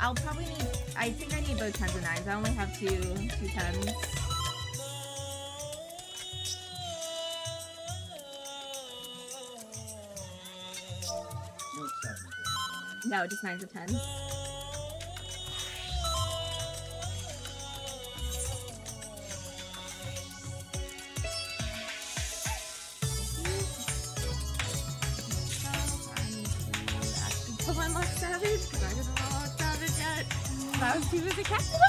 I'll probably need, I think I need both 10s and 9s. I only have two 10s. No, just 9s and 10s. Unlock Savage, because I didn't unlock Savage yet. That was too busy casting.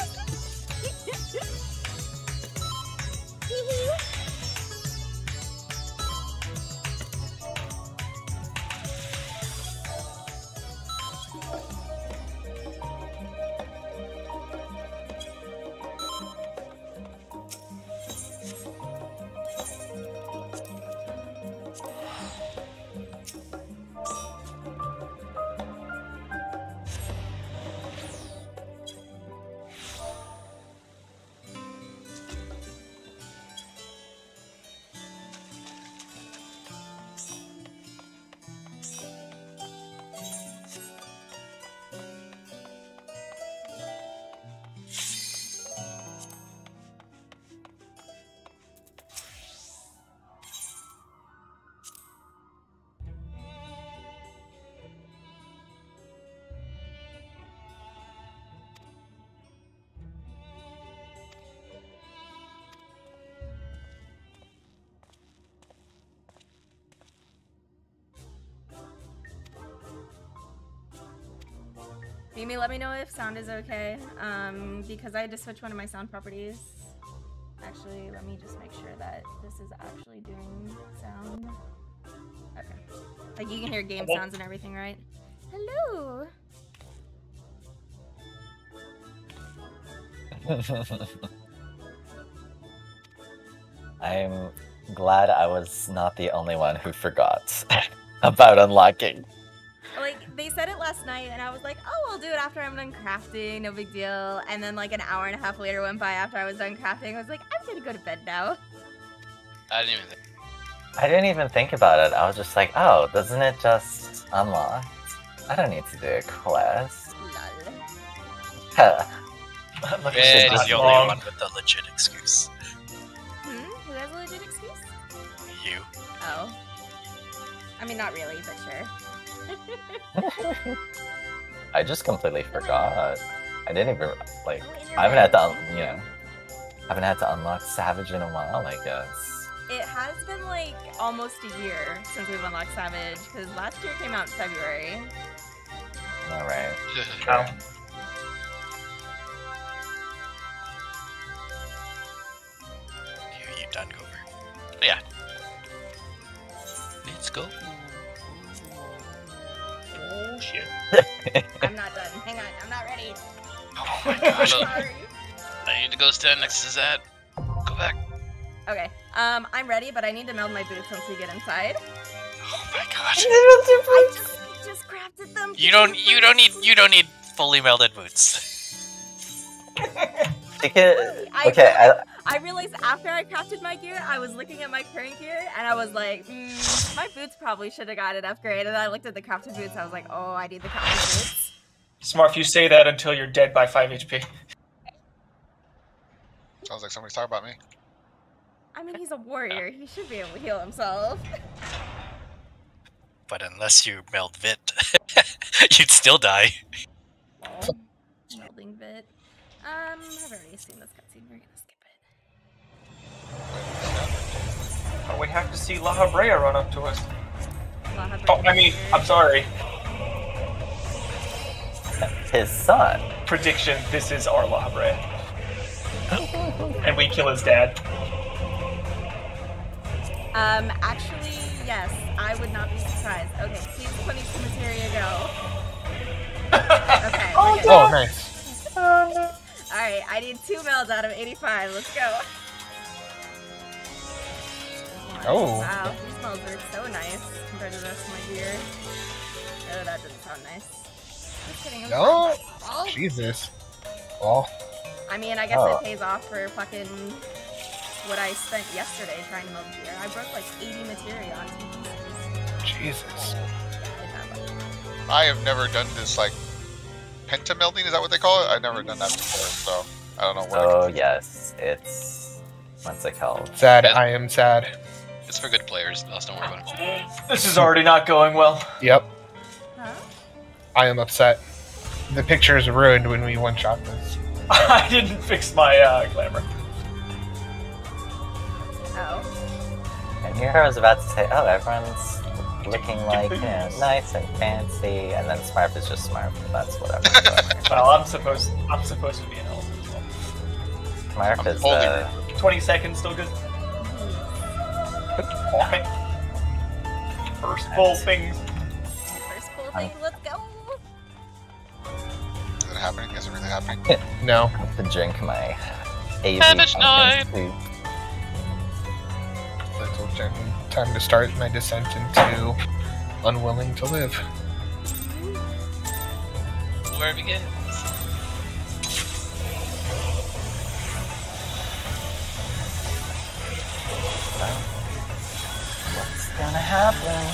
Mimi, let me know if sound is okay, because I had to switch one of my sound properties. Actually, let me just make sure that this is actually doing sound. Okay. Like, you can hear game sounds and everything, right? Hello! I'm glad I was not the only one who forgot about unlocking. Like, they said it last night, and I was like, oh, I'll do it after I'm done crafting, no big deal. And then, like, an hour and a half later went by after I was done crafting. I was like, I'm gonna go to bed now. I didn't even think about it. I was just like, oh, doesn't it just unlock? I don't need to do a quest. Lol. Red is the only one with a legit excuse. Who has a legit excuse? You. Oh. I mean, not really, but sure. I just completely forgot. I didn't even, like, I haven't had to, haven't had to unlock Savage in a while, I guess. It has been, like, almost a year since we've unlocked Savage, because last year came out in February. Alright. You done, Gover. But yeah. Let's go. Oh shit. I'm not done. Hang on, I'm not ready. Oh my gosh. Sorry. I need to go stand next to Zed. Go back. Okay. I'm ready, but I need to meld my boots once we get inside. Oh my gosh. I just crafted them. You don't need fully melded boots. I realized after I crafted my gear, I was looking at my current gear, and I was like, my boots probably should have got an upgrade. And then I looked at the crafted boots, I was like, oh, I need the crafted boots. Smart, you say that until you're dead by 5 HP. Sounds like somebody's talking about me. I mean, he's a warrior. He should be able to heal himself. But unless you meld Vit, you'd still die. Oh, melding Vit. I've already seen this cutscene. We're gonna skip it. Oh, we have to see La Habrea run up to us. Oh, I'm sorry. His son. Prediction, this is our La Habrea. And we kill his dad. Actually, yes. I would not be surprised. Okay, please put me to materia go. Okay. Oh, nice. Alright, I need 2 melds out of 85. Let's go. Oh. Wow, these melds are so nice compared to the rest of my gear. Oh, that didn't sound nice. Just kidding. No. Jesus. Well. I mean, I guess it pays off for fucking what I spent yesterday trying to meld gear. I broke like 80 materia on 2 pieces. Jesus. I have never done this, like, pentamelding, is that what they call it? I've never done that before, so I don't know what. Oh yes, it's what's it called? Sad. I am sad. It's for good players. Don't worry about it. This is already not going well. Yep. Huh? I am upset. The picture is ruined when we one-shot this. I didn't fix my glamour. Oh. And here I was about to say, oh, everyone's looking like, you know, nice and fancy, and then Smurf is just Smurf. That's whatever. Well, I'm supposed to be an elf as well. Smurf is Holy 20 seconds, still good. Okay. First full things. First cool thing, let's go. Is it happening? Is it really happening? No. to drink my AV Savage pumpkin Night. soup. Little time to start my descent into Unwilling to Live. Where it begins. What's gonna happen?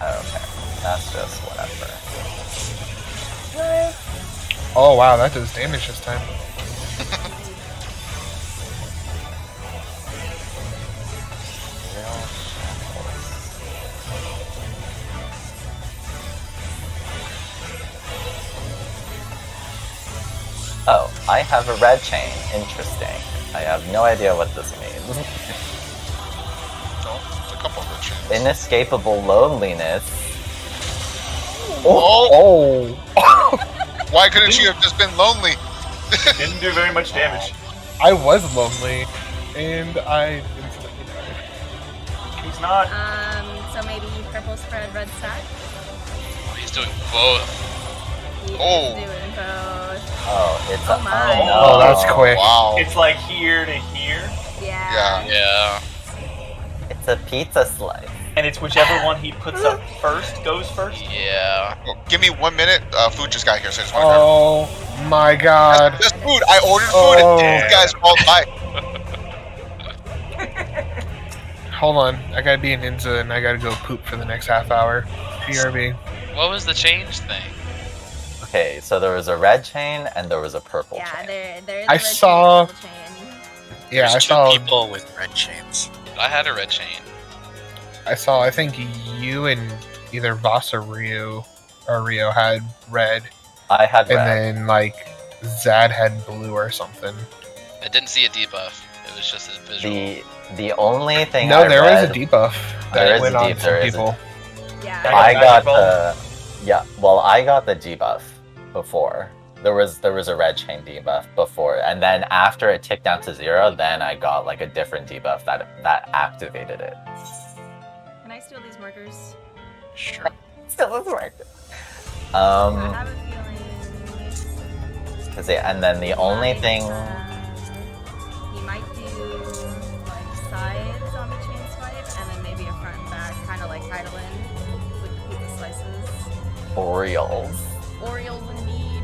Okay, that's just whatever. Oh wow, that does damage this time. Real shambles. Oh, I have a red chain. Interesting. I have no idea what this means. No, it's a couple of rich chains. Inescapable loneliness. Oh! Why couldn't you have just been lonely? Didn't do very much damage. I was lonely, and I instantly died. He's not. So maybe purple spread, red stack? He's doing both. He Oh. is doing both. Oh, it's Oh my. no. Oh, that's quick. Wow. It's like here to here, Yeah. Yeah. It's a pizza slice. and it's whichever one he puts up first goes first. Yeah. Well, give me 1 minute. Food just got here, so I just want to grab Oh my god. Just food. I ordered food, Oh. and you guys called by. Hold on, I gotta be in Ninja and I gotta go poop for the next half hour. BRB. What was the change thing? Okay, so there was a red chain and there was a purple Yeah, chain. there is I a red saw- chain, chain. Yeah, There's I two saw. people with red chains. I had a red chain. I think you and either Voss or Rio had red, I had and red. then like Zad had blue or something. I didn't see a debuff. It was just a visual. The only thing No, I there read, was a debuff There that is went a on deep- some there is a people. Yeah. I got Magic the well, I got the debuff before. There was a red chain debuff before, and then after it ticked down to 0, then I got like a different debuff that activated it. Can I steal these markers? Sure. Still doesn't work. I have a feeling. Cause and then the only thing. He might do like sides on the chain swipe, and then maybe a front and back, kind of like Heidelin with the pizza slices. Orioles. Orioles indeed.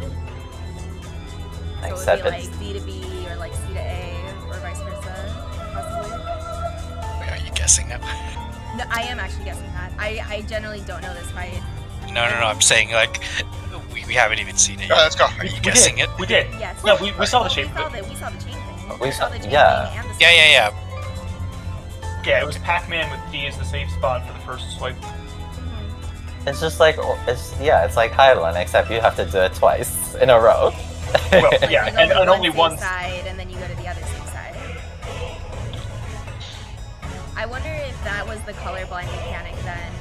So Except it would be it's like B to B or like C to A or vice versa, possibly. Wait, are you guessing now? No, I am actually guessing that. I generally don't know this fight. No. I'm saying like we haven't even seen it Yeah, yet. let's go. Are you We guessing did. it? We did. Yes. Yeah, we saw the shape We of saw it. we saw the chain thing. We saw- the chain yeah. thing and the Yeah. Yeah, it was Pac-Man with D as the safe spot for the first swipe. it's just like it's like Heidelin, except you have to do it twice in a row. Well, Like, yeah, you go and to only one one. safe side, and then you go to the other safe side. I wonder if that was the colorblind mechanic then,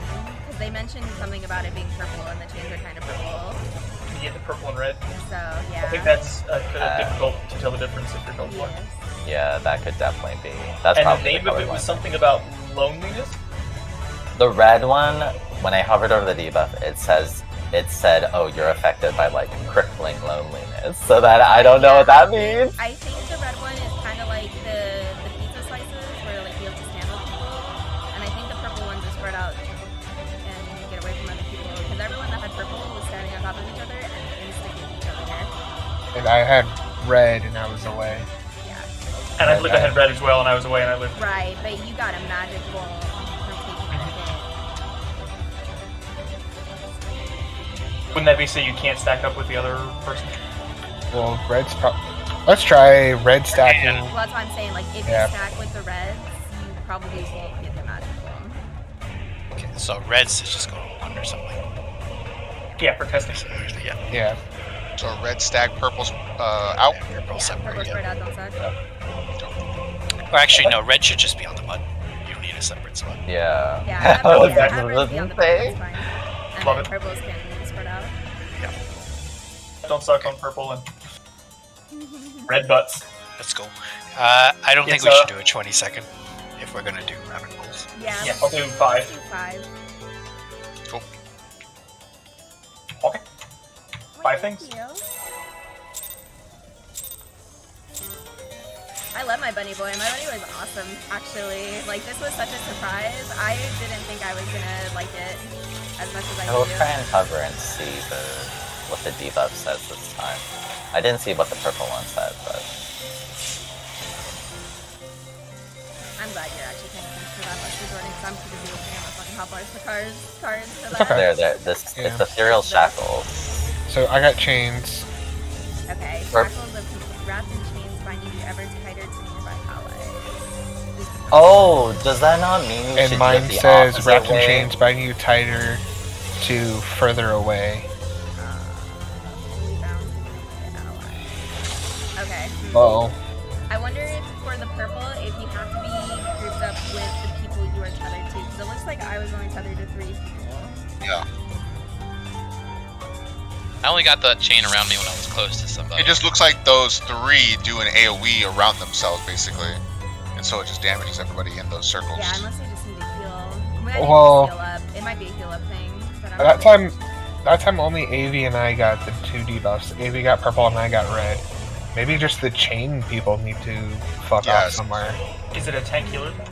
because they mentioned something about it being purple, and the chains are kind of purple. You get the purple and red. So yeah. I think that's difficult to tell the difference if you're colorblind. Yes. Yeah, that could definitely be. That's And the probably name of it was colorblind. something about loneliness. The red one, when I hovered over the debuff, it said, "Oh, you're affected by like crippling loneliness." So that I don't know what that means. I think the red one is kind of like the pizza slices, where like you have to stand with people, and I think the purple ones are spread out and get away from other people, because everyone that had purple was standing on top of each other and insta-hitting each other. And I had red and I was away. Yeah. And I believe I had red as well, and I was away, and I lived. Right, but you got a magic ball from taking a hit. Wouldn't that be so you can't stack up with the other person? Well, red's let's try red stacking. Well, that's why I'm saying, like, if Yeah. you stack with the reds, you probably won't get the magic bomb. Okay, so reds is just going on or something. Yeah, for testing. Yeah. Yeah. So red stack, purple's out. Purple Yeah, separate. purple Yeah. spread out, don't stack. Or actually, no. Red should just be on the mud. You don't need a separate spot. Yeah. Yeah, have reds be on the Doesn't bottom, say. that's fine. And Love then it. purples can spread out. Don't suck on purple and red butts. Let's go. I don't think It's, we should do a 20-second if we're gonna do rabbit holes. Yeah, Yeah, I'll do 5. let's do 5. Cool. Okay. 5 things. Yo. I love my bunny boy. My bunny boy is awesome, actually. Like, this was such a surprise. I didn't think I was gonna like it as much as I I will do. try and hover and see what the debuff says this time. I didn't see what the purple one said, but I'm glad you're actually paying attention to that, Buster Jordan, because I'm too busy looking at my fucking hot bars for cards for that. Okay. there. This Yeah. it's ethereal shackles. So I got chains. Okay, Or- shackles of people wrapped in chains binding you ever tighter to nearby allies. Oh, does that not mean you And should mine get the says opposite wrapped in way? chains binding you tighter to further away. Okay. Oh. I wonder if for the purple, if you have to be grouped up with the people you are tethered to, because it looks like I was only tethered to 3 people. Yeah. I only got the chain around me when I was close to somebody. It just looks like those 3 do an AoE around themselves, basically. And so it just damages everybody in those circles. Yeah, unless they just need to heal. I mean, I need Well, to heal up. It might be a heal up thing. But I'm That time only AV and I got the 2 debuffs. AV got purple and I got red. Maybe just the chain people need to fuck off Yes. somewhere. Is it a tank healer thing?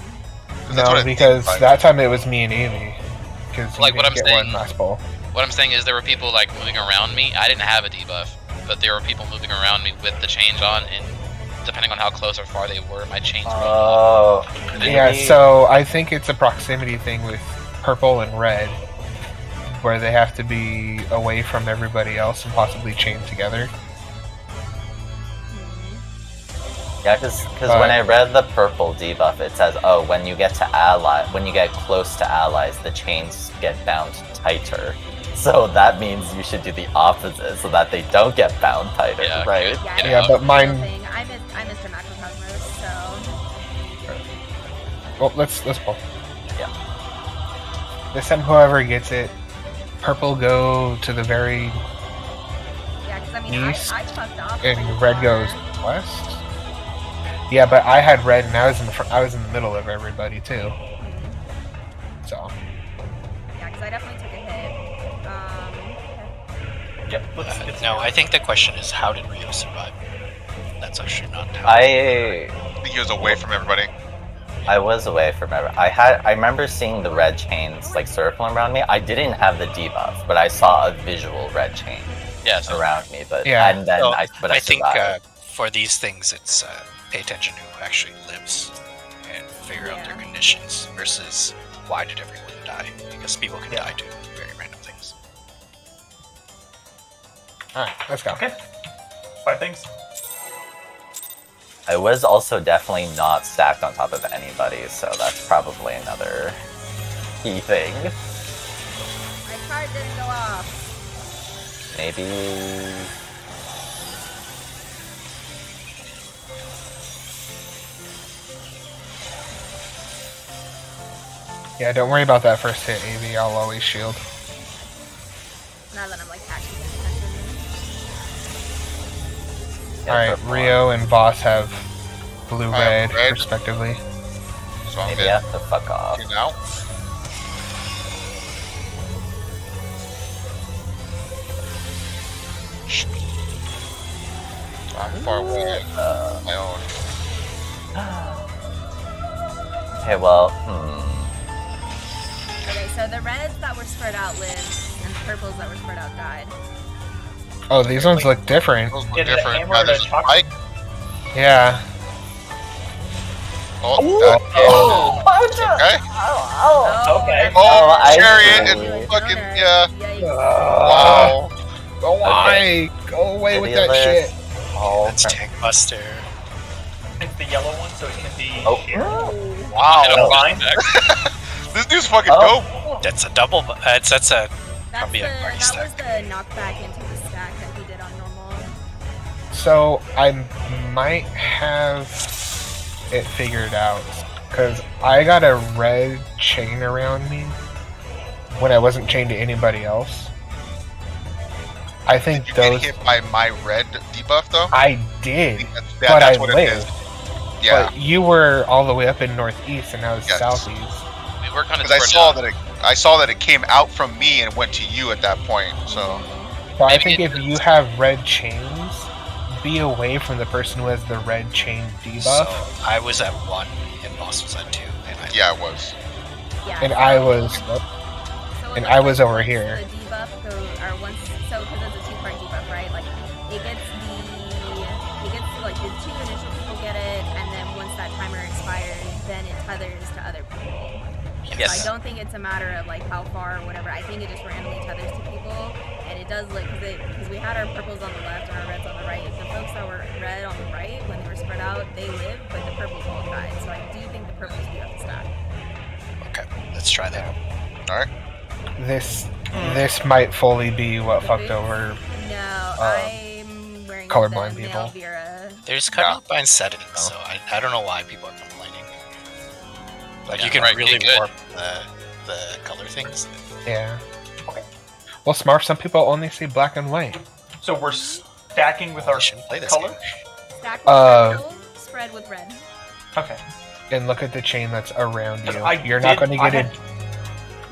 That's what No, I think, because but- that time it was me and AV. Because Like, you what didn't I'm get saying- one last bowl. What I'm saying is there were people like moving around me. I didn't have a debuff, but there were people moving around me with the chains on, and depending on how close or far they were, my chains were Oh, Yeah, maybe- so I think it's a proximity thing with purple and red, where they have to be away from everybody else and possibly chained together. Yeah, because when I read the purple debuff, it says, oh, when you get close to allies, the chains get bound tighter. So that means you should do the opposite, so that they don't get bound tighter, Yeah, right? Yeah, Get Yeah, out. but mine. Thing. I missed a macrocosmos, so Well, let's pull. Yeah. This time, whoever gets it, purple go to the very yeah, because I mean, East, I fucked off. and pretty red far. goes west. Yeah, but I had red and I was in the middle of everybody too. So Yeah, because I definitely took a hit. Yep. Let's No, I think the question is how did Rio survive? That's actually not how. I think he was away from everybody. I was away from everyone. I remember seeing the red chains like circling around me. I didn't have the debuff, but I saw a visual red chain Yeah, so around me. But Yeah. and then So, I think survived. for these things, it's pay attention to who actually lives and figure out their Yeah. conditions versus why did everyone die? Because people can die to very random things. alright, let's go. Okay. 5 things. I was also definitely not stacked on top of anybody, so that's probably another key thing. My card didn't go off. Maybe. Yeah, don't worry about that first hit, AV. I'll always shield. Now that I'm like actually paying attention. Yeah, Alright, purple. Rio and Voss have blue, I have red, red. respectively. So I'm Maybe good. I have to fuck off. Okay, now. I'm far away on my own. Okay, well, Okay, so the reds that were spread out lived, and the purples that were spread out died. Oh, these ones look different. Those look Yeah, the different. hammer Yeah, and there's the a chocolate. spike. Yeah. Oh, okay. Oh, Okay. Oh, I chariot see. and fucking, yeah. Yikes. Wow. Why? Go away with that shit. Oh, That's Tank Buster. It's the yellow one, so it can be Oh. here. Wow. That's fine. This dude's fucking dope. That's a double. That's a. That's Probably a party that was stack. the knockback into the stack that he did on normal. So I might have it figured out because I got a red chain around me when I wasn't chained to anybody else. I think Did you get those hit by my red debuff though? I did, That's but I what it lived. is. Yeah, But you were all the way up in northeast, and I was Yes. southeast. We were kind of. because I saw that it came out from me and went to you at that point. So So I Maybe think it- if you have red chains, be away from the person who has the red chain debuff. So I was at 1 and Boss was at 2. And I yeah, it was. Yeah. And I was, So and it I looks was like over once here. The debuff goes, or once, so because it's a two-part debuff, right? Like it gets like the two initial people get it, and then once that timer expires, then it tethers to other people. Yes. So I don't think it's a matter of like how far or whatever. I think it just randomly tethers to people, and it does like because we had our purples on the left and our reds on the right. The folks that were red on the right, when they were spread out, they lived, but the purples all died. So I do think the purples do have to stack. Okay, let's try that. All right. this might fully be what fucked over. No, I'm wearing colorblind the people. Avyuir. There's colorblind settings, so I don't know why people are complaining. Like Yeah, you can right, really good. warp the color things. Yeah. Well, smart. Some people only see black and white. So we're stacking with our I shouldn't play this color. game. Stack with purple, spread with red. Okay. And look at the chain that's around you. I You're not did- going I to get had-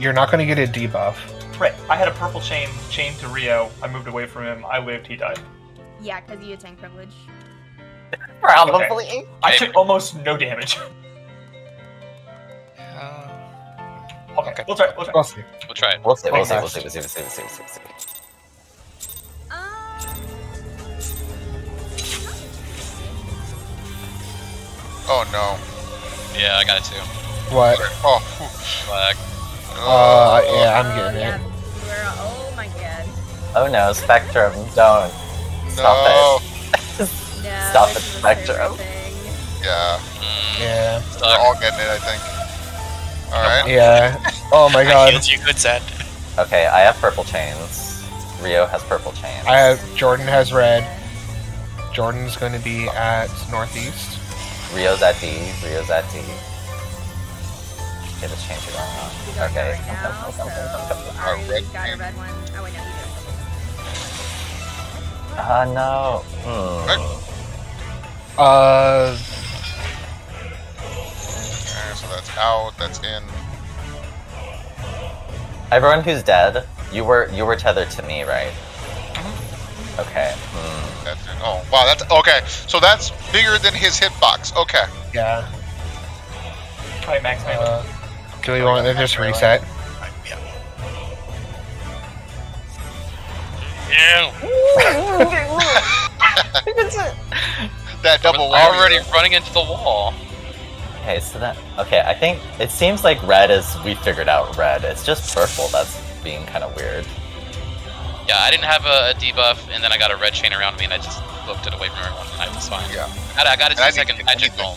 You're not going to get a debuff. Right. I had a purple chain chained to Rio. I moved away from him. I lived. He died. Yeah, because you had tank privilege. Probably. I Maybe. took almost no damage. Okay. Okay. We'll try. We'll try. We'll see. We'll try it. We'll see. We'll Okay. see. We'll see. We'll see. We'll see. We'll see. We'll see. Oh no. Yeah, I got it too. What? Oh. Flag. Yeah, I'm getting yeah. it. Oh my god. Oh no, Spectrum, don't. Stop No. No. Stop this it, is a Spectrum. server thing. Yeah. Yeah. We're Suck. all getting it, I think. All right. Yeah. Oh my I god. healed you good, Zed. Okay, I have purple chains. Rio has purple chains. I have Jordan has red. Jordan's going to be at northeast. Rio's at D. Rio's at D. Get a change it on. We got Okay. that right now, so Our red Ari got a chain. red one. Oh wait, no, you No. Right. Okay, so that's out. That's in. Everyone who's dead, you were tethered to me, right? Okay. That's in. Oh wow. That's okay. So that's bigger than his hitbox. Okay. Yeah. Alright, Max. Do we want to just reset? Right, yeah. That double We're already whammy. running into the wall. Okay, so that it think it seems like red is we figured out red. It's just purple that's being kind of weird. Yeah, I didn't have a debuff, and then I got a red chain around me, and I just booked it away from everyone. I was fine. Yeah. I got a And I 2 second didn't magic get roll.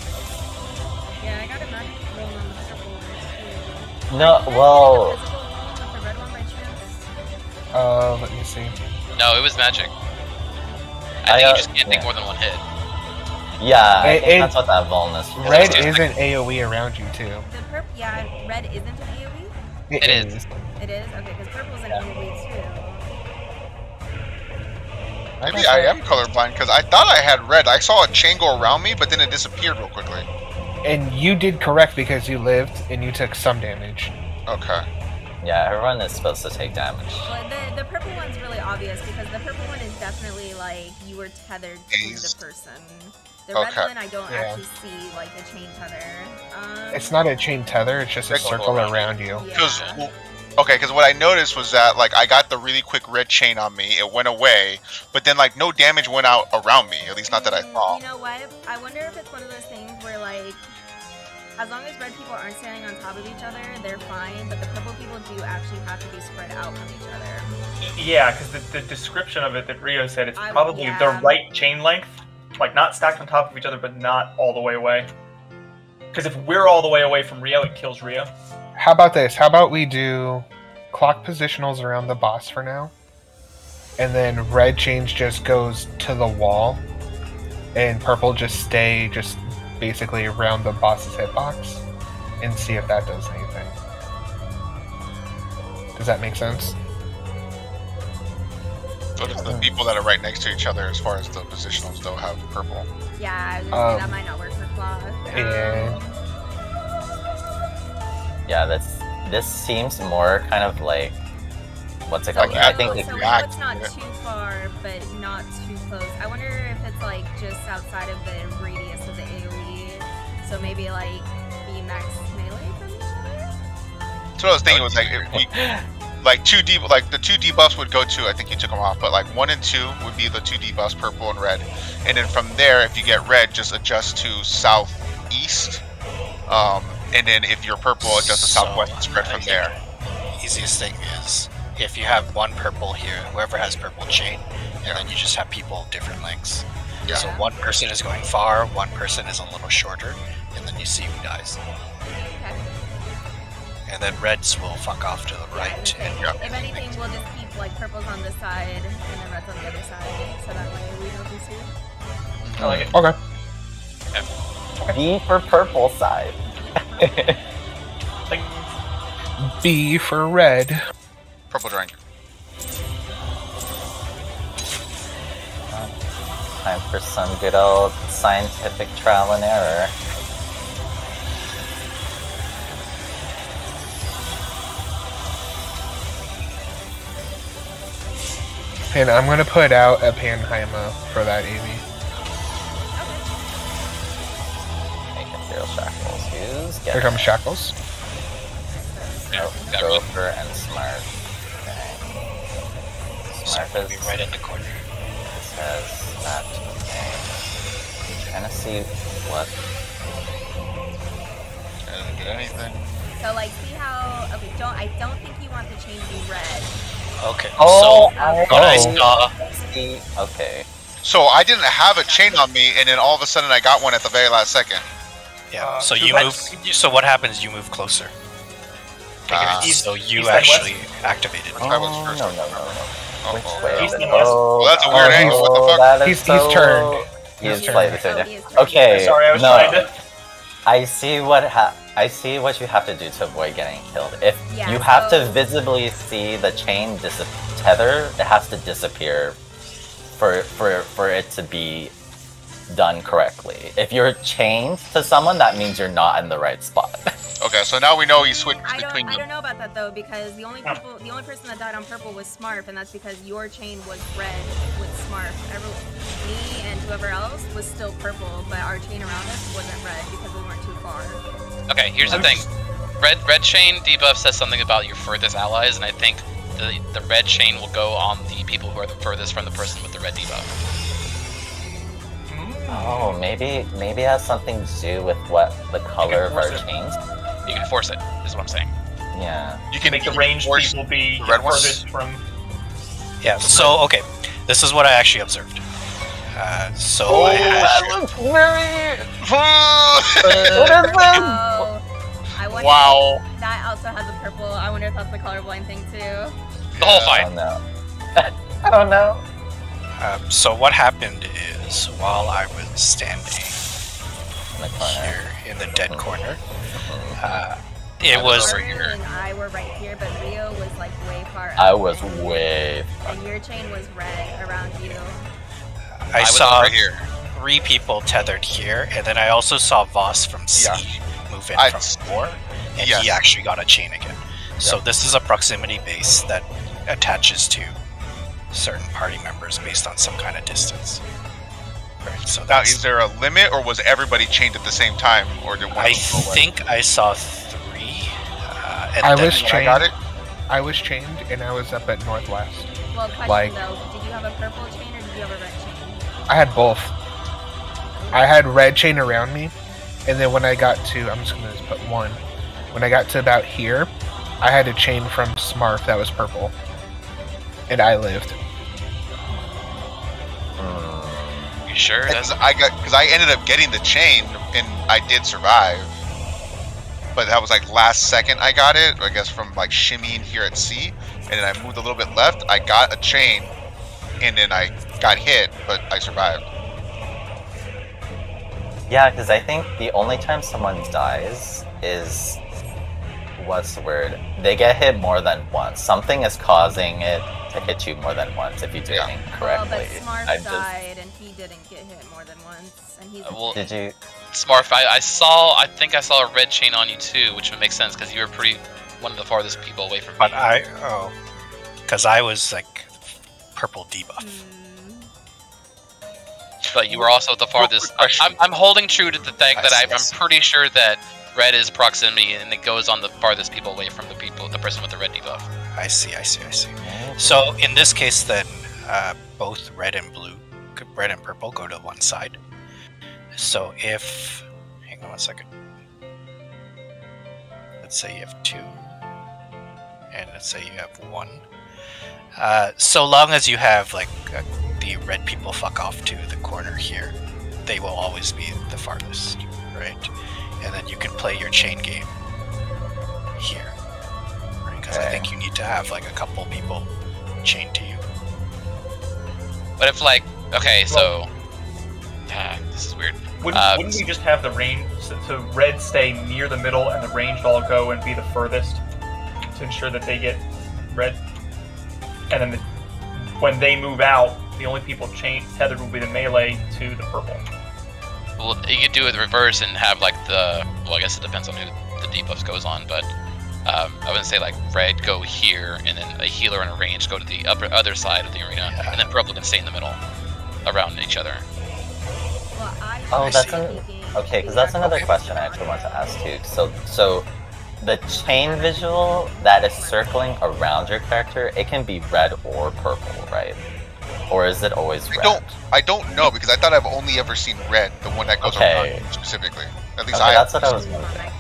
Yeah, I got a magic roll on the purple ones too. No, Did I well, get a physical one with the red one by chance? Let me see. No, it was magic. I I, think uh, you just can't take yeah. more than one hit. yeah, I It- think it- that's what that vuln is. Red just- isn't AoE around you too. The purple, yeah, red isn't an AoE? It is. It is? Okay, because purple's an AoE too. Maybe I am colorblind because I thought I had red. I saw a chain go around me, but then it disappeared real quickly. And you did correct because you lived and you took some damage. Okay. Yeah, everyone is supposed to take damage. Well, the purple one's really obvious because the purple one is definitely like you were tethered to the Dazed. person. The red Okay. one, I don't Yeah. actually see like the chain tether. It's not a chain tether, it's just a Regular circle around around you. Because Yeah. because what I noticed was that like I got the really quick red chain on me. It went away, but then like no damage went out around me. At least not that I saw. You know what? I wonder if it's one of those things where like As long as red people aren't standing on top of each other, they're fine, but the purple people do actually have to be spread out from each other. Yeah, because the description of it that Rio said, it's I- probably yeah. the right chain length. Like, not stacked on top of each other, but not all the way away. Because if we're all the way away from Rio, it kills Rio. How about this? How about we do clock positionals around the boss for now? And then red change just goes to the wall. And purple just stay just basically around the boss's hitbox. And see if that does anything. Does that make sense? What if the people that are right next to each other, as far as the positionals, though, have purple? Yeah, I was gonna say that might not work for clock. Yeah. This seems more kind of like what's it called? Okay, I think so it, we know it's not too far, but not too close. I wonder if it's like just outside of the radius of the AoE. So maybe like be max melee from each other? That's what I was thinking. Was like, if we, like the two debuffs would go to. I think you took them off, but like 1 and 2 would be the 2 debuffs, purple and red. And then from there, if you get red, just adjust to southeast. And then if you're purple, adjust to southwest and spread from there. Easiest thing is if you have one purple here, whoever has purple chain, and then you just have people of different lengths. Yeah. So one person is going far, one person is a little shorter, and then you see who dies. Okay. And then reds will fuck off to the right. Okay. And If anything, we'll just keep like purples on this side and then reds on the other side, so that way we don't be sued. I like it. Okay. B for purple side. Like, B for red. Purple drink. Time for some good old scientific trial and error. And I'm gonna put out a Panheima for that AV. Make Imperial Shackles. Who's Here getting comes Shackles. Gopher and Smart. Okay. Smart Smart will be is right in the corner. says that. Okay. Trying to see what. I didn't get anything. So like, see how? Okay, I don't think you want the chain to be red. Okay, Oh, so what I saw, see. Okay. So I didn't have a chain on me, and then all of a sudden I got one at the very last second. yeah. So so you move. that's- So what happens? You move closer. east- So you east and west? actually activated. Which I was Oh, first. no. Oh, Which oh, way? East and west. Oh, Well, that's a weird angle. What the fuck? that is He's so... turned. He's He's slightly turned. turned. Oh, he is turned. Okay. Sorry, I was no. trying to. I see what you have to do to avoid getting killed. If Yeah, you have so- to visibly see the chain tether, it has to disappear for it to be done correctly. If you're chained to someone, that means you're not in the right spot. Okay, so now we know he switched I between don't them. know about that though, because the only person that died on purple was Smurf, and that's because your chain was red with Smurf. Me and whoever else was still purple, but our chain around us wasn't red because we weren't too far. Okay, here's the thing. Red chain debuff says something about your furthest allies, and I think the red chain will go on the people who are the furthest from the person with the red debuff. Oh, maybe it has something to do with what the color of our force it. chains. You can force it, is what I'm saying. Yeah. You can Make the you can ranged force people be the red ones? furthest from. Yeah. So okay, this is what I actually observed. So I had. that looks very. Oh, I wonder Wow. if that also has a purple. I wonder if that's the colorblind thing too. The whole I fight. don't know. I don't know. So what happened is while I was standing In the corner. here in the dead corner, Mhm. it was. Aaron and I were right here, but Rio was like way far up. I was way. And your chain was red around you. I was saw over here. 3 people tethered here, and then I also saw Voss from C move in from 4, and he actually got a chain again. So this is a proximity base that attaches to certain party members based on some kind of distance. Right, so Now, that's, is there a limit, or was everybody chained at the same time, or did one I of them go away? think I saw 3. And I then was When I got it. I was chained and I was up at Northwest. Well, question Like- though, did you have a purple chain or did you have a red chain? I had both. I had red chain around me, and then when I got to, I'm just gonna put 1. When I got to about here, I had a chain from Smarf that was purple, and I lived. You sure? Because I ended up getting the chain and I did survive, but that was like last second I got it. I guess from like shimmying here at C, and then I moved a little bit left. I got a chain, and then I got hit, but I survived. Yeah, because I think the only time someone dies is, what's the word? They get hit more than once. Something is causing it to hit you more than once if you do it incorrectly. Well, but Smarf died and he didn't get hit more than once, and he's. Well, did you? Smarf, I think I saw a red chain on you too, which would make sense because you were one of the farthest people away from me. But because I was like purple debuff. But you were also the farthest. I'm holding true to the fact that I'm pretty sure that red is proximity, and it goes on the farthest people away from the person with the red debuff. I see. So in this case, then both red and purple go to one side. So if, hang on 1 second. Let's say you have 2, and let's say you have 1. So long as you have like the red people fuck off to the corner here, they will always be the farthest, right? And then you can play your chain game here, right? Because I think you need to have like a couple people chained to you. But if like, okay, so this is weird. Wouldn't we just have the range, so red stay near the middle and the ranged all go and be the furthest to ensure that they get red? And then when they move out, the only people tethered will be the melee to the purple. Well, you could do it the reverse and have like well, I guess it depends on who the debuff goes on, but I wouldn't say like red go here and then a healer and a range go to the other side of the arena, and then purple can stay in the middle around each other. Well, okay, because that's another question I actually want to ask too. So the chain visual that is circling around your character, it can be red or purple, right? Or is it always red? I don't know, because I thought I've only ever seen red, the one that goes around you specifically. At least that's what I was wondering.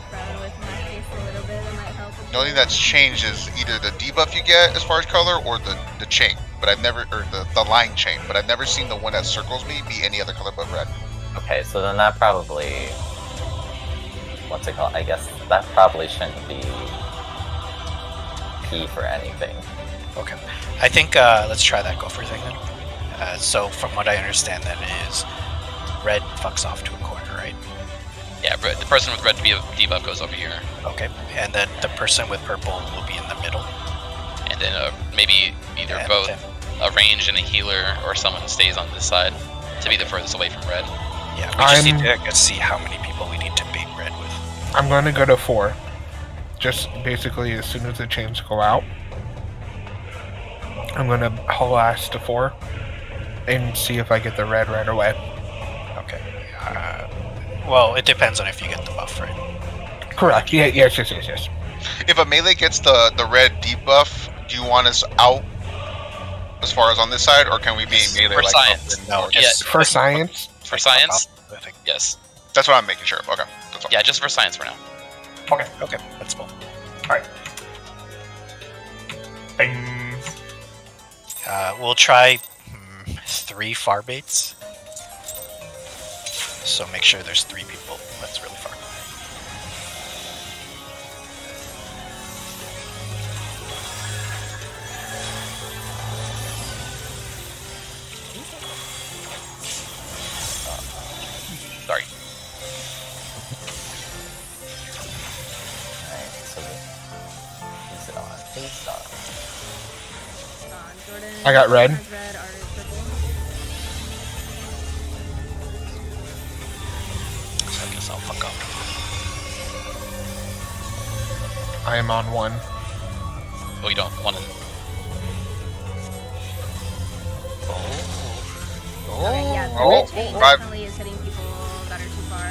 The only thing that's changed is either the debuff you get as far as color or the chain. But I've never, or the line chain, but I've never seen the one that circles me be any other color but red. Okay, so then that probably, what's it called? I guess that probably shouldn't be P for anything. Okay, I think let's try that gopher thing then. So from what I understand then is red fucks off to a corner, right? Yeah, the person with red debuff goes over here. Okay, and then the person with purple will be in the middle. And then maybe either both a range and a healer, or someone stays on this side to be the furthest away from red. Yeah, we just need to see how many people we need to bait red with. I'm going to go to 4. Just basically as soon as the chains go out, I'm going to haul ass to 4 and see if I get the red right away. Okay. Well, it depends on if you get the buff, right? Correct. Yeah, yes. If a melee gets the red debuff, do you want us out as far as on this side, or can we be melee for like science? No, yes. For science? For science? I think yes. That's what I'm making sure of. Okay. That's all. Yeah, just for science for now. Okay, that's cool. Alright. Bing. We'll try 3 far baits. So make sure there's 3 people. That's really far. Sorry. Alright, so who's it on? Who's on? I got red. So I guess I'll fuck up. I am on 1. Well, you don't want to. Okay, yeah, the red chain definitely is hitting people that are too far.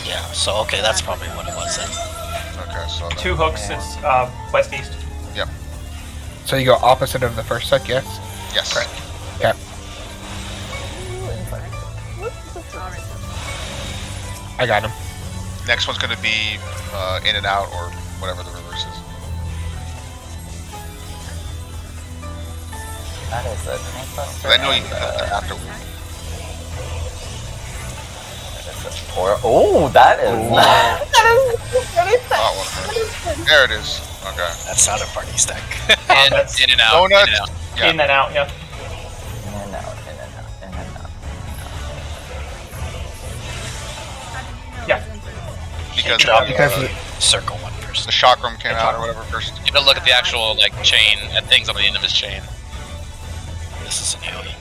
Yeah, so okay, that's probably what it was then. Okay, so 2 hooks is west-east. Yep. So you go opposite of the first set, yes? Yes. Correct. Yeah. I got him. Next one's gonna be in and out or whatever the reverse is. That is a tank buster. I know you after. Oh, that is. There it is. Okay. That's not a party stack. In and out. Donuts. In and out. Yeah. In and out, yeah. In and out, in and out, in and out. Yeah. Because the circle one first. the chakram came out or whatever first. You gotta look at the actual like chain and things on the end of his chain. This is an alien.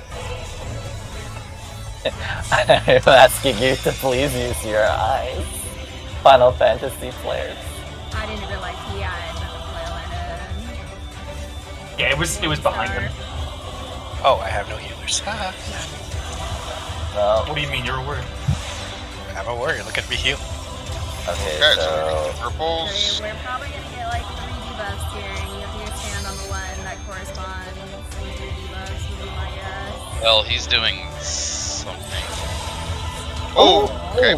I'm asking you to please use your eyes, Final Fantasy players. I didn't realize he had another flail and Yeah, it was behind him. Oh, I have no healers. Well, What do you mean? You're a word. I'm a warrior. Look at me heal. okay, Okay, so so purples. So we're probably gonna get like 3 debuffs here, and you have to stand on the one that corresponds to 3 debuffs would be my guess. Well, he's doing something. Oh, okay.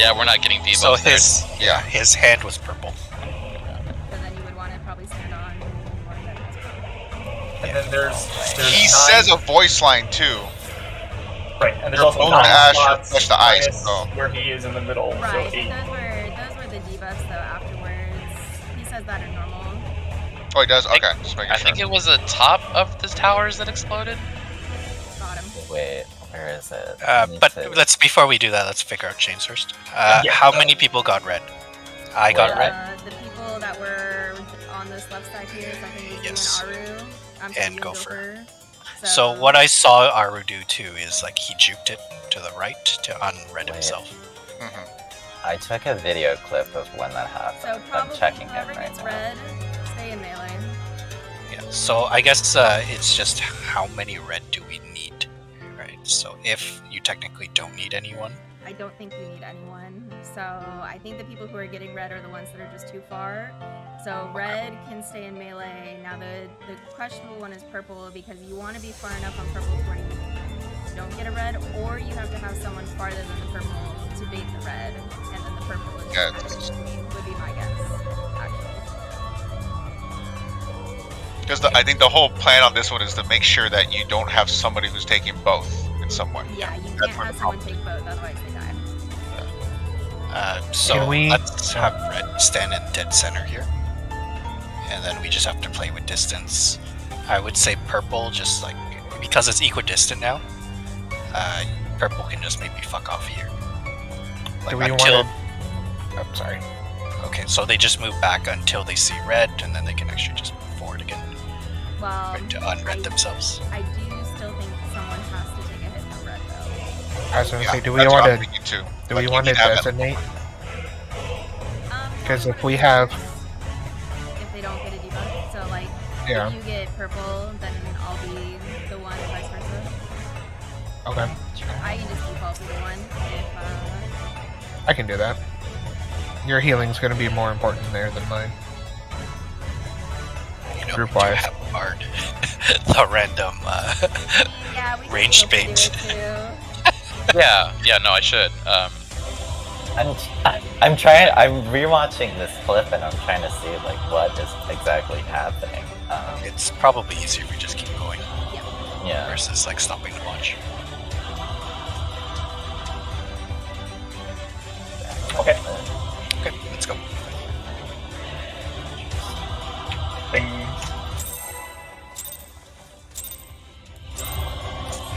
Yeah, we're not getting debuffs. So there. his hand was purple. So then you would want to probably stand on one that has purple. And then there's He 9 says a voice line too. right, and there's Your also bone 9 ash or spots touch the ice, minus so. where he is in the middle, Right, so but 8. those were the debuffs though afterwards. He says that are normal. Oh, he does. Okay, just making I sure. think it was the top of the towers that exploded. Got him. wait, where is it? But before we do that, let's figure out chains first. Yeah. How many people got red? I got red. The people that were on this left side here, so I think it was Yes. you and Aru. I'm And you Gopher. So, So what I saw Aru do too is like he juked it to the right to unred himself. Mhm. I took a video clip of when that happened. So probably I'm checking it whoever right gets now. red, stay in melee. Yeah. So I guess it's just how many red do we need, right? So if you technically don't need anyone, I don't think you need anyone. So I think the people who are getting red are the ones that are just too far. So red can stay in melee. Now the questionable one is purple because you want to be far enough on purple to where you don't get a red, or you have to have someone farther than the purple to bait the red, and then the purple is Yeah. would be my guess, actually. Because I think the whole plan on this one is to make sure that you don't have somebody who's taking both in some way. Yeah, you That's can't where have the someone problem take both, otherwise they die. so Can we- let's have red stand in dead center here, and then we just have to play with distance. I would say purple, just like because it's equidistant now. Purple can just maybe fuck off here. Like Do we until. want to... Oh, sorry. Okay, so they just move back until they see red, and then they can actually just move forward again Well, right, to unred themselves. I do still think someone has to take a hit from red, though. I was going to Yeah, say, do we that's what want I'm to thinking too. do Like, we you want to can have it. designate? Because Yeah, if we have, if they don't get a debuff, so like yeah, if you get purple, then I'll be the one, and vice versa. okay, I can just default to the one if I can do that. Your healing's going to be more important there than mine. You know, Group we do wise. have Bard, the random. yeah, we can Range still do bait. it too. Yeah, no, I should. I'm trying. I'm rewatching this clip and I'm trying to see like what is exactly happening. It's probably easier if we just keep going Yeah. versus like stopping to watch. Okay. Okay, let's go. Bing.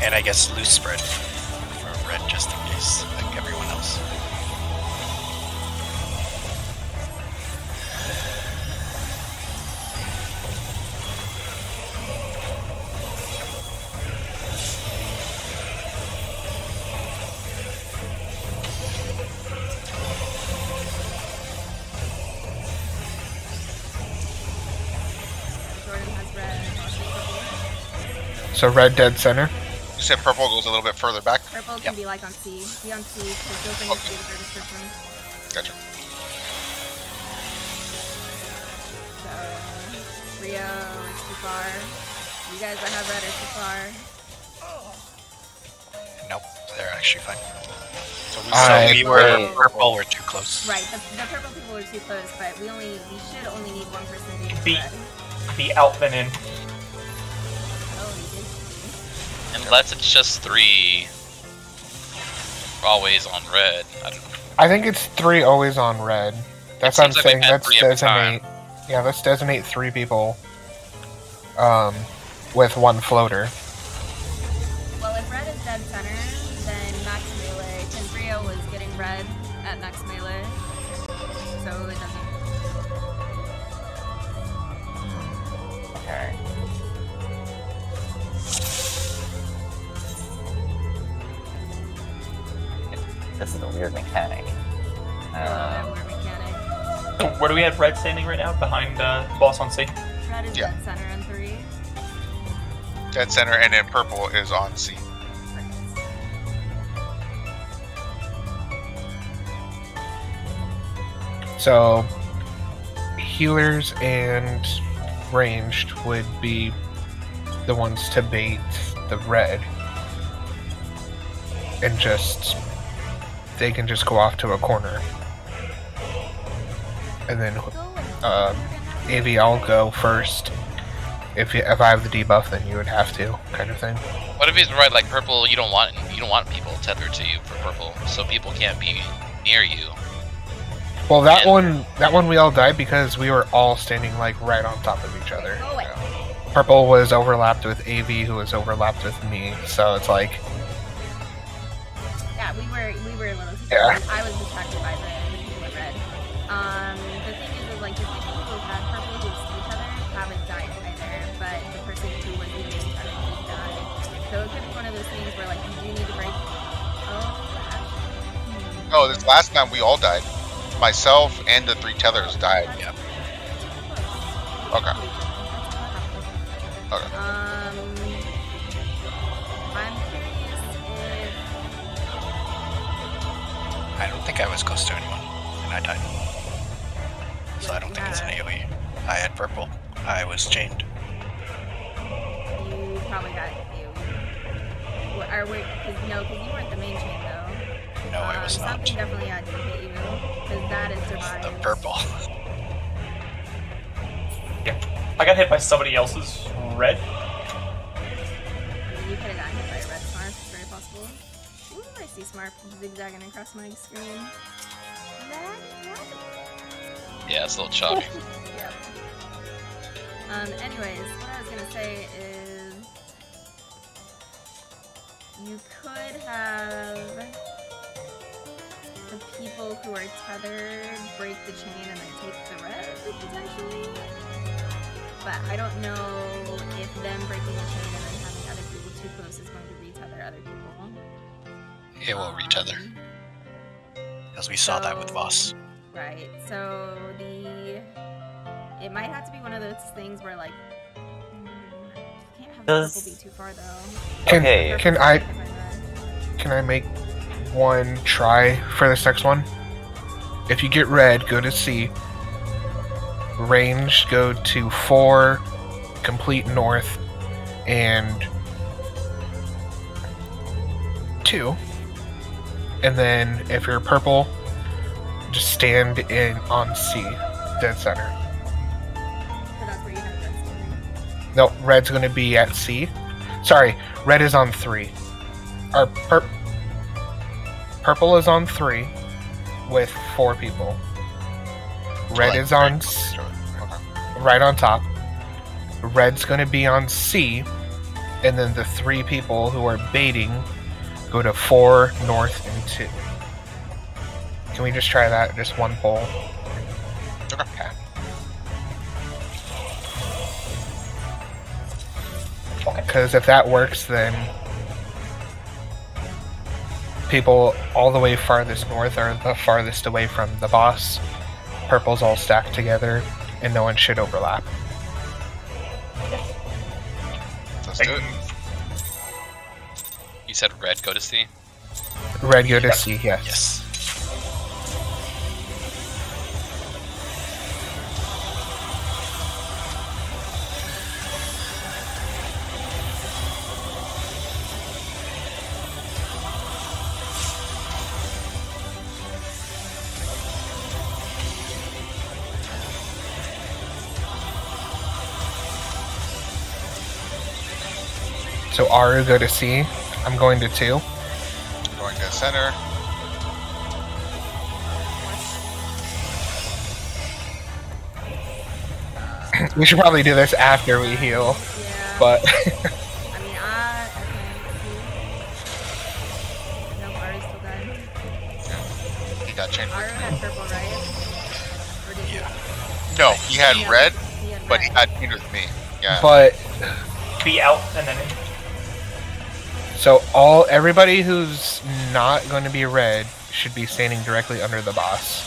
And I guess loose spread for red just in case, like everyone else. Jordan has red, Austin purple. So red dead center. You said purple goes a little bit further back. Purple can Yep. be like on C. Be on C, because those things give their description. Gotcha. So, Rio is too far. You guys that have red are too far. Nope, they're actually fine. So we were purple were too close. Right, the purple people were too close, but we should only need one person being red. Be out then in. Oh, he did see. Unless it's just 3 always on red. I think it's 3 always on red. That's what I'm saying. Let's designate. Yeah, let's designate 3 people. With 1 floater. Well, if red is dead center, then max melee. Because Rio was getting red at max melee, so it doesn't. Okay. This is a weird mechanic. Weird mechanic. So where do we have red standing right now? Behind boss on C? Red is dead center in 3. Dead center, and then purple is on C. So, healers and ranged would be the ones to bait the red. And they can just go off to a corner. And then, Avy, I'll go first. If I have the debuff, then you would have to, kind of thing. What if he's red like purple? You don't want people tethered to you for purple, so people can't be near you. Well, that one we all died because we were all standing like right on top of each other. Purple was overlapped with Avy, who was overlapped with me, so it's like. Yeah, we were a little. Yeah. I was distracted by the people with red. The thing is like the people who had purple who see each other haven't died either, but the person who was leading each other died. So it could be one of those things where like you do need to break. No, this last time we all died. Myself and the 3 tethers died. Yeah. Okay. Okay. I'm curious if. I don't think I was close to anyone, and I died. So I don't think it's an AoE. I had purple. I was chained. You probably got AoE. Because you weren't the main chain though. No, I was not. Something definitely had to hit you, because that is survived. The purple. Yeah. I got hit by somebody else's red. You could have gotten hit by a red Smarf, it's very possible. Ooh, I see Smarf zigzagging across my screen. Yeah, it's a little choppy. Yep. Anyways, what I was gonna say is you could have the people who are tethered break the chain and then take the red, potentially. But I don't know if them breaking the chain and then having other people too close is going to retether other people. It will retether. Because we saw that with Voss. Right, so it might have to be one of those things where like you can't have people be too far though. Can I make one try for this next one? If you get red, go to C. Range, go to 4, complete north, and 2. And then if you're purple, just stand in on C, dead center. So that's where you have red standing. No, red's going to be at C. Sorry, red is on 3. Or purple is on 3 with 4 people. Red is on right on top. Red's going to be on C, and then the 3 people who are baiting go to 4, north, and 2. Can we just try that? Just one poll. Okay. Because if that works, then people all the way farthest north are the farthest away from the boss. Purple's all stacked together, and no one should overlap. Let's do it. You said red go to C? Red go to C, yes. Yes. So Aru, go to C. I'm going to 2. Going to center. We should probably do this after we heal, Yeah. but I mean, no, Ari's still dead. He got chained. Aru had purple, right? Or did Yeah. No, he had red, he had but he red. got chained with me. Yeah. but Be out and then in. so everybody who's not going to be red should be standing directly under the boss.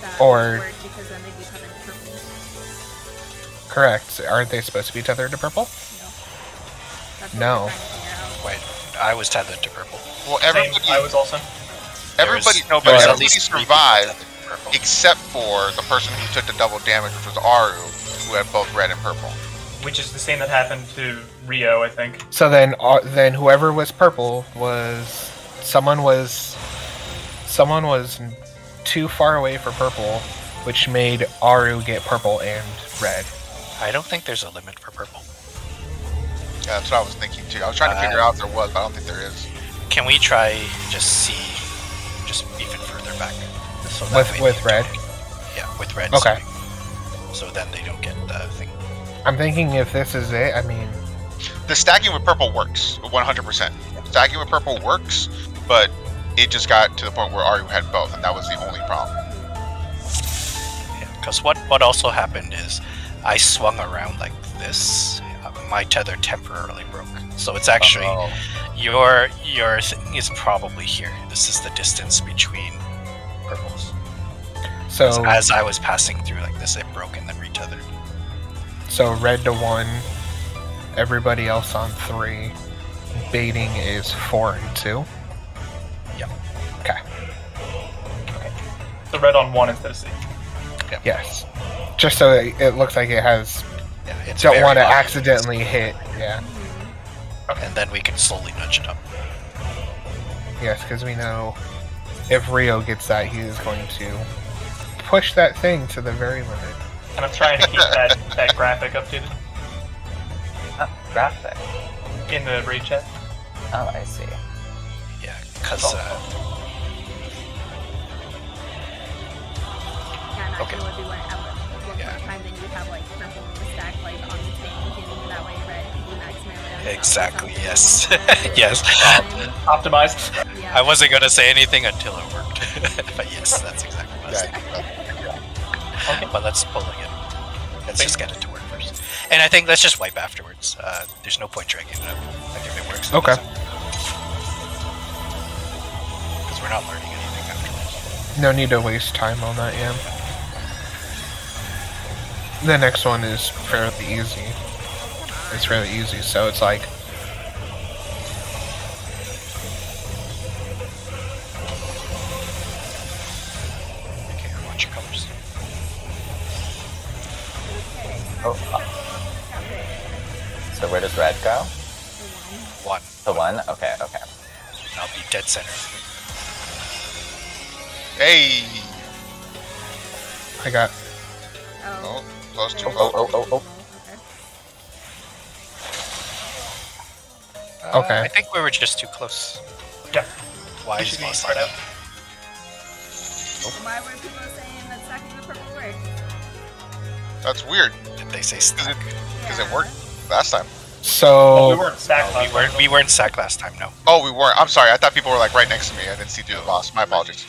That Or- would work because then they'd be covered in purple. Correct. Aren't they supposed to be tethered to purple? That's what No. we're trying to figure out. Wait, I was tethered to purple. Well, Same, everybody, I was also. everybody, There's- no, but there's at everybody least 3 people survived tethered to purple. except for the person who took the double damage, which was Aru, who had both red and purple. Which is the same that happened to Rio, I think. So then whoever was purple was someone was too far away for purple, which made Aru get purple and red. I don't think there's a limit for purple. Yeah, that's what I was thinking too. I was trying to figure out if there was, but I don't think there is. Can we try just see, just even further back? So that way With they red. don't get- Yeah, with red. Okay. So then they don't get the thing. I'm thinking if this is it, I mean, The stacking with purple works 100%. Stacking with purple works, but it just got to the point where Aru had both, and that was the only problem. Yeah, because what also happened is I swung around like this. My tether temporarily broke. So it's actually Oh. your thing is probably here. This is the distance between purples. so As I was passing through like this, it broke and then retethered. so red to 1, everybody else on 3. Baiting is 4 and 2. Yep. Okay. The red on 1 instead of C. Yes. Just so it looks like it has. Yeah, it's Don't very want to obvious. accidentally hit. Yeah. And then we can slowly nudge it up. Yes, because we know if Rio gets that, he is going to push that thing to the very limit. And I'm trying to keep that graphic updated Oh, graphic. in the raid chat. Oh, I see. Yeah, because Yeah, and Okay. actually would be one Yeah. time then you'd have like purple stack like on the tank and that way red could be max melee. exactly, yes. Yes. Optimized. Yeah. I wasn't going to say anything until it worked. But yes, that's exactly what I was thinking. Okay, but let's pull again. Let's just get it to work first. And I think let's just wipe afterwards. There's no point dragging it up. Like if it works. Okay. Because we're not learning anything afterwards. No need to waste time on that, yeah. The next one is fairly easy. It's fairly easy, so it's like... Okay, I want your colors. Oh. So where does red go? 1. The 1? Okay, okay. I'll be dead center. Hey! I got... Oh, close to Oh. Okay. I think we were just too close. Yeah. Why We is should be Moss spread like out. Why were people saying that stacking the purple work? That's weird, that? Did they say stack? because it worked last time. So... We weren't stacked last time. We weren't sacked last time, no. Oh, we weren't. I'm sorry. I thought people were like right next to me. I didn't see through the boss. My apologies.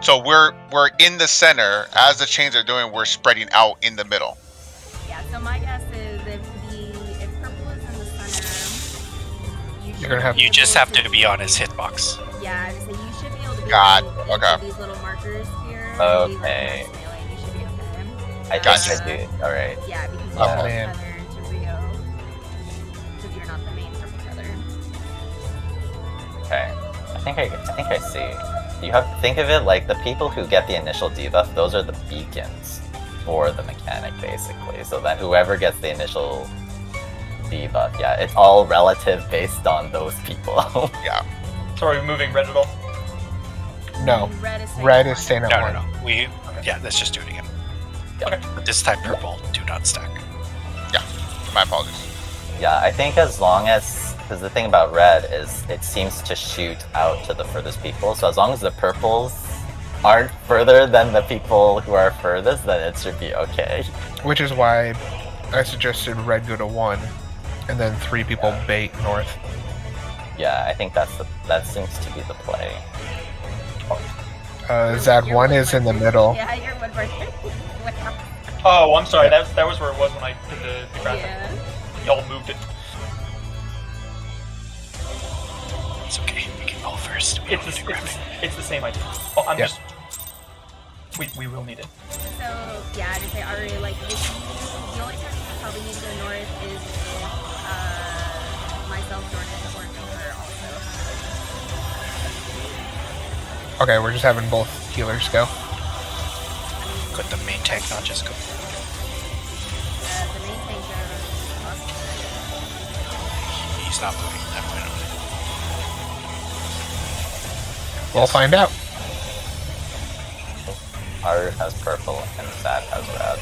So we're in the center. As the chains are doing, we're spreading out in the middle. Yeah, so my guess is if purple is in the center, you You're gonna have- You just have to be on his hitbox. Yeah, I would say you should be able to be God, able to okay. these little markers here. Okay. And be like max melee, and you should be okay. I Gotcha. think I do. Alright. Yeah, because you Oh, have man. tether to Rio. Because you're not the main purple tether. Okay. I think I see. You have to think of it like the people who get the initial debuff, those are the beacons for the mechanic, basically. So that whoever gets the initial debuff, yeah, it's all relative based on those people. Yeah. So are we moving red at all? No. And red is staying Red at is staying one. at No, 1. no, no. Yeah, let's just do it again. But this time purple, do not stack. Yeah, my apologies. Yeah, I think as long as, because the thing about red is it seems to shoot out to the furthest people, so as long as the purples aren't further than the people who are furthest, then it should be okay. Which is why I suggested red go to 1, and then 3 people bait north. Yeah, I think that seems to be the play. Zad 1 is in the middle. Yeah, your woodwork. Oh, I'm sorry. That was where it was when I did the graphic. Yeah. Y'all moved it. It's okay. We can go first. It's the same idea. Oh, I'm just. We will need it. So yeah, to say Ari, like the only time you probably need to go north is if myself, Jordan, or Joker also. Okay, we're just having both healers go. Could the main tank not just go? The main tank goes. He's not moving that way. We'll find out. Aru has purple and Zad has red.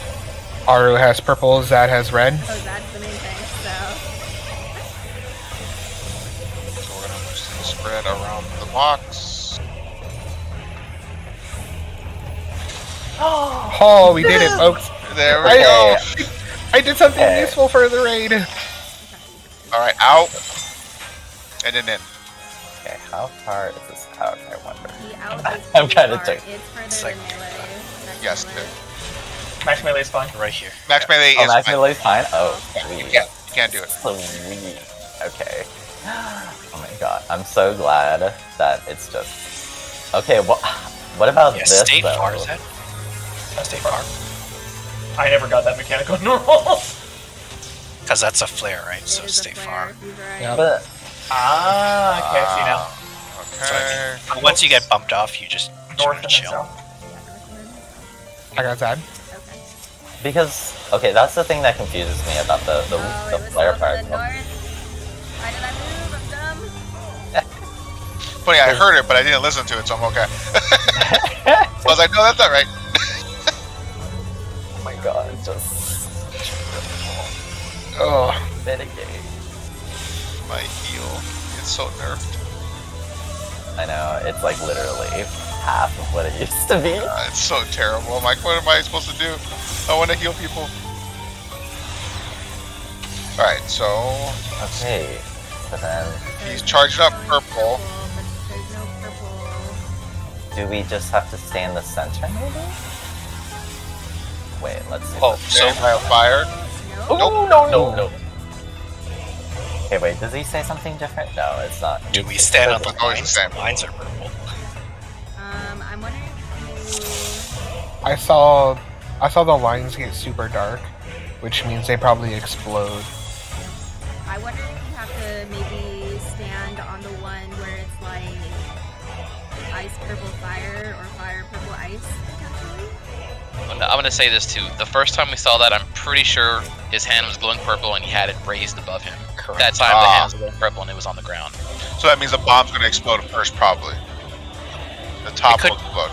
Aru has purple, Zad has red. Oh, that's the main thing. So we're gonna move things spread around the box. Oh, we did it, folks. There we go. I did something useful for the raid. Alright, out. And then in. Okay, how far is this out, I wonder? The out is I'm pretty kind of far. checking. It's further It's than like- melee. Max Yes. melee. Max melee is fine. Right here. Max melee Oh, is Max fine. Melee's fine? Oh, You sweet. can't do it. Sweet. Okay. Oh my god, I'm so glad that it's just... Okay, what about Yeah, this, state though? far, is that? State far? I never got that mechanic on normal. Because that's a flare, right? It So is a stay flare, far. he's right. Yep. But, Okay, I see now. So Okay. I mean, once you get bumped off, you just North and then chill. south. Yeah, north and I got Zad. okay. because, okay, that's the thing that confuses me about the Oh, it was flare still part. to the north. Why did I move? I'm dumb. Funny, I heard it, but I didn't listen to it, so I'm okay. I was like, no, that's not right. Oh my god, just Oh, mitigate. My heal. It's so nerfed. I know, it's like literally half of what it used to be. It's so terrible. I'm like, what am I supposed to do? I want to heal people. Alright, so Okay, so then, he's charged up purple. But there's no purple. do we just have to stay in the center, maybe? Wait, let's see. Oh, so Fire. Oh, no. Okay, wait, does he say something different? No, it's not. do we stand on the It's always the lines? same. Lines are purple. I'm wondering if I saw the lines get super dark, which means they probably explode. I wonder if you have to maybe stand on the one where it's like ice purple fire or fire purple ice potentially. I'm gonna say this too. The first time we saw that, I'm pretty sure his hand was glowing purple and he had it raised above him. Correct. That time the hand was glowing purple and it was on the ground. So that means the bomb's going to explode first, probably. The top could- will explode.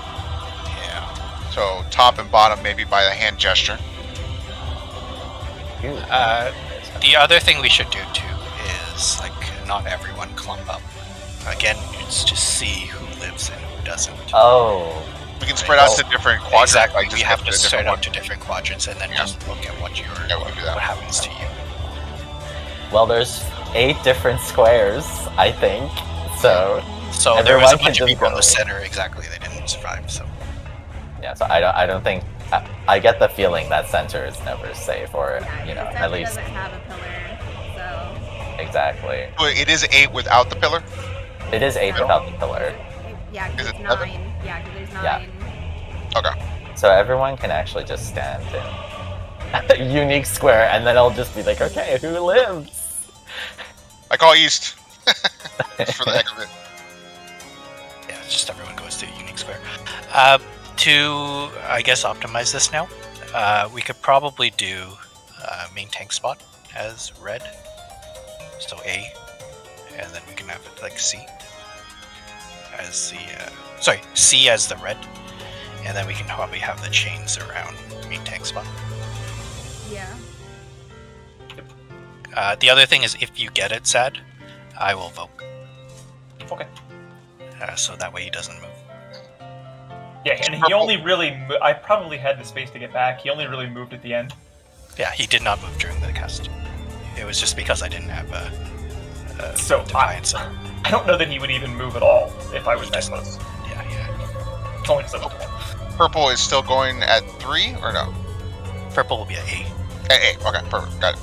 Yeah. So top and bottom, maybe by the hand gesture. The other thing we should do too is like not everyone clump up. Again, it's to see who lives and who doesn't. Oh, We can spread out to different quadrants. Exactly. Like, just We have get to a different spread one. out to different quadrants and then just look at what Yeah, we can do that. what happens to you. well, there's 8 different squares, I think. So, So there was a Everyone can bunch of just people in go. the center. Exactly, they didn't survive. So yeah, so I don't think, I get the feeling that center is never safe, or, Yeah, you know, because at Center least, doesn't have a pillar, so exactly. But it is 8 without the pillar. It is 8 without the pillar. yeah, because Is it's it 7? 9. Yeah, because there's 9. Yeah. Okay. So everyone can actually just stand in a unique square, and then I'll just be like, okay, who lives? I call east. Just for the heck of it. yeah, just everyone goes to a unique square. To I guess optimize this now, we could probably do main tank spot as red, so A, and then we can have it like C as the C as the red, And then we can probably have the chains around main tank spot. Yeah. The other thing is, if you get it, Sad, I will vote. Okay. So that way he doesn't move. Yeah, and he only really... I probably had the space to get back. He only really moved at the end. Yeah, he did not move during the cast. It was just because I didn't have a Defiance. I don't know that he would even move at all if I was that close. Yeah. It's only because Purple is still going at 3 or no? Purple will be at 8. At 8. Okay, perfect. Got it.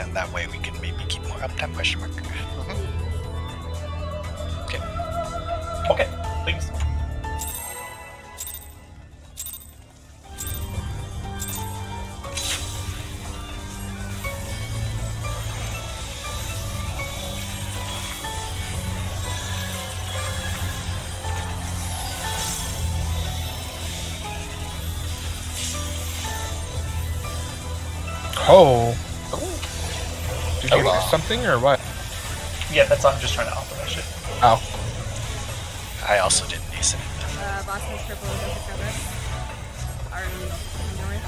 And that way we can maybe keep more uptime, question mark. Okay, please. Oh. Did you miss something or what? Yeah, that's I'm just trying to offer that shit. Oh. I also didn't ace it. Boss has purple, doesn't cover. Already north.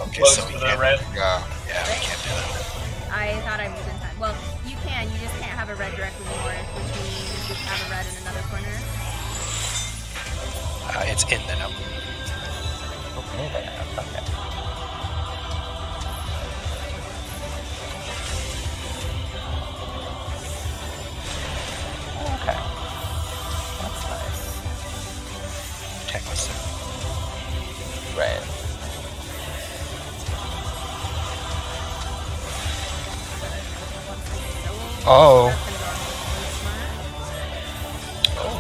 Okay, Close so to we the can't. red. Yeah. Yeah, we can't do that. I thought I moved in time. Well, you can. You just can't have a red directly north, which means you can have a red in another corner. It's in the note. Okay, then. Okay. Okay. That's nice. Tech was there. Right. Oh.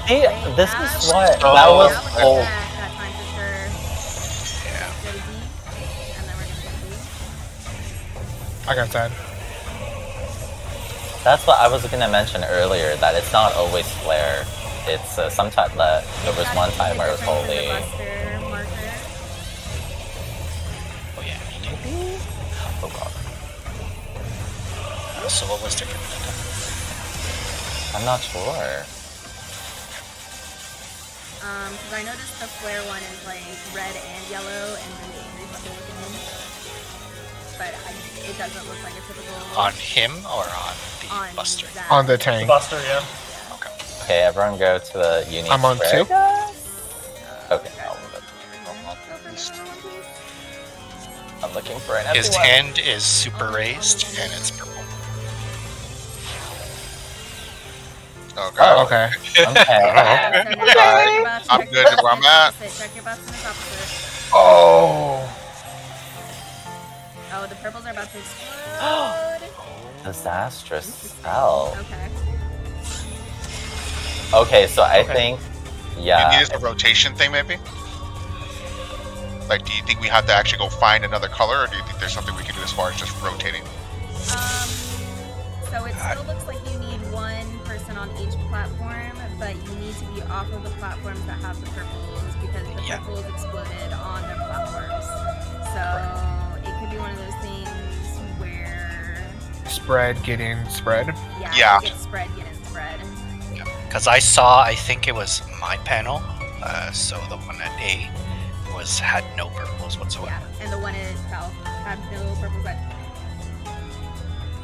See, this is what Oh. that was. That Oh, that time for sure. Yeah. Go to D, and then we're gonna go D. I got that. that's what I was gonna mention earlier. That it's not always flare. It's sometimes that there was one time where it was Different wholly. from the Buster marker. Oh yeah, maybe. Oh god, So what was different that time? I'm not sure. Because I noticed the flare one is like red and yellow, and then the angry Republican. But it doesn't look like a typical. On him or on the on Buster? that. On the The tank. Buster, yeah. Okay. Okay, everyone go to the unique. I'm on square. 2. Okay, I'm looking for an His empty one. hand is super raised and it's purple. Okay. Oh, okay. Okay. So now check your buffs, I'm check your good buffs where in I'm its at. opposite, check your buffs in its opposite. Oh. Oh, the purples are about to explode. Disastrous spell. Okay. Okay, so I Okay. think, You yeah. need a rotation thing, maybe? Like, do you think we have to actually go find another color, or do you think there's something we can do as far as just rotating? So it still looks like you need one person on each platform, but you need to be off of the platforms that have the purples because the Yeah. purples exploded on their platforms. So it could be one of those things where Spread, get in, spread. Yeah. get spread, get in spread. Because I think it was my panel, so the one at A had no purples whatsoever. Yeah, and the one in South had no purples.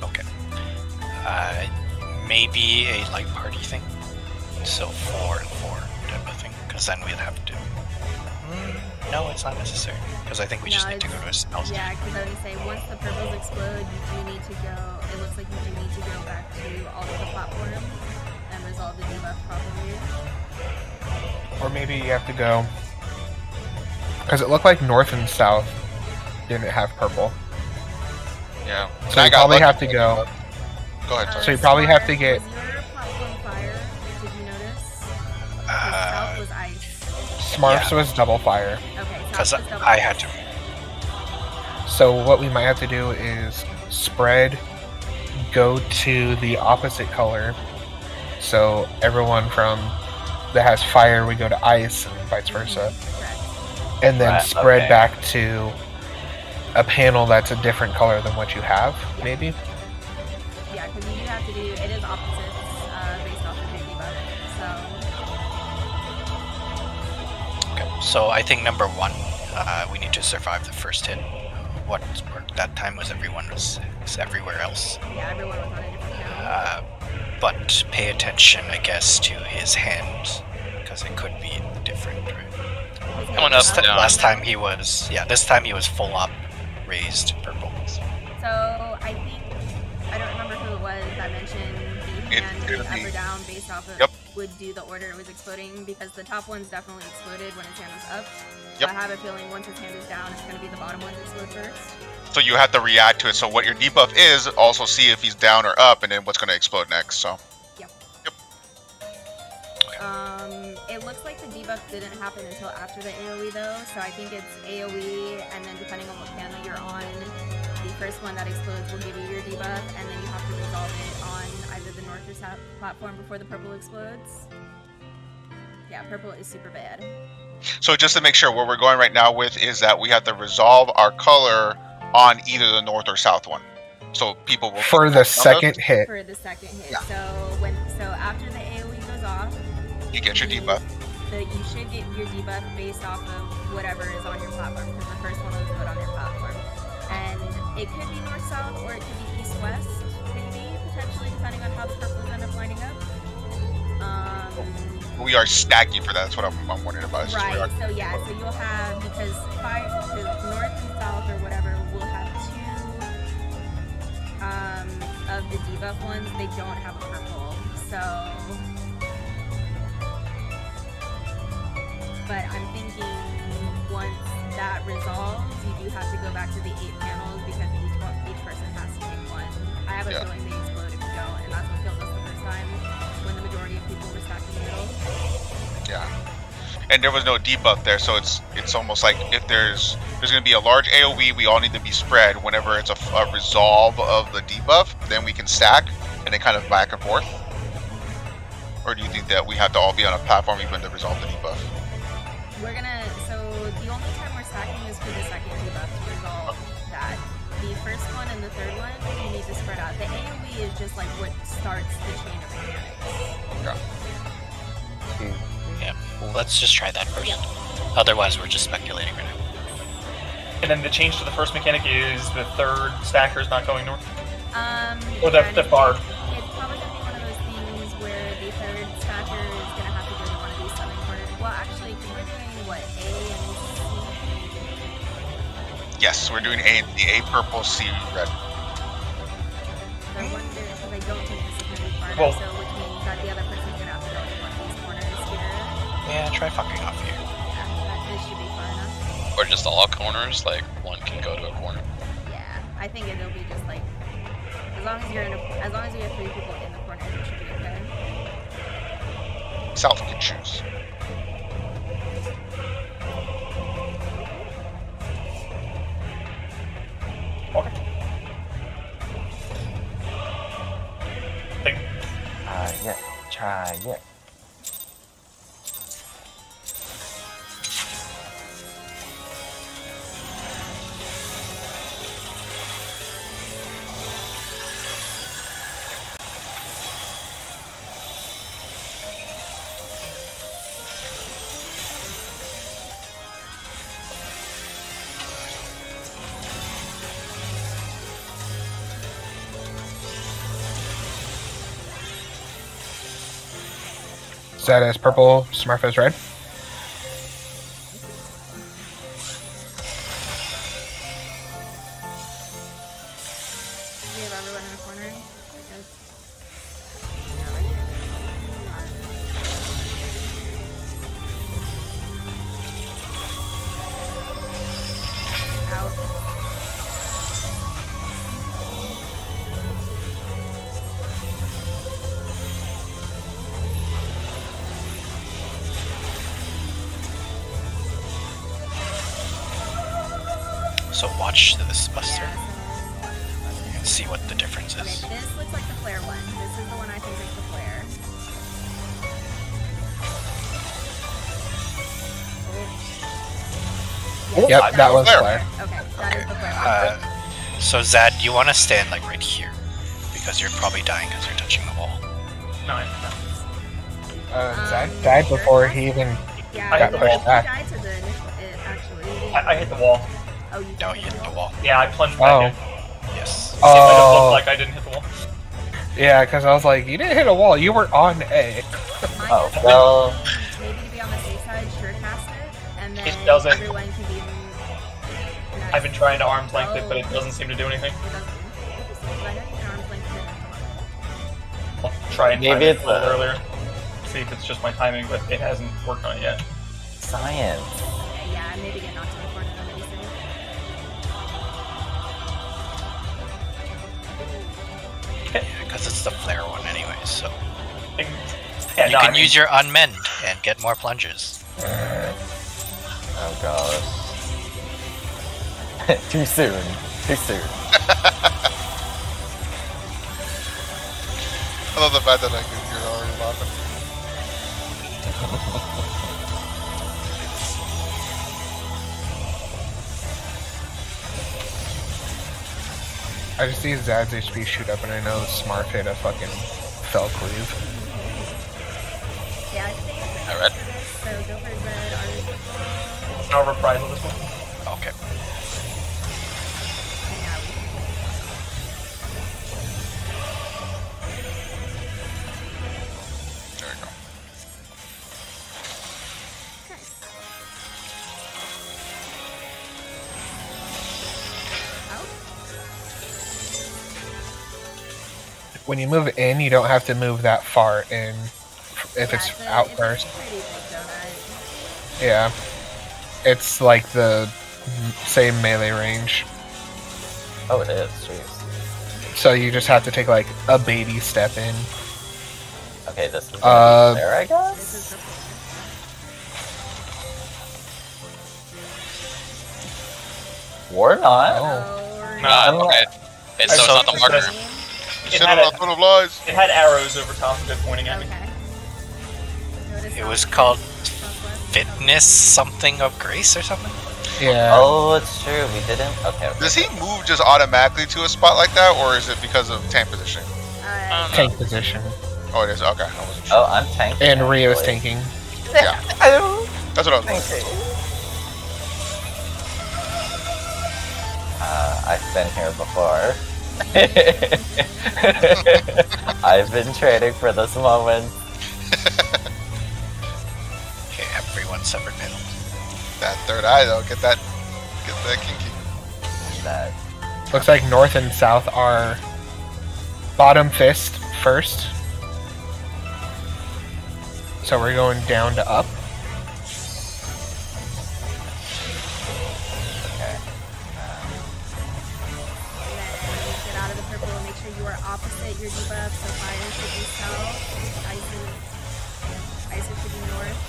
Okay. Maybe a light party thing. So 4 and 4 type of thing. Because then we'd have to. No, it's not necessary. Because I think we just No, need to go to a spell. Yeah, because I would say once the purples explode, you do need to go. It looks like you do need to go back to all of the platforms and resolve the debuff properly. Or maybe you have to go. Because it looked like north and south didn't have purple. Yeah. So you probably have to go. Go ahead, sorry. So you probably have to get- Was your platform fire? Did you notice? 'Cause South was ice. Smarts Yeah. was double fire. Okay, Because South was double I ice. had to. So what we might have to do is spread, go to the opposite color. So everyone from that has fire, we go to ice, and vice versa. Correct. And then Right, spread okay. back to a panel that's a different color than what you have, maybe? Yeah, because you do have to do, it is opposites based off of your debuff, so. Okay, so I think number one, we need to survive the first hit. What that time was everyone was everywhere else. Yeah, everyone was on a different panel. But pay attention, I guess, to his hand, because it could be different, right? Last time he was, this time he was full up, raised purple. So I think, I don't remember who it was that mentioned the hand being up or down based off of would do the order it was exploding, because the top one's definitely exploded when his hand was up. So I have a feeling once his hand is down, it's going to be the bottom one to explode first. So you have to react to it. So what your debuff is, also see if he's down or up, and then what's going to explode next. So. Yep. It looks like the debuff didn't happen until after the AoE though, so I think it's AoE, and then depending on what panel you're on, the first one that explodes will give you your debuff, and then you have to resolve it on either the north or south platform before the purple explodes. Yeah, purple is super bad. So just to make sure, where we're going right now with is that we have to resolve our color on either the north or south one. So people will for the second hit. For the second hit. Yeah. So after the AoE goes off, you get your debuff. You should get your debuff based off of whatever is on your platform, because the first one was put on your platform. And it could be north-south or it could be east-west, maybe, potentially, depending on how the purples end up lining up. We are stacking for that. That's what I'm wondering about. Right, so yeah, so you'll have, because north and south or whatever will have two of the debuff ones. They don't have a purple, so... But I'm thinking once that resolves, you do have to go back to the 8 panels, because each person has to pick one. I have a feeling they explode if you don't, and that's what killed us the first time, when the majority of people were stuck in the middle. Yeah. And there was no debuff there, so it's almost like if there's going to be a large AoE, we all need to be spread. Whenever it's a resolve of the debuff, then we can stack, and then kind of back and forth. Or do you think that we have to all be on a platform even to resolve the debuff? So the only time we're stacking is for the second debuff to resolve that. The first one and the third one, you need to spread out. The AoE is just like what starts the chain of mechanics. Yeah, well, let's just try that first. Otherwise, we're just speculating right now. And then the change to the first mechanic is the third stacker is not going north? Or Yeah, the far? It's probably going to be one of those things where the third stacker is going to have to go to one of these southern corners. Well, actually, we're doing what, A and C? Yes, we're doing A, the A purple, C red. So I wonder, because I don't think this is going to be far Well, enough, so which means that the other person's going to have to go to one of these corners here. Yeah, try fucking off here. Yeah, this should be far enough. Or just all corners, like one can go to a corner. Yeah, I think it'll be just like, as long as you have 3 people in the corner, it should be okay. South can choose. Okay. Try it. Is that as purple, Smurf as red? We have everyone in the corner. Out. So watch this buster Yeah, and see what the difference so, is. okay, this looks like the flare one. This is the one I think is the flare. Yep, that one's flare. Okay, That is the flare. So Zad, you want to stand like right here because you're probably dying because you're touching the wall. No. Zach died before he even got pushed back. He died to the initial hit, actually. I hit the wall. Oh, you No, you hit the wall. Yeah, I plunged back in. Yes. It might have looked like I didn't hit the wall. Yeah, because I was like, you didn't hit a wall, you were on A. Oh, well... Maybe to be on the safe side, sure cast it, and then It doesn't. everyone can be... I've been trying to arm's length it, but it doesn't seem to do anything. It doesn't. I know you can arm's length it. I'll try and time Maybe it it's a little earlier. See if it's just my timing, but it hasn't worked on it yet. Science. Yeah, maybe get knocked to the corner and then be Yeah, because it's the flare one anyway, so... Yeah, You can use your unmend and get more plunges. Oh gosh. Too soon. Too soon. I love the fact that like you're already laughing. I just see Zad's HP shoot up and I know Smart hit a fucking fell cleave. Yeah, I think. Alright. So go for Zed, No reprisal this one. Okay. There we go. When you move in, you don't have to move that far in if it's out first. Pretty big donut. Yeah. It's like the same melee range. Oh, it is. Jeez. So you just have to take like a baby step in. Okay, this is there, I This guess? is the Or not. Oh. No, Okay. It's, so it's not the marker. You It said had a a- lot of lies. It had arrows over top of it pointing at me. Okay. Notice It how was it's called southwest. Fitness something of grace or something? Yeah. Oh, it's true. We didn't. Okay. Does he move just automatically to a spot like that, or is it because of tank position? Tank position. Oh, it is. Okay, I wasn't sure. Oh, I'm tanking. And Rio is actually. tanking. Yeah, Oh, that's what I was thank wondering. you. I've been here before. I've been training for this moment. Okay, everyone separate panel. That third eye though, get that kinky. That Looks like north and south are bottom fist first. So we're going down to up. okay. Get out of the purple and make sure you are opposite your debuff. So fire should be south, ice should be north.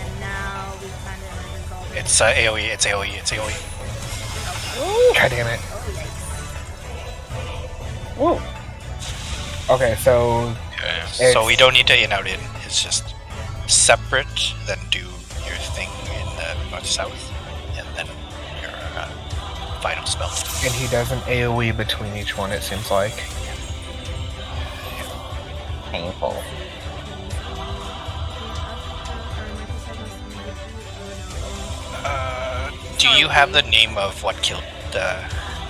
And now we kind of resolve it. It's AoE, it's AoE, it's AoE. God damn it. Oh, yikes. Woo. Okay, so Yeah. It's- So we don't need to in out in. It's just separate, then do your thing in the north-south, and then your final spell. and he does an AoE between each one, it seems like. Painful. Do you have the name of what killed the...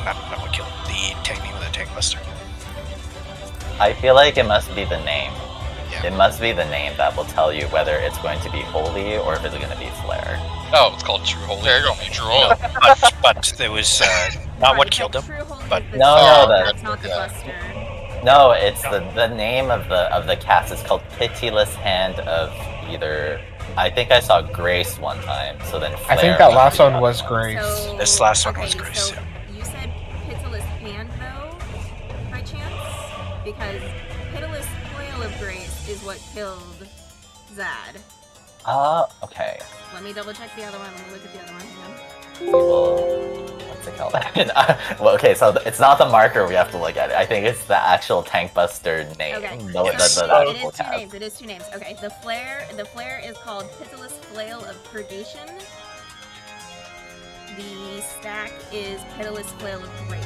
Not what killed, the tank name of the tank buster? I feel like it must be the name. Yeah. It must be the name that will tell you whether it's going to be holy or if it's going to be flare. Oh, it's called True Holy. There you go, True Holy. But there was not what killed him. but- No, that's not the yeah. buster. No, it's the name of the cast is called Pitiless Hand of either. I think I saw Grace one time. So then I think Flare that must last be one the was other Grace. So, This last one okay, was Grace, So you said Pitiless Hand though, by chance? Because Pitiless Coil of Grace is what killed Zad. Okay. Let me double check the other one. Let me look at the other one. Hang on. We will. What's it called? Well, okay, so it's not the marker we have to look at. I think it's the actual tank buster name. Okay. No, Yes. the It actual is two cast. names. It is two names. Okay. The flare is called Pitiless Flail of Purgation. the stack is Pitiless Flail of Grace.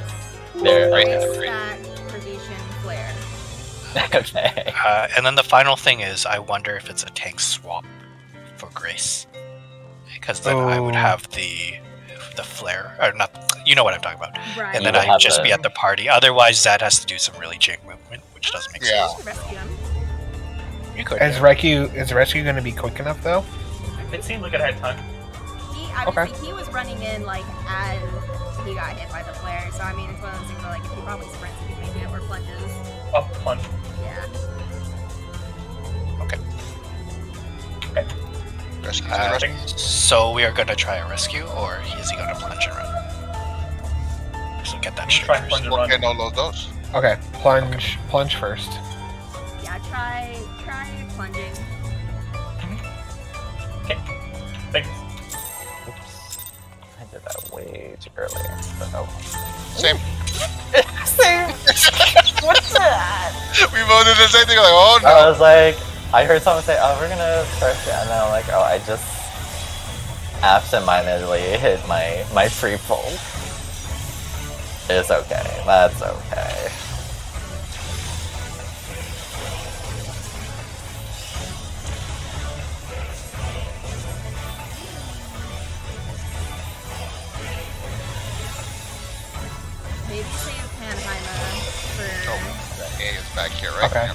There. Grace stack, Purgation, Flare. Okay. And then the final thing is, I wonder if it's a tank swap for Grace, because then I would have the flare, or not. You know what I'm talking about. Right. And then You would I'd just have be at the party. Otherwise, Zad has to do some really jank movement, which doesn't make Yeah. sense. Rescue him. You could. Is rescue going to be quick enough though? It seemed like it had time. He was running in like as he got hit by the flare, so I mean it's one of those things where like if he probably sprints, he's making it or plunges. Oh, plunge. Yeah. Okay. Rescue, rescue. So we are going to try a rescue, or is he going to plunge and run? So get that straight Try first. plunge and We'll run. get no low dose. Okay, plunge first. Yeah, try plunging. Okay. Thanks. Oops. I did that way too early. But oh. Same. Same. What's that? We voted the same thing. Like, oh no. I was like, I heard someone say, "Oh, we're gonna start it," and then I'm like, "Oh, I just absentmindedly hit my free pull." It's okay. That's okay. Maybe save Panheima for. Oh, that A is back here, right? Okay. Yeah.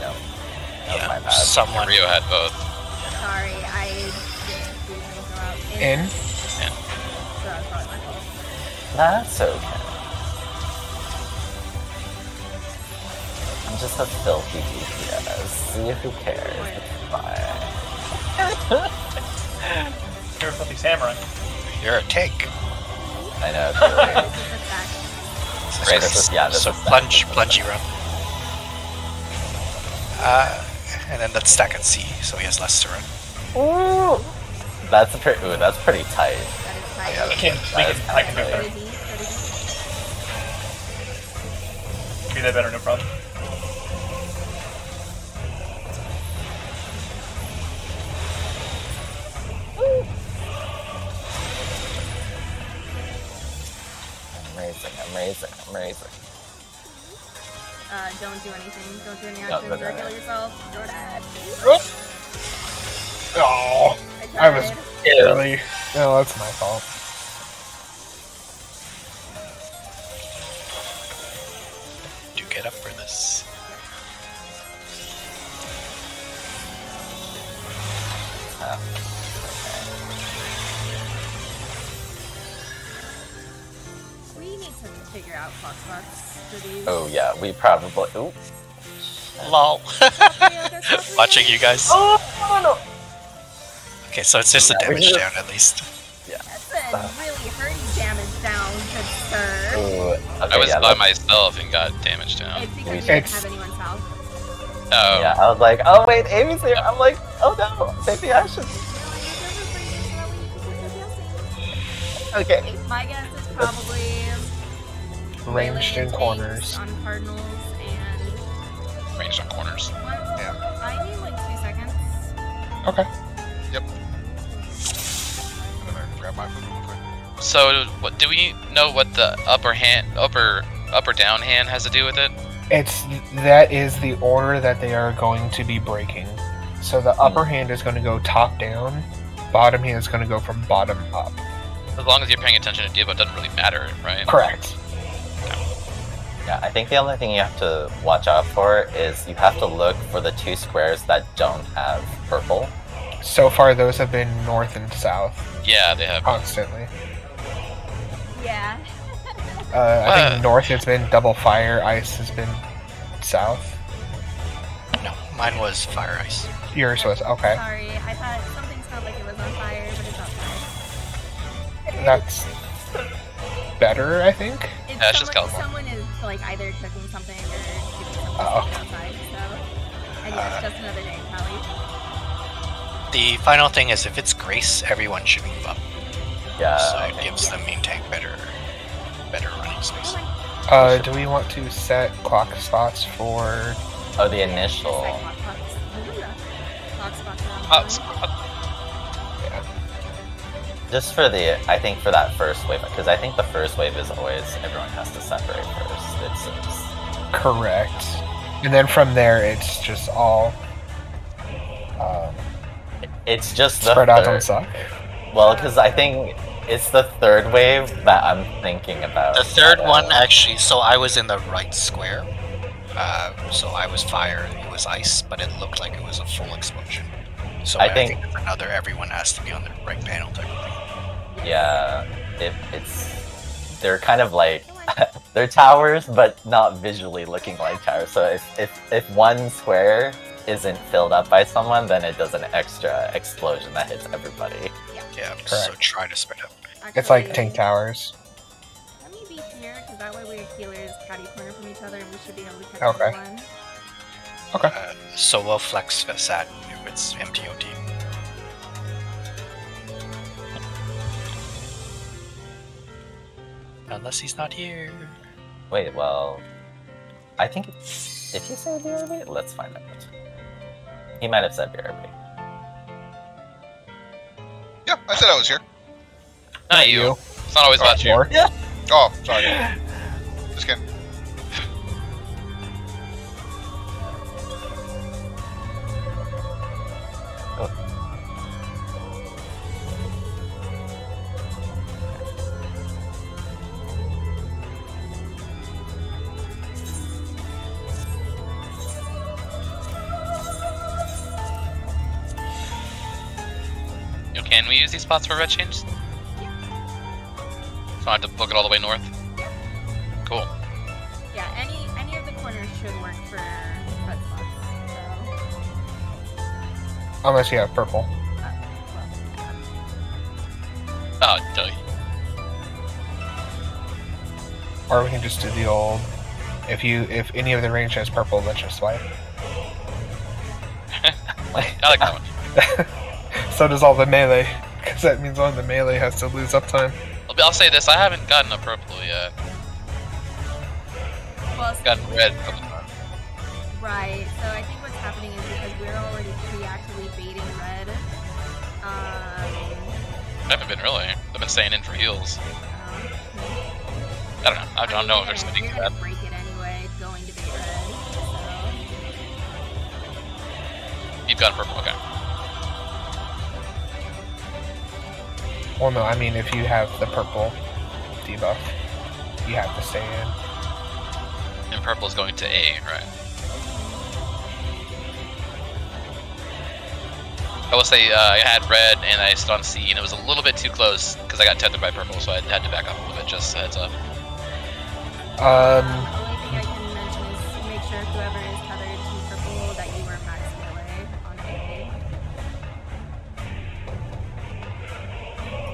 No. That was my bad. Someone. Rio had both. Sorry, I didn't do anything out. In. So that's probably my fault. That's okay. I'm just a filthy DPS. See, who cares? It's fine. You're a filthy samurai. You're a tank. I know, it's really... Right, this is, yeah, this So is plungy run. And then let's stack at C, so he has less to run. Ooh! That's pretty tight. That is tight. Yeah, I can do Go to better. D, go to D. Do that better, no problem. I'm raising. Don't do anything. Don't do any No, actions no. or heal yourself. Jordan. Oh, I was barely. No, that's my fault. Do get up for this. We need to figure out clock spots for these. Oh yeah, we probably. Ooh. Lol. Watching Watching you guys. Oh no! Okay, so it's just a Yeah, we damage just- down at least. That's a really hurty damage down, good sir. Ooh. Okay, I was yeah, by let's- myself and got damage down. It's because you It's- didn't have anyone's health. Oh, Yeah, I was like, oh wait, Amy's here. I'm like, oh no, maybe I should. Okay. My guess is probably Ranged in melee corners. tanks on cardinals and ranged on corners. what? Yeah. I need like 2 seconds. Okay. I'm gonna grab my food real quick. So, what do we know what the upper down hand has to do with it? That is the order that they are going to be breaking. So the upper hand is going to go top down, bottom hand is going to go from bottom up. As long as you're paying attention to debuff, it doesn't really matter, right? Correct. Yeah, I think the only thing you have to watch out for is you have to look for the 2 squares that don't have purple. So far, those have been north and south Yeah, they have. constantly. Yeah. I think north has been double fire, ice has been south. No, mine was fire ice. Yours was okay. Sorry, I thought something smelled like it was on fire, but it's outside. That's better, I think. It's Yeah, it's just someone is like either cooking something or doing something outside, so and yeah, it's just another day, Callie. The final thing is if it's Grace, everyone should move up. Yeah. So it gives the main tank better running space. Do we want to set clock spots for Oh, the initial. Yeah. Just for I think for that first wave, because I think the first wave is always everyone has to separate first. It seems. Correct. And then from there, it's just all. It's just the spread out third. on suck. Well, because I think it's the third wave that I'm thinking about. The third one, actually, so I was in the right square. So I was fire, it was ice, but it looked like it was a full explosion. So I think it's another everyone has to be on the right panel type of thing. Yeah, they're kind of like they're towers, but not visually looking like towers. So if one square isn't filled up by someone, then it does an extra explosion that hits everybody. Yeah, correct. So try to spread out. It's like tank towers. Let me be here, because that way we're healers catty corner from each other, and we should be able to catch Okay. everyone. Okay. So we'll flex Vasat if it's MTOT. Unless he's not here. Wait, well, I think did he say BRB? Let's find out. He might have said BRB. Yeah, I said I was here. Not you. It's not always about you. Or- Yeah. Oh, sorry. Just kidding. Yo, can we use these spots for red change? So I have to book it all the way north? Cool. Yeah, any of the corners should work for red spots. So, Unless you have purple. well, yeah. Oh, duh. Or we can just do the old. If any of the range has purple, let's just swipe. I like that one. So does all the melee, because that means only the melee has to lose uptime. I'll say this, I haven't gotten a purple yet. Well, Gotten red a couple times. right. So I think what's happening is because we're already pre-actively baiting red. I haven't been really. I've been staying in for heals. I don't know. I don't know if there's something You're to gonna that. break it anyway, going to bait red. You've got a purple, okay. Well, no, I mean if you have the purple debuff, you have to stay in. And purple is going to A, right? I will say I had red and I stood on C and it was a little bit too close because I got tethered by purple, so I had to back up a little bit, just a heads up. The only thing I can mention is make sure whoever is tethered to purple that you are max melee on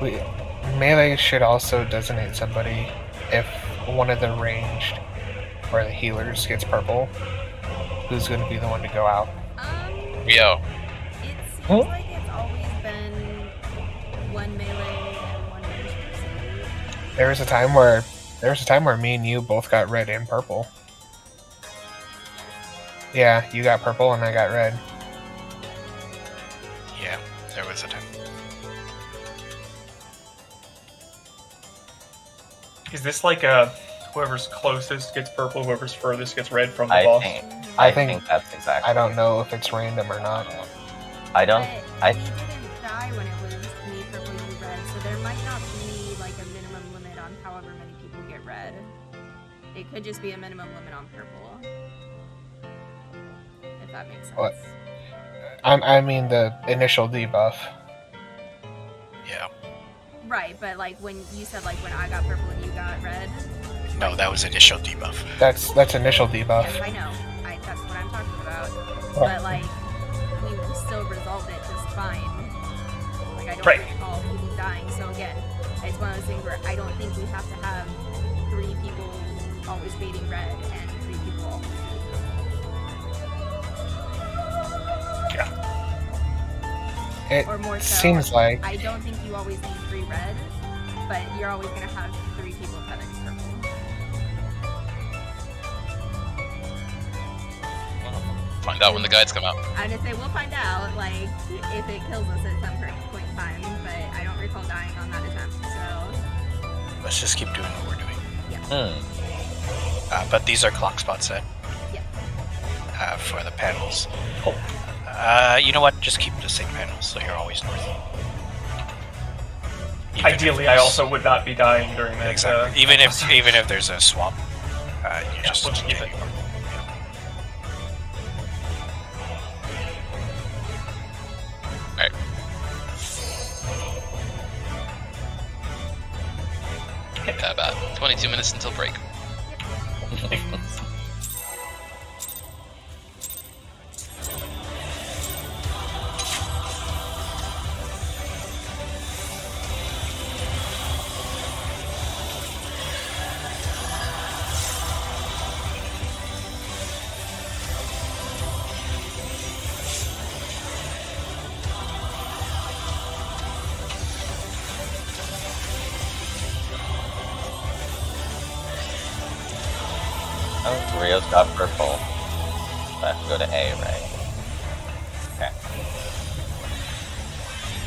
A. Melee should also designate somebody if one of the ranged or the healers gets purple, who's going to be the one to go out. Yo. It seems like it's always been one melee and one ranged person. There was a time where me and you both got red and purple. Yeah, you got purple and I got red. Yeah, there was a time. Is this like whoever's closest gets purple, whoever's furthest gets red from the I boss? I think think that's exactly. I don't know if it's random or not. I don't. But we didn't die when it was me purple, you red, so there might not be like a minimum limit on however many people get red. It could just be a minimum limit on purple. If that makes sense. What? I mean the initial debuff. Yeah. Right, but like when you said like when I got purple and you got red. No, that was initial debuff. That's initial debuff. Yes, I know. That's what I'm talking about. But like we still resolved it just fine. Like I don't Right. recall people dying. So again, it's one of those things where I don't think we have to have 3 people always baiting red and 3 people always baiting purple. Yeah. It Or more so, seems like I don't think you always need 3 red, but you're always gonna have 3 people tethered to purple. Find out when the guides come out. I just say we'll find out, like, if it kills us at some point in time, but I don't recall dying on that attempt, so... Let's just keep doing what we're doing. Yeah. But these are clock spot set. Yeah. For the panels. You know what? Just keep the same panels, so you're always north. Ideally, I also would not be dying during that. Exactly. Even if there's a swap, you just we'll keep it. Alright. About 22 minutes until break. Oh, Rio's got purple. I have to go to A, right? Okay.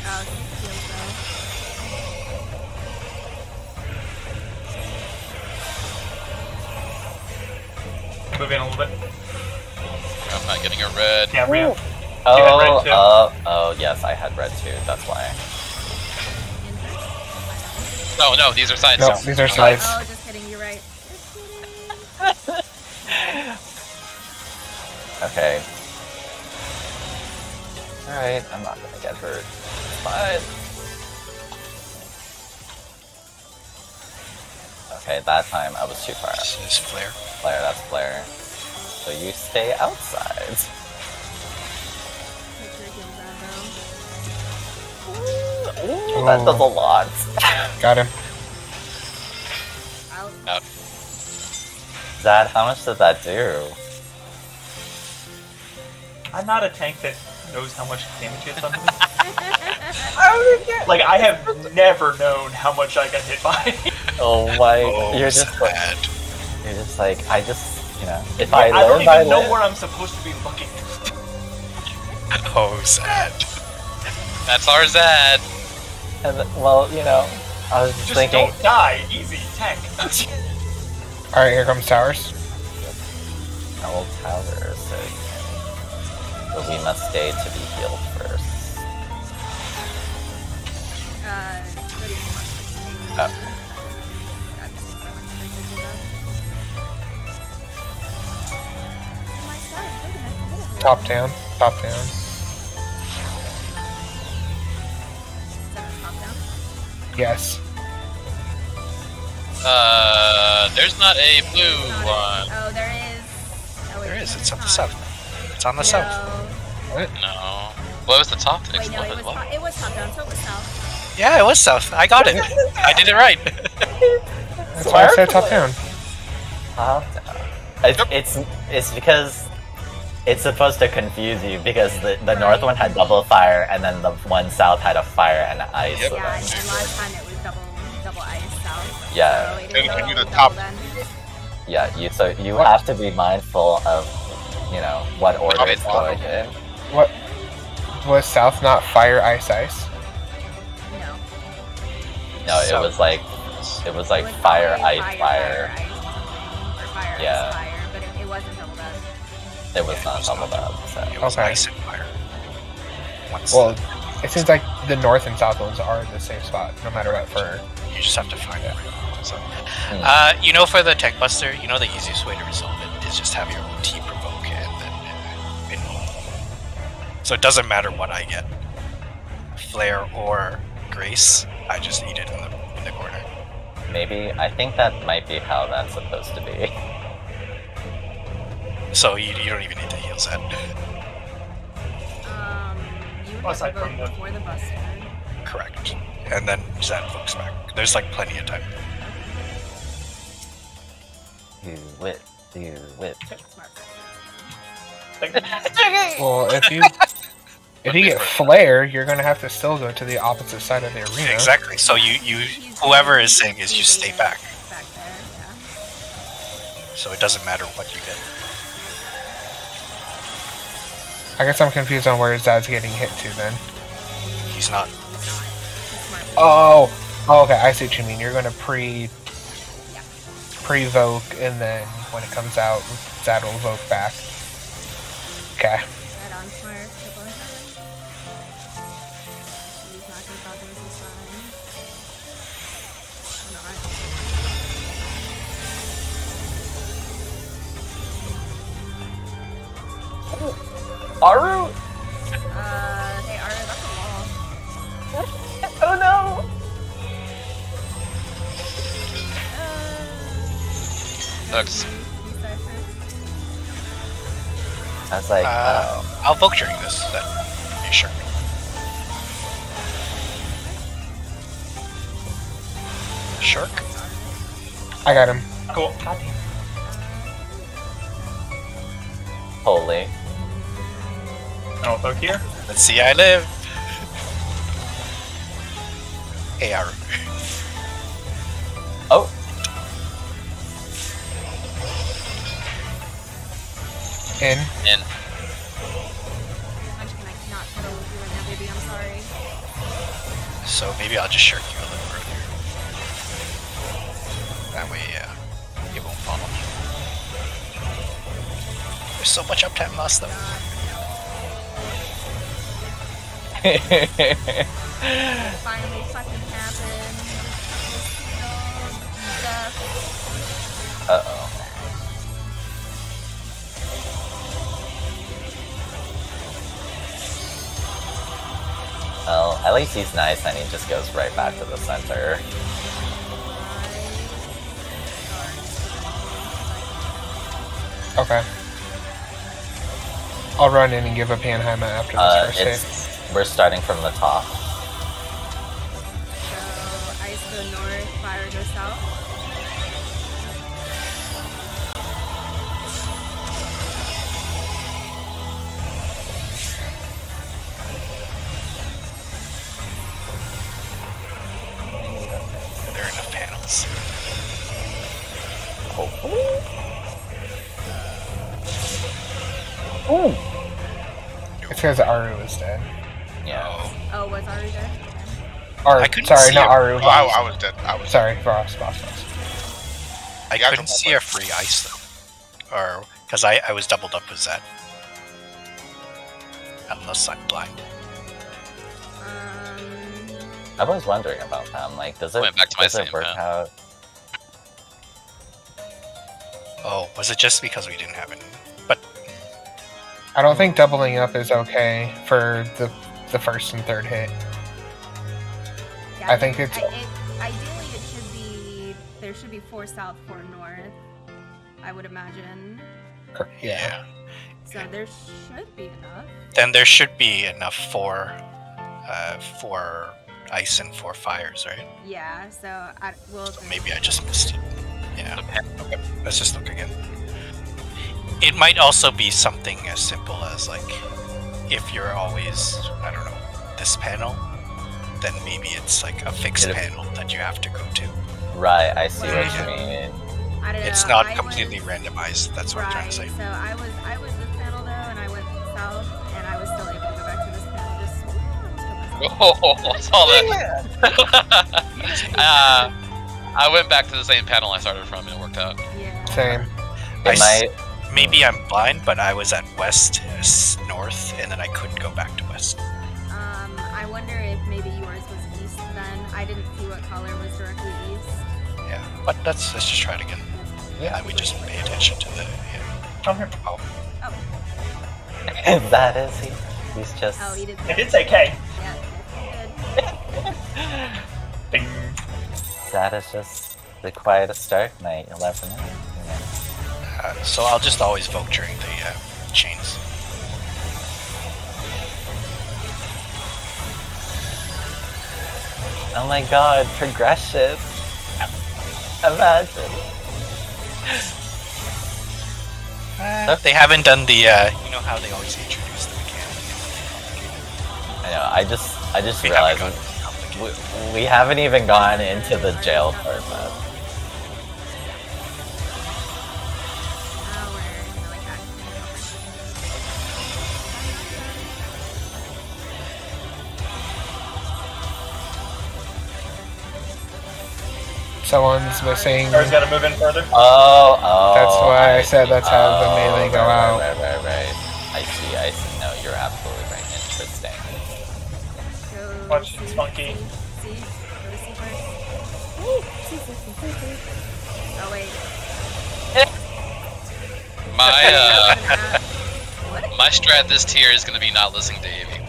Oh, Move in a little bit. I'm not getting a red. Yeah, Rio. Oh, yes, I had red too, that's why. No, no, these are sides. No, these are sides. Oh, just kidding, you're right. Okay. Alright, I'm not gonna get hurt. But... Okay, that time I was too far. This is flare. Flare, that's flare. So you stay outside. Ooh, that does a lot. Got him. Out. Zad, how much does that do? I'm not a tank that knows how much damage it's done to me. Like, I have never known how much I got hit by. Oh my, you're just like, I just, you know, if I don't live, I even know live. where I'm supposed to be looking. Oh, sad. That's our Zad. And, well, you know, I was Just thinking. don't die. Easy. Tank. Alright, here comes towers. Old tower, so we must stay to be healed first. Top down, top down. Yes. There's not a blue one. Oh, there is. Oh, wait, There is. It's on the not. south. It's on the No. south. What? No. Well, it was the top that Wait, no, exploded. it was top down, so it was south. Yeah, it was south. I got it. I did it right. That's why I said top down. It's because it's supposed to confuse you because the north one had double fire and then the one south had a fire and ice. Yep. Yeah, and last time it was double ice south. Yeah. So it And didn't can go you do the double top- then. Yeah, you have to be mindful of, you know, what order it's going in. What? Was south not fire, ice, ice? No. No, So- it was like It was fire, probably ice, fire. ice. Or fire, Yeah. ice, fire, but it wasn't double done. It was not doubled up, so. It was Okay. ice and fire. Once Well, it seems like the north and south ones are in the same spot, no matter what for... you just have to find it. So, Hmm. you know, for the Tech Buster, you know the easiest way to resolve it is just have your OT provoke and then so it doesn't matter what I get, flare or grace. I just eat it in the corner. Maybe, I think that might be how that's supposed to be. So you don't even need to heal Zed. You would Aside have to from vote the- before the buster. Correct. And then Zed looks back. There's like plenty of time. You whip, you whip. Smart. Well, if you get flare, you're gonna have to still go to the opposite side of the arena. Exactly. So you whoever is saying is you stay back. Back there, yeah. So it doesn't matter what you get. I guess I'm confused on where Zad's getting hit to then. He's not. Oh, okay. I see what you mean. You're going to pre-voke, and then when it comes out, Zad will voke back. Okay. Right on smart. Triple hit. He's not gonna cause him some time. Aru! Hey Aru, that's a wall. Oh no! Looks. I was like, I'll vote during this. Then. Yeah, sure. Shark? I got him. Cool. holy. Oh, look here. Let's see, I live. Hey, Aru. Oh. In. In. Munchkin, I cannot cuddle with you right now, baby. I'm sorry. So maybe I'll just shirk you a little earlier. That way, you won't follow me. There's so much uptime loss, though. Finally fucking happened. Uh-oh. Well, at least he's nice and he just goes right back to the center. Okay. I'll run in and give a Panheima after this first hit. We're starting from the top. So, ice go north, fire go south. There are enough panels. Ooh. It's because Aru is dead. Yeah. Oh, was Aru there? Or, I couldn't sorry, see not it. Aru. Oh, I was dead. I was Sorry, Voss. I Yeah, I couldn't don't see know. a free ice, though. Or, because I was doubled up with Zed. Unless I'm blind. I was wondering about that. I'm like, does it, Went back to my does it same work path. out? Oh, was it just because we didn't have it? But I don't think doubling up is okay for the first and third hit. Yeah, I think it's- ideally it should be, there should be 4 south, 4 north, I would imagine. yeah. So there should be enough. Then there should be enough for ice and 4 fires, right? Yeah, so Maybe I just missed it. Yeah. Okay. Let's just look again. It might also be something as simple as, like, if you're always, I don't know, this panel, then maybe it's like a fixed panel that you have to go to. Right, I see Well, what you mean. I don't It's know. not I completely was, randomized, that's what I'm trying to say. So I was this panel though, and I went south, and I was still able to go back to this panel. Just Oh, I saw that. I went back to the same panel I started from and it worked out. yeah. Same. Maybe I'm blind, but I was at west, north, and then I couldn't go back to west. I wonder if maybe yours was east then. I didn't see what color was directly east. Yeah, but let's just try it again. Yeah, we just pay attention to the. Yeah. Come here. Oh, That is he. He's just. Oh, he did. It did say K. Yeah, Ding. That is just the quietest start night. 11. so I'll just always vote during the chains. Oh my god, progression. Imagine. They haven't done the. You know how they always introduce the mechanic. I know, I just We realized haven't gone complicated. we haven't even gone into the jail part, man. now we're like Someone's missing. Star's gotta move in further. Oh. That's why I said see. let's have the melee go out. Right. I see. No, you're absolutely right. Interesting. Watch, it's funky. See? Go to C first. Oh, wait. My strat this tier is gonna be not listening to Avy.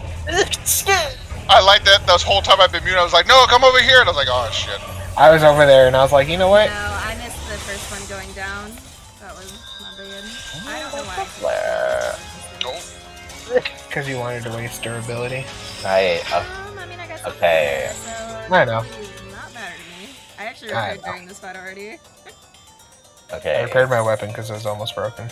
I like that. This whole time I've been mute, I was like, no, come over here. And I was like, oh shit. I was over there and I was like, you know what? No, I missed the first one going down. That was not bad. I don't know why. Flare. Because you wanted to waste durability. Right. I mean, I got something Okay. there, so I know. it not matter to me. I actually I repaired know. during this fight already. Okay. I repaired my weapon because it was almost broken.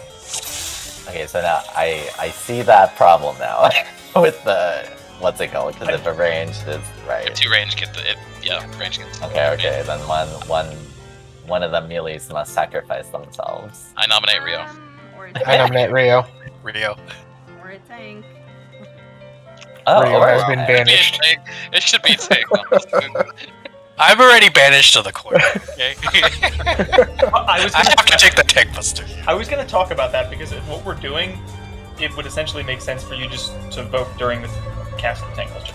Okay, so now I see that problem now with the what's it called? Because if a range is right. If 2 range get the range gets. Okay. Then one of the melees must sacrifice themselves. I nominate Rio. Or a I tank. nominate Rio. Rio. Or a tank. Oh, Rio has been alright. banished. It should be tank. I'm already banished to the corner. Okay. I I have to take the tank buster. I was gonna talk about that because if what we're doing, it would essentially make sense for you just to vote during the cast of the tank buster.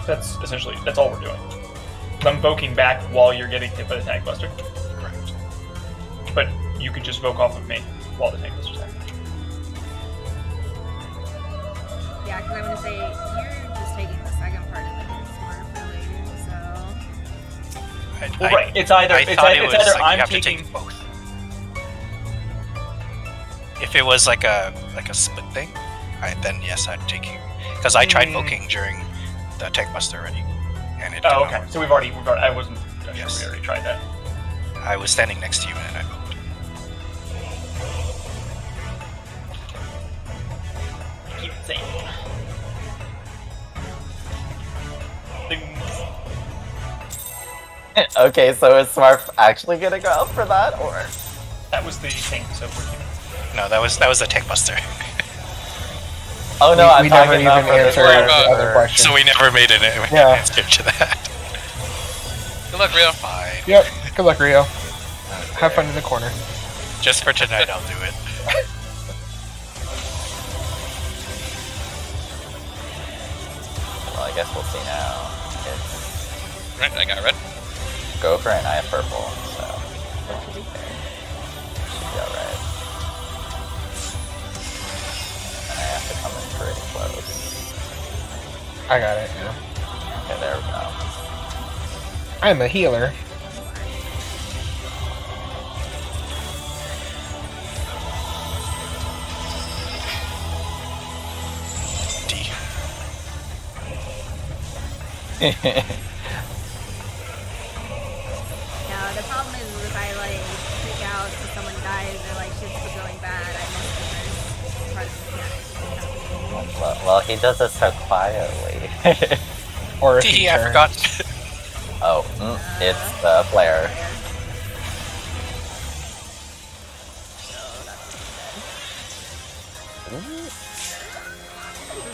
That's all we're doing. I'm invoking back while you're getting hit by the tank buster. Correct. But you could just invoke off of me while the tank buster's active. Yeah, because I'm gonna say you're just taking the second part of the hit smart, really. So Well, right. It's either I thought it was like you I'm have to taking take both. If it was like a split thing, then yes, I'd take you. Because I tried voking during the tank buster already, and it. Oh, okay. So we've already. I wasn't sure Yes. we already tried that. I was standing next to you and I voked. Keep it safe. Things. Okay, so is Smurf actually gonna go out for that, or? That was the tank so working. No, that was the tank buster. Oh no, I'm we never talking even about for the answered Smurf. the other question. So we never made an Yeah. answer to that. Good luck, Rio. Fine. Yep. Good luck, Rio. Have fun in the corner. Just for tonight, I'll do it. Well, I guess we'll see now. It's Right, I got red. Gopher and I have purple, so that should be fair. Should be alright. And I have to come in pretty close. I got it. Yeah. Okay, there we go. I'm a healer. D. now the problem is if I like freak out if someone dies or like shit's going bad, I miss the first part of the mechanic. Well, he does it so quietly. Or if D, he I turns. forgot. Oh, it's the flare.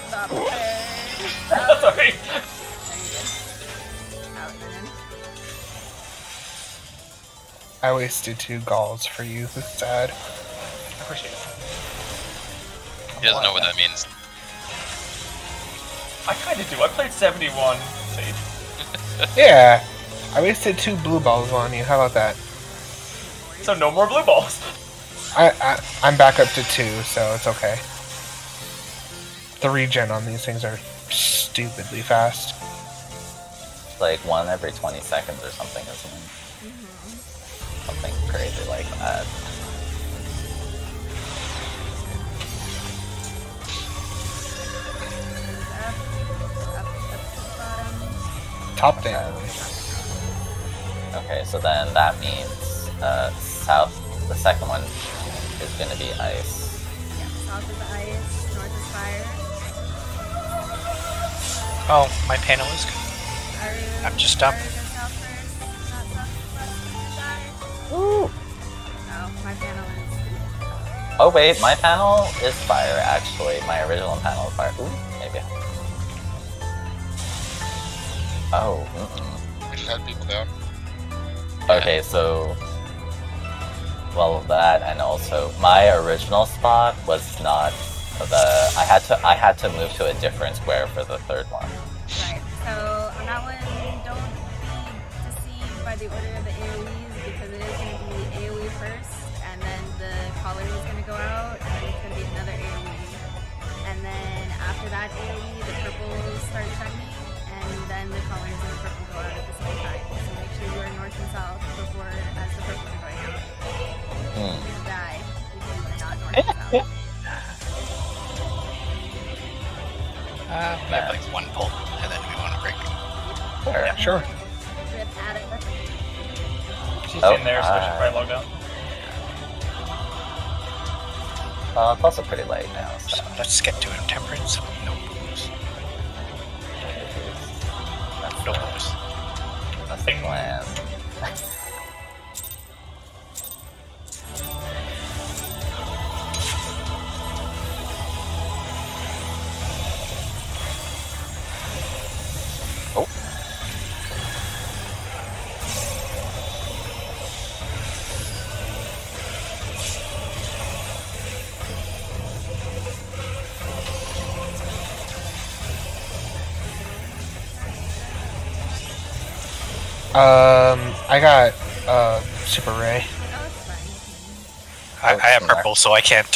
Stop there. Sorry. I wasted 2 galls for you. Who's sad? I appreciate it. He doesn't know what that means. I kind of do. I played 71 Sage. Yeah. I wasted 2 blue balls on you. How about that? So no more blue balls. I'm back up to 2, so it's okay. The regen on these things are stupidly fast. It's like 1 every 20 seconds or something, isn't it? Something crazy like that. Top down. Okay, so then that means south, the second one is gonna be ice. Yeah, south is ice, north is fire. Oh, my panel is good. Fire, I'm just up. fire goes south first, not southwest side. Ooh. Oh, my panel is. Oh wait, my panel is fire actually. My original panel is fire. Ooh, maybe. Oh, We just had people down. Okay, so well, that and also my original spot was not the. I had to move to a different square for the third one. Right. So on that one, don't be deceived by the order of the AoEs because it is going to be AoE first, and then the collar is going to go out, and then it's going to be another AoE, and then after that AoE, the purple starts shining, and then the colors and the purple go out at the same time. So make sure you are north and south before as the purple are going out. You're gonna die if you are not north and south. I have like one pull, and then we want to break. Sure. Sure. Rip at it. She's Oh, in there, so she's probably logged out. It's also pretty late now, so. Let's get to intemperance. No booze. No booze. That's the plan. Oh. I got Super Ray. Oh, it's fine. I have purple, so I can't.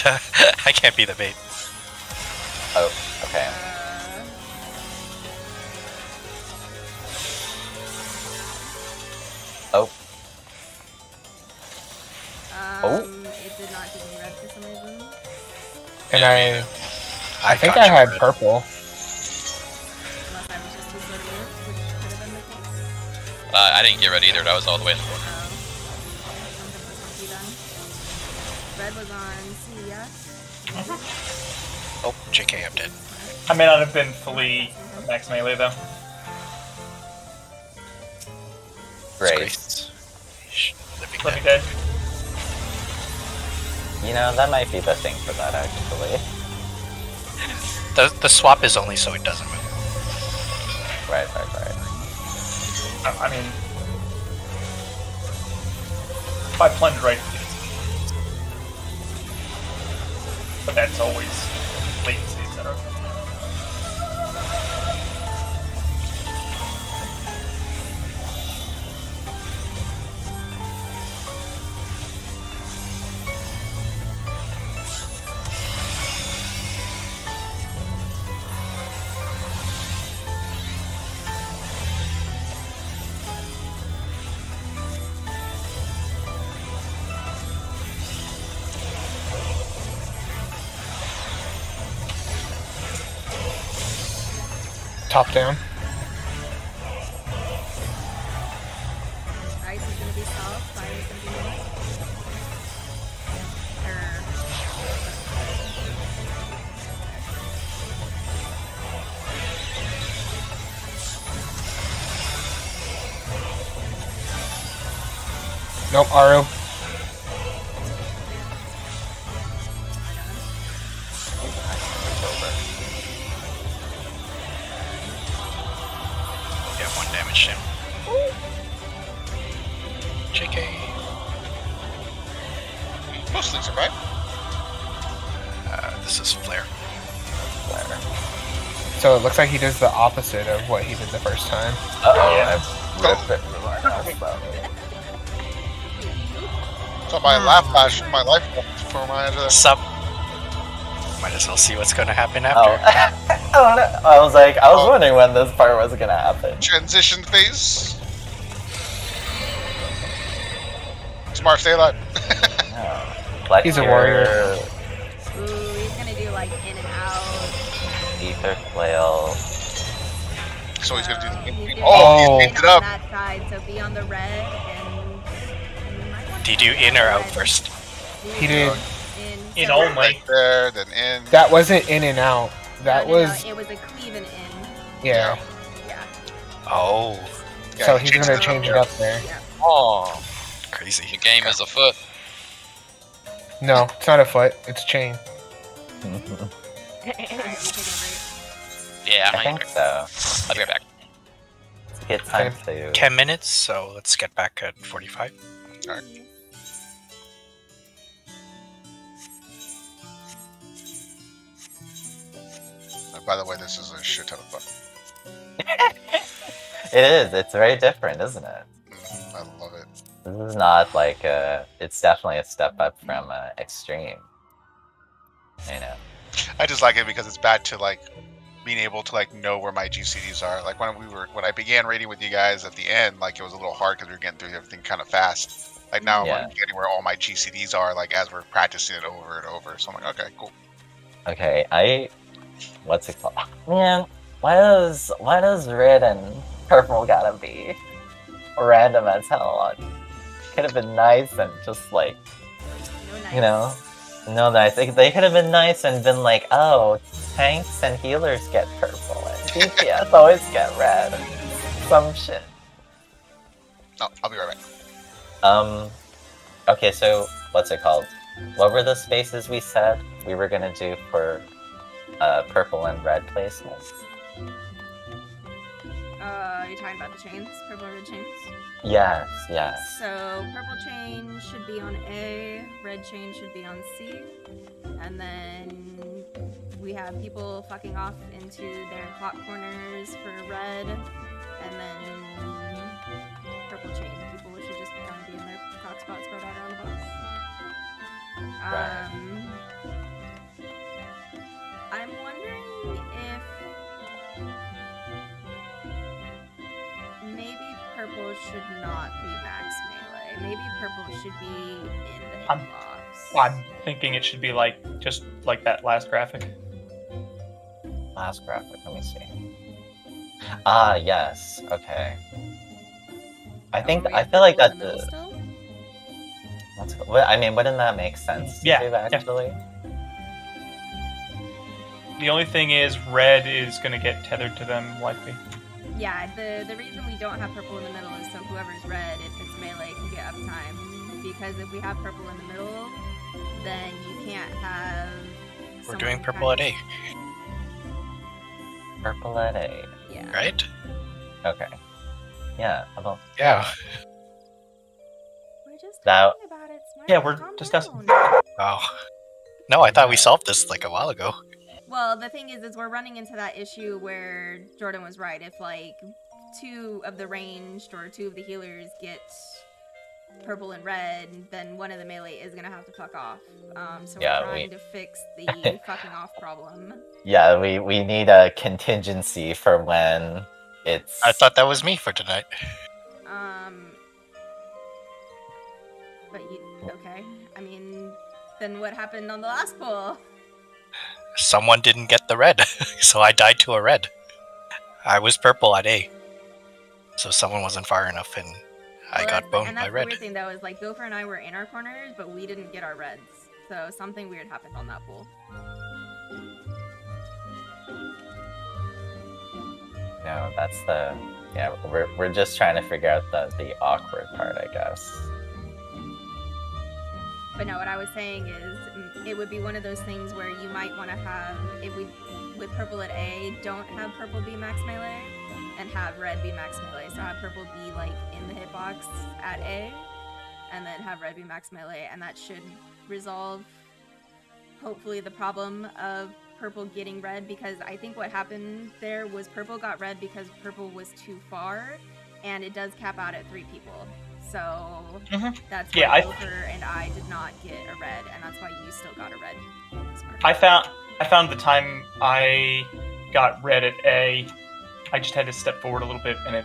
I can't be the bait. Oh, okay. Oh. It did not give me red for some reason. And I think got I you had red. purple. Unless I was just too slow to move, which could have been the case. I didn't get red either. I was all the way in the corner. Red was on C, yeah? Oh, JK, I'm dead. I may not have been fully max melee though. Great. Living Let me dead. dead. You know, that might be the thing for that, actually. The swap is only so it doesn't move. Right. I mean, if I plunge right, but that's always latency, etc. Top down. Ice is gonna be south, fire is gonna be north. Nope, Aru. Yeah, 1 damage to him. JK. Most things are right. This is Flare. So it looks like he does the opposite of what he did the first time. Uh-oh, I've ripped it from my house, though. So my life for my answer. Sup? Might as well see what's gonna happen Oh. after. Oh, no. I was wondering when this part was gonna happen. Transition phase. Smart, stay alive. No. He's a warrior. Ooh, he's gonna do like in and out. Ether flail. So he's gonna do the. He's doing Oh, he in picked it on up. that side, so be on the red and. you might want Do you to do in or out red. first? He did. In. In So only. Right there, then in. That wasn't in and out. That no, was it was a cleave and in. yeah. Yeah. Oh, Yeah, So he he's changed gonna it. change it up there. Yeah. Oh. crazy. The game is afoot. No, it's not a foot. It's a chain. Alright, you taking a break? Yeah, I think so. I'll be right back. get time to... 10 minutes, so let's get back at 45. Alright. By the way, this is a shit ton of fun. It is. It's very different, isn't it? I love it. This is not like it's definitely a step up from Extreme. You know. I just like it because it's back to like being able to like know where my GCDs are. Like when I began raiding with you guys at the end, like it was a little hard because we were getting through everything kind of fast. Like now I'm getting where all my GCDs are, like as we're practicing it over and over. So I'm like, okay, cool. Okay, what's it called? Man, why does red and purple gotta be random as hell? Could have been nice and just like, you know, no nice. They could have been nice and been like, oh, tanks and healers get purple and DPS always get red. Some shit. Oh, I'll be right back. Okay, so what's it called? What were the spaces we said we were gonna do for purple and red placements? You're talking about the chains? Purple and red chains? Yes. So, purple chain should be on A, red chain should be on C, and then we have people fucking off into their clock corners for red, and then purple chain people should just kind of be in their clock spots spread out around the box. I'm wondering if maybe purple should not be max melee. Maybe purple should be in the hitbox. I'm thinking it should be like just like that last graphic. Last graphic, let me see. Ah, yes. Okay. I feel like that's the. I mean, wouldn't that make sense? Yeah, actually. The only thing is, red is going to get tethered to them likely. Yeah, the reason we don't have purple in the middle is so whoever's red, if it's melee, can get uptime. Because if we have purple in the middle, then you can't have. We're doing purple at A. Purple at A. Yeah. Right? Okay. Yeah. Yeah. We're just That- talking about it. Smart. Yeah, we're Calm discussing. down. Oh. No, I thought we solved this like a while ago. Well, the thing is we're running into that issue where Jordan was right. If like 2 of the ranged or 2 of the healers get purple and red, then one of the melee is gonna have to fuck off. So we're trying to fix the fucking off problem. Yeah, we need a contingency for when it's. I thought that was me for tonight. But okay. I mean, then what happened on the last poll? Someone didn't get the red, so I died to a red. I was purple at A. So someone wasn't far enough and I got boned by red. And that's the weird thing though, is like Gopher and I were in our corners, but we didn't get our reds. So something weird happened on that pool. No, that's the. Yeah, we're just trying to figure out the awkward part, I guess. But no, what I was saying is, it would be one of those things where you might want to have, if we, with purple at A, don't have purple be max melee, and have red be max melee. So have purple be like in the hitbox at A, and then have red be max melee, and that should resolve, hopefully, the problem of purple getting red, because I think what happened there was purple got red because purple was too far, and it does cap out at 3 people. So that's why Gopher and I did not get a red, and that's why you still got a red. I found the time I got red at A, I just had to step forward a little bit, and it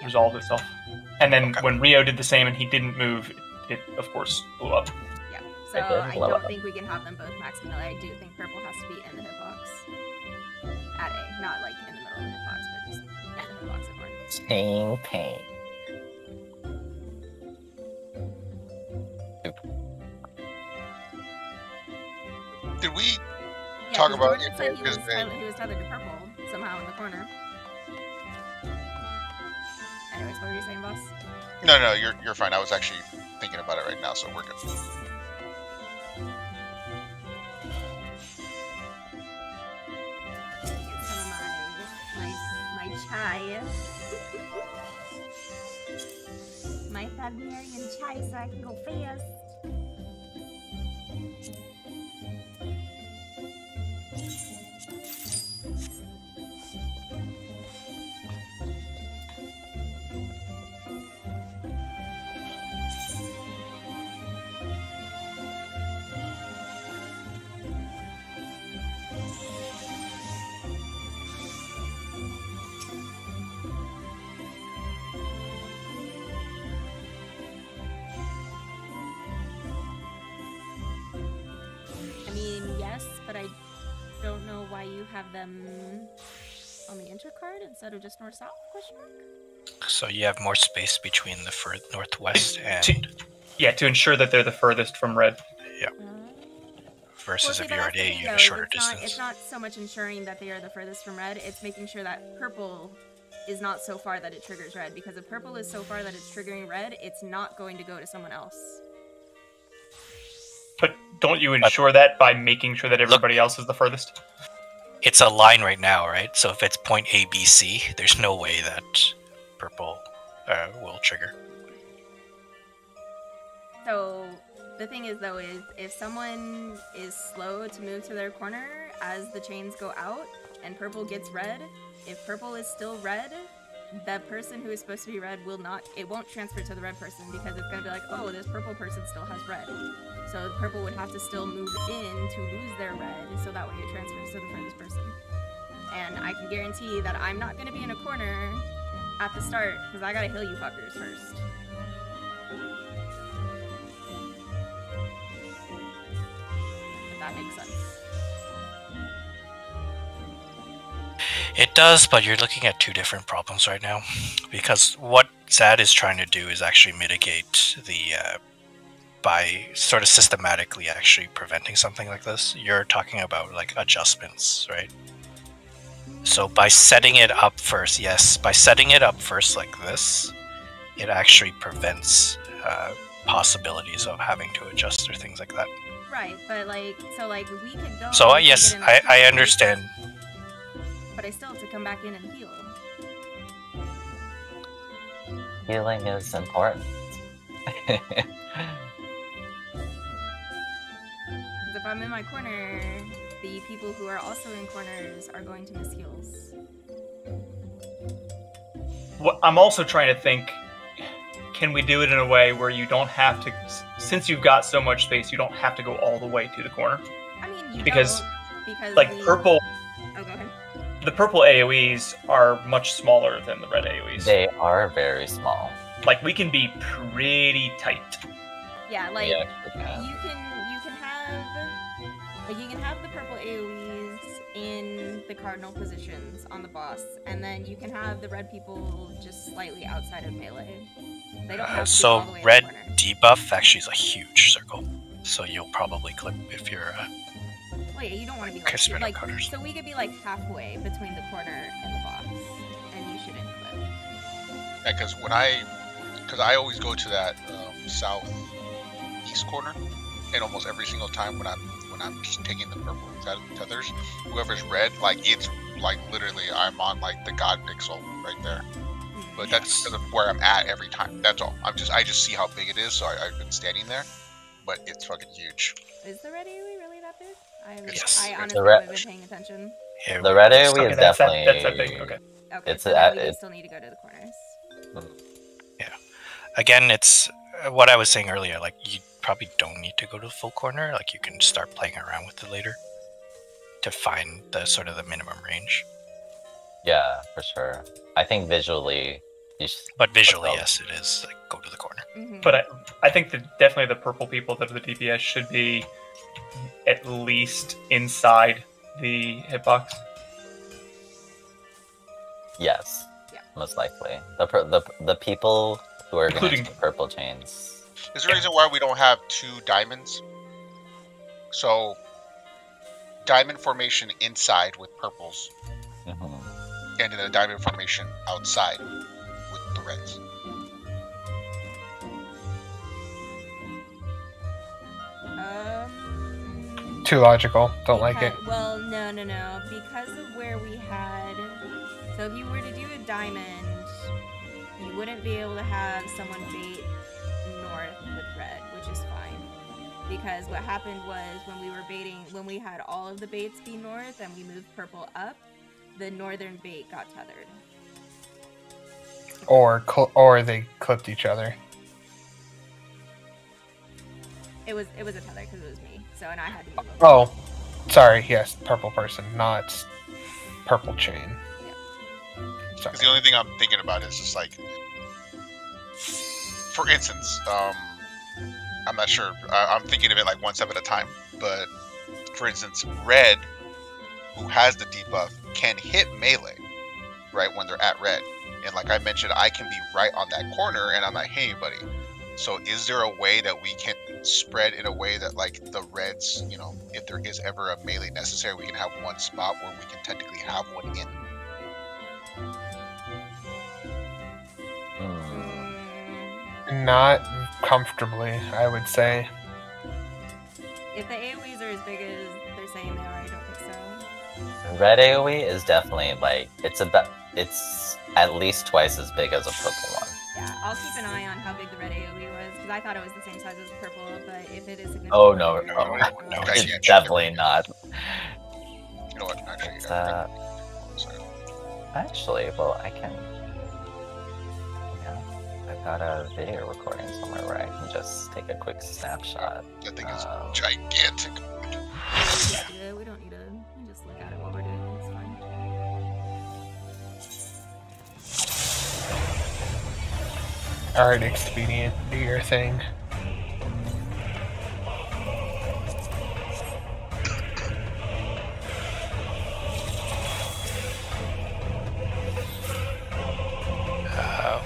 resolved itself. And then when Rio did the same and he didn't move, it of course blew up. Yeah. So I don't think we can have them both max melee. I do think purple has to be in the hitbox at A, not like in the middle of the hitbox, but just in the hitbox at one. Pain. Did we talk about Jordan said he was tethered to purple somehow in the corner. Anyways, what were you saying, boss? No, you're fine. I was actually thinking about it right now, so we're good. Get some of my chai. have Marion chase so I can go fast. But I don't know why you have them on the enter card instead of just north-south, question mark? So you have more space between the northwest and... to ensure that they're the furthest from red. Yeah. Versus well, if you're at A, you have a shorter distance. It's not so much ensuring that they are the furthest from red, it's making sure that purple is not so far that it triggers red, because if purple is so far that it's triggering red, it's not going to go to someone else. But don't you ensure that by making sure that everybody else is the furthest? It's a line right now, right? So if it's point A, B, C, there's no way that purple will trigger. So the thing is, though, is if someone is slow to move to their corner as the chains go out and purple gets red, if purple is still red, the person who is supposed to be red won't transfer to the red person, because it's going to be like, oh, this purple person still has red. So the purple would have to still move in to lose their red, so that way it transfers to the furthest person. And I can guarantee that I'm not going to be in a corner at the start, because I got to heal you fuckers first. If that makes sense. It does, but you're looking at two different problems right now. Because what Zad is trying to do is actually mitigate the... by sort of systematically actually preventing something like this. You're talking about like adjustments, right? So by setting it up first, by setting it up first like this, it actually prevents possibilities of having to adjust or things like that. Right, but like, so like we could go... So yes, I understand. But I still have to come back in and heal. Healing is important. If I'm in my corner, the people who are also in corners are going to miss heals. Well, I'm also trying to think, can we do it in a way where you don't have to, since you've got so much space, you don't have to go all the way to the corner? I mean, you because like purple... Oh, go ahead. The purple AoEs are much smaller than the red AoEs. They are very small. Like, we can be pretty tight. Yeah, like, yeah, you can have the purple AoEs in the cardinal positions on the boss, and then you can have the red people just slightly outside of melee. They don't have to so all the way red in the corner. debuff actually is a huge circle, so you'll probably clip if you're Wait, you don't want to be like so we could be like halfway between the corner and the boss, and you shouldn't clip. Yeah, because I always go to that southeast corner, and almost every single time when I'm just taking the purple tethers, whoever's red, like it's like literally I'm on like the god pixel right there. But that's because of where I'm at every time. That's all. I just see how big it is, so I've been standing there. But it's fucking huge. Is the red AoE really that big? Yes. I honestly haven't been paying attention. Yeah, the red AoE is definitely... That's that big, okay. Okay, so then we still need to go to the corners. Yeah. Again, it's what I was saying earlier, like, you probably don't need to go to the full corner, like, you can start playing around with it later to find the sort of the minimum range. Yeah, for sure. I think visually... But visually, yes, it is, like, go to the corner. Mm-hmm. But I think that definitely the purple people that are the DPS should be at least inside the hitbox. Yes, yeah. Most likely. The people who are including the purple chains. Is there a reason why we don't have 2 diamonds? So, diamond formation inside with purples, and then a diamond formation outside with the reds. Too logical. Don't like it. Well, no. Because of where we had... So if you were to do a diamond, you wouldn't be able to have someone bait north with red, which is fine. Because what happened was when we were baiting, when we had all of the baits be north and we moved purple up, the northern bait got tethered. Or they clipped each other. It was a tether because it was me. So and I had to move over. Oh, sorry. Yes, purple person, not purple chain. Because the only thing I'm thinking about is just like, for instance, I'm not sure. I'm thinking of it like one step at a time. But for instance, red, who has the debuff, can hit melee, right, when they're at red. And like I mentioned, I can be right on that corner and I'm not hitting anybody. So is there a way that we can spread in a way that like the reds, you know, if there is ever a melee necessary, we can have one spot where we can technically have one in? Not comfortably, I would say. If the AoEs are as big as they're saying they are, I don't think so. Red AoE is definitely like it's at least twice as big as a purple one. Yeah, I'll keep an eye on how big the red AoE was because I thought it was the same size as purple, but if it is significant, Oh no, No, it's definitely not. You know what? Actually, Actually, well, I can. Yeah, I've got a video recording somewhere where I can just take a quick snapshot. that thing is gigantic. Yeah, we don't need to just look at it while we're doing it. It's fine. Alright, expedient, do your thing.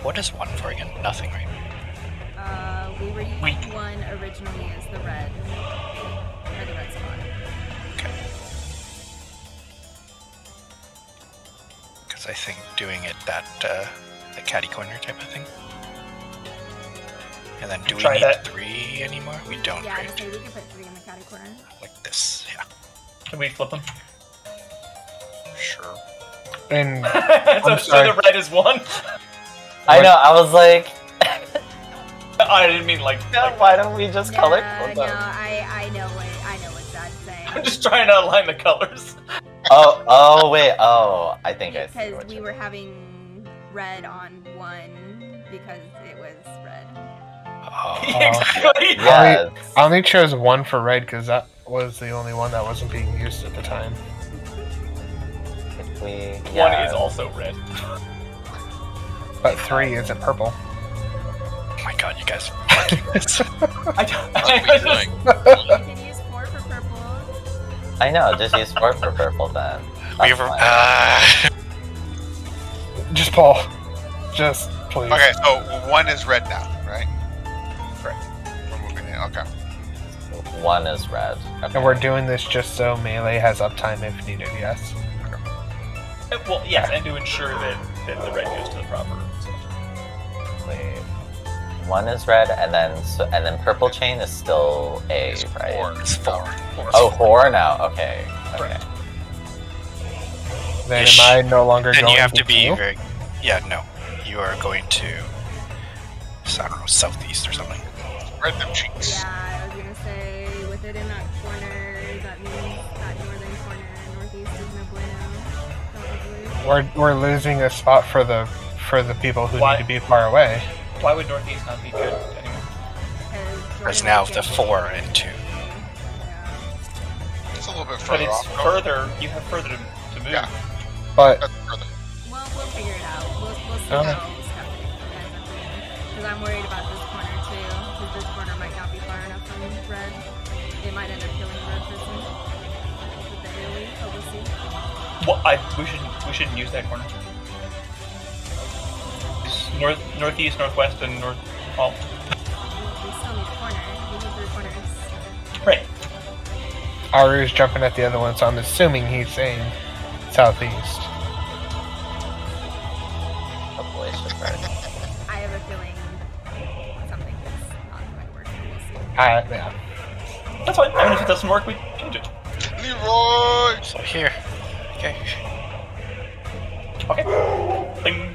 What is one for again? Nothing, right? We were using one originally as the red spot. Okay. Because I think doing it that the catty corner type of thing. And then do we Try need that. 3 anymore? We don't, Yeah, right? I'd say we can put 3 in the catty corner. Like this, yeah. Can we flip them? Sure. And So the red is 1? I know. I was like, I didn't mean like why don't we just color code No, them? I know what Dad's saying. I'm just trying to align the colors. Oh, wait. Oh, I think I see Because what we you were having red on 1 because it was red. Oh. Exactly. Yes. I only chose 1 for red because that was the only one that wasn't being used at the time. If we, 1 is also red. But 3 isn't purple. Oh my god, you guys. I What are we doing? You can use 4 for purple. I know. Just use 4 for purple then. We've, That's fine. Just Paul. Just please. Okay, so 1 is red now, right? Correct. We're moving in. Okay. 1 is red. Okay. And we're doing this just so melee has uptime if needed, yes? Well, yes, and to ensure that the red goes to the proper. Wait. 1 is red, and then purple chain is still A, It's right? 4. It's 4. Oh, 4 now. Okay. Okay. Correct. Then Ish. am I no longer Then going you have to be 2? very... Yeah, no. You are going to... I don't know, southeast or something. Spread them cheeks. Yeah, I was gonna say with it in that corner, that means that northern corner, northeast is no bueno. Probably. We're losing a spot for the people who Why? need to be far away. Why would northeast not be good anymore? There's now the 4 and 2. It's a little bit But further it's off. though. further. You have further to move. Yeah. But That's further. We'll figure it out. We'll see Okay. how stuff it ends up being. Because I'm worried about this corner too. Because this corner might not be far enough from red. It might end up killing the red person. With the AoE, but we'll see. Well, we shouldn't use that corner. Northeast, northwest, and north. Oh, We still need a corner. We need 3 corners. right. Aryu's jumping at the other one, so I'm assuming he's saying southeast. Hopefully it's just red. I have a feeling something is not going to work. We'll see. Yeah. That's fine. I mean, if it doesn't work, we change it. Leroy! So here. Okay. Okay. Bing.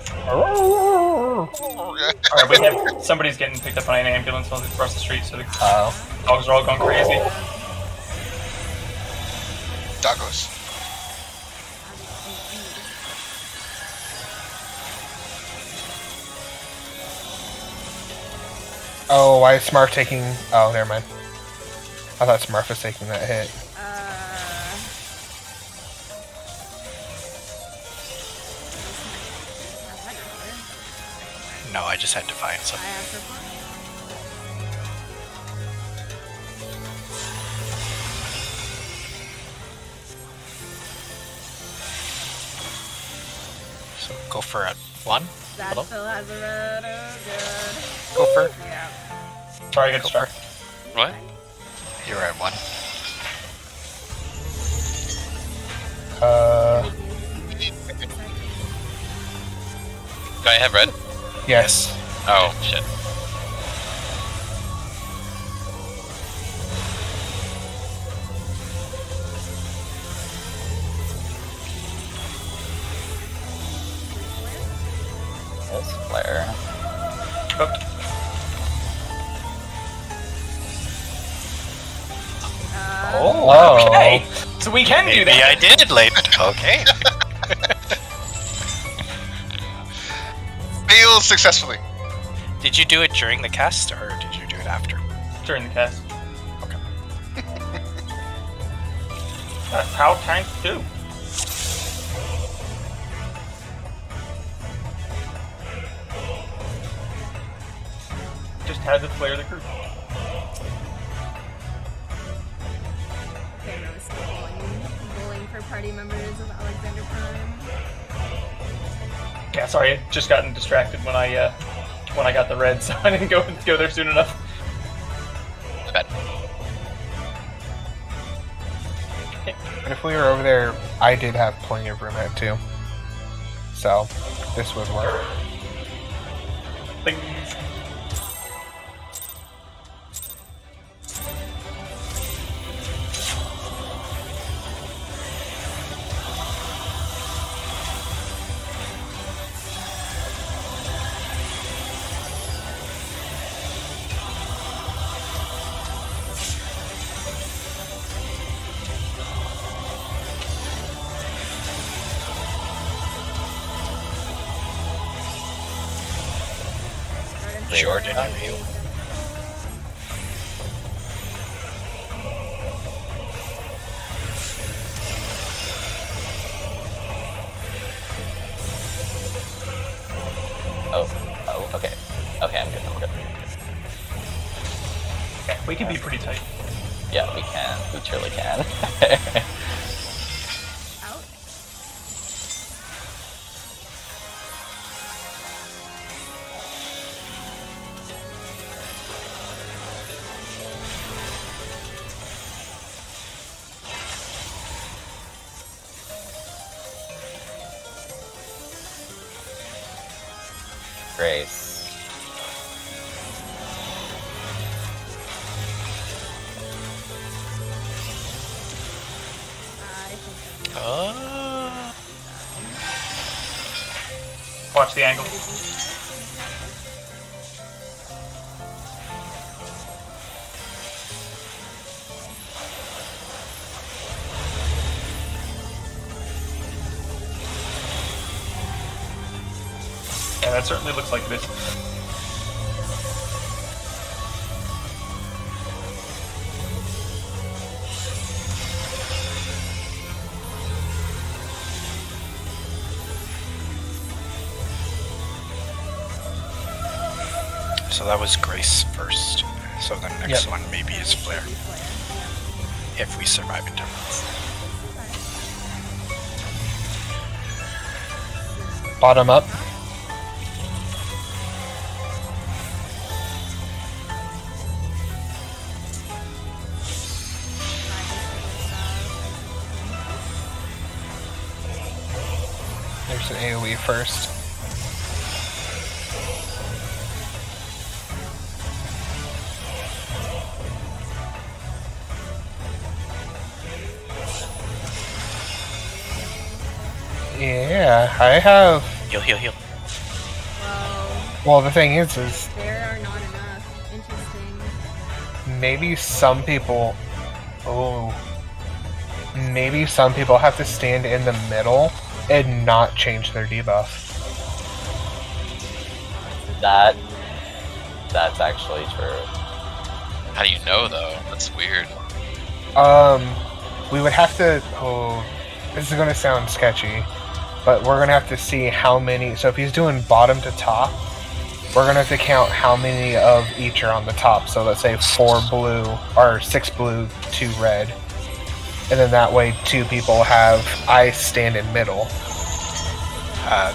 Alright, we have somebody's getting picked up by an ambulance across the street, so the dogs are all going crazy. Doggos. Oh, why is Smurf taking... Oh, never mind. I thought Smurf was taking that hit. No, I just had Defiance up. So go for it. 1. That Hello? still has a red. Oh, Go for it. good. Yeah. Sorry, I got distracted. What? You're at 1. Do I have red? Yes. Oh, shit. This flare. Oh. Okay, so we can do Maybe that. I did late. Okay. Failed successfully. Did you do it during the cast, or did you do it after? During the cast. Okay. That's how tanks do. Just had to flare the crew. Okay, no, it's bowling for party members of Alexander Prime. Yeah, sorry, I just gotten distracted when I got the red, so I didn't go there soon enough. Bad. But if we were over there, I did have plenty of room at 2. So, this would work. Bing. Jordan, are you? Oh, okay. Okay, I'm good. Yeah, we can be pretty tight. Yeah, we can. We truly can. Out. Grace. I think Watch the angle. Yeah, that certainly looks like it is. So that was Grace first. So the next Yep. one maybe is Flare. If we survive in 10 minutes. Bottom up. There's an AoE first. Yeah, I have. Heal. Well, Well, the thing is there are not enough. Interesting. maybe some people. Oh. Maybe some people have to stand in the middle and not change their debuff. That's actually true. How do you know though? That's weird. We would have to. Oh, this is gonna sound sketchy, but we're gonna have to see how many. So if he's doing bottom to top, we're gonna have to count how many of each are on the top. So let's say 4 blue or 6 blue, 2 red, and then that way 2 people have ice stand in middle.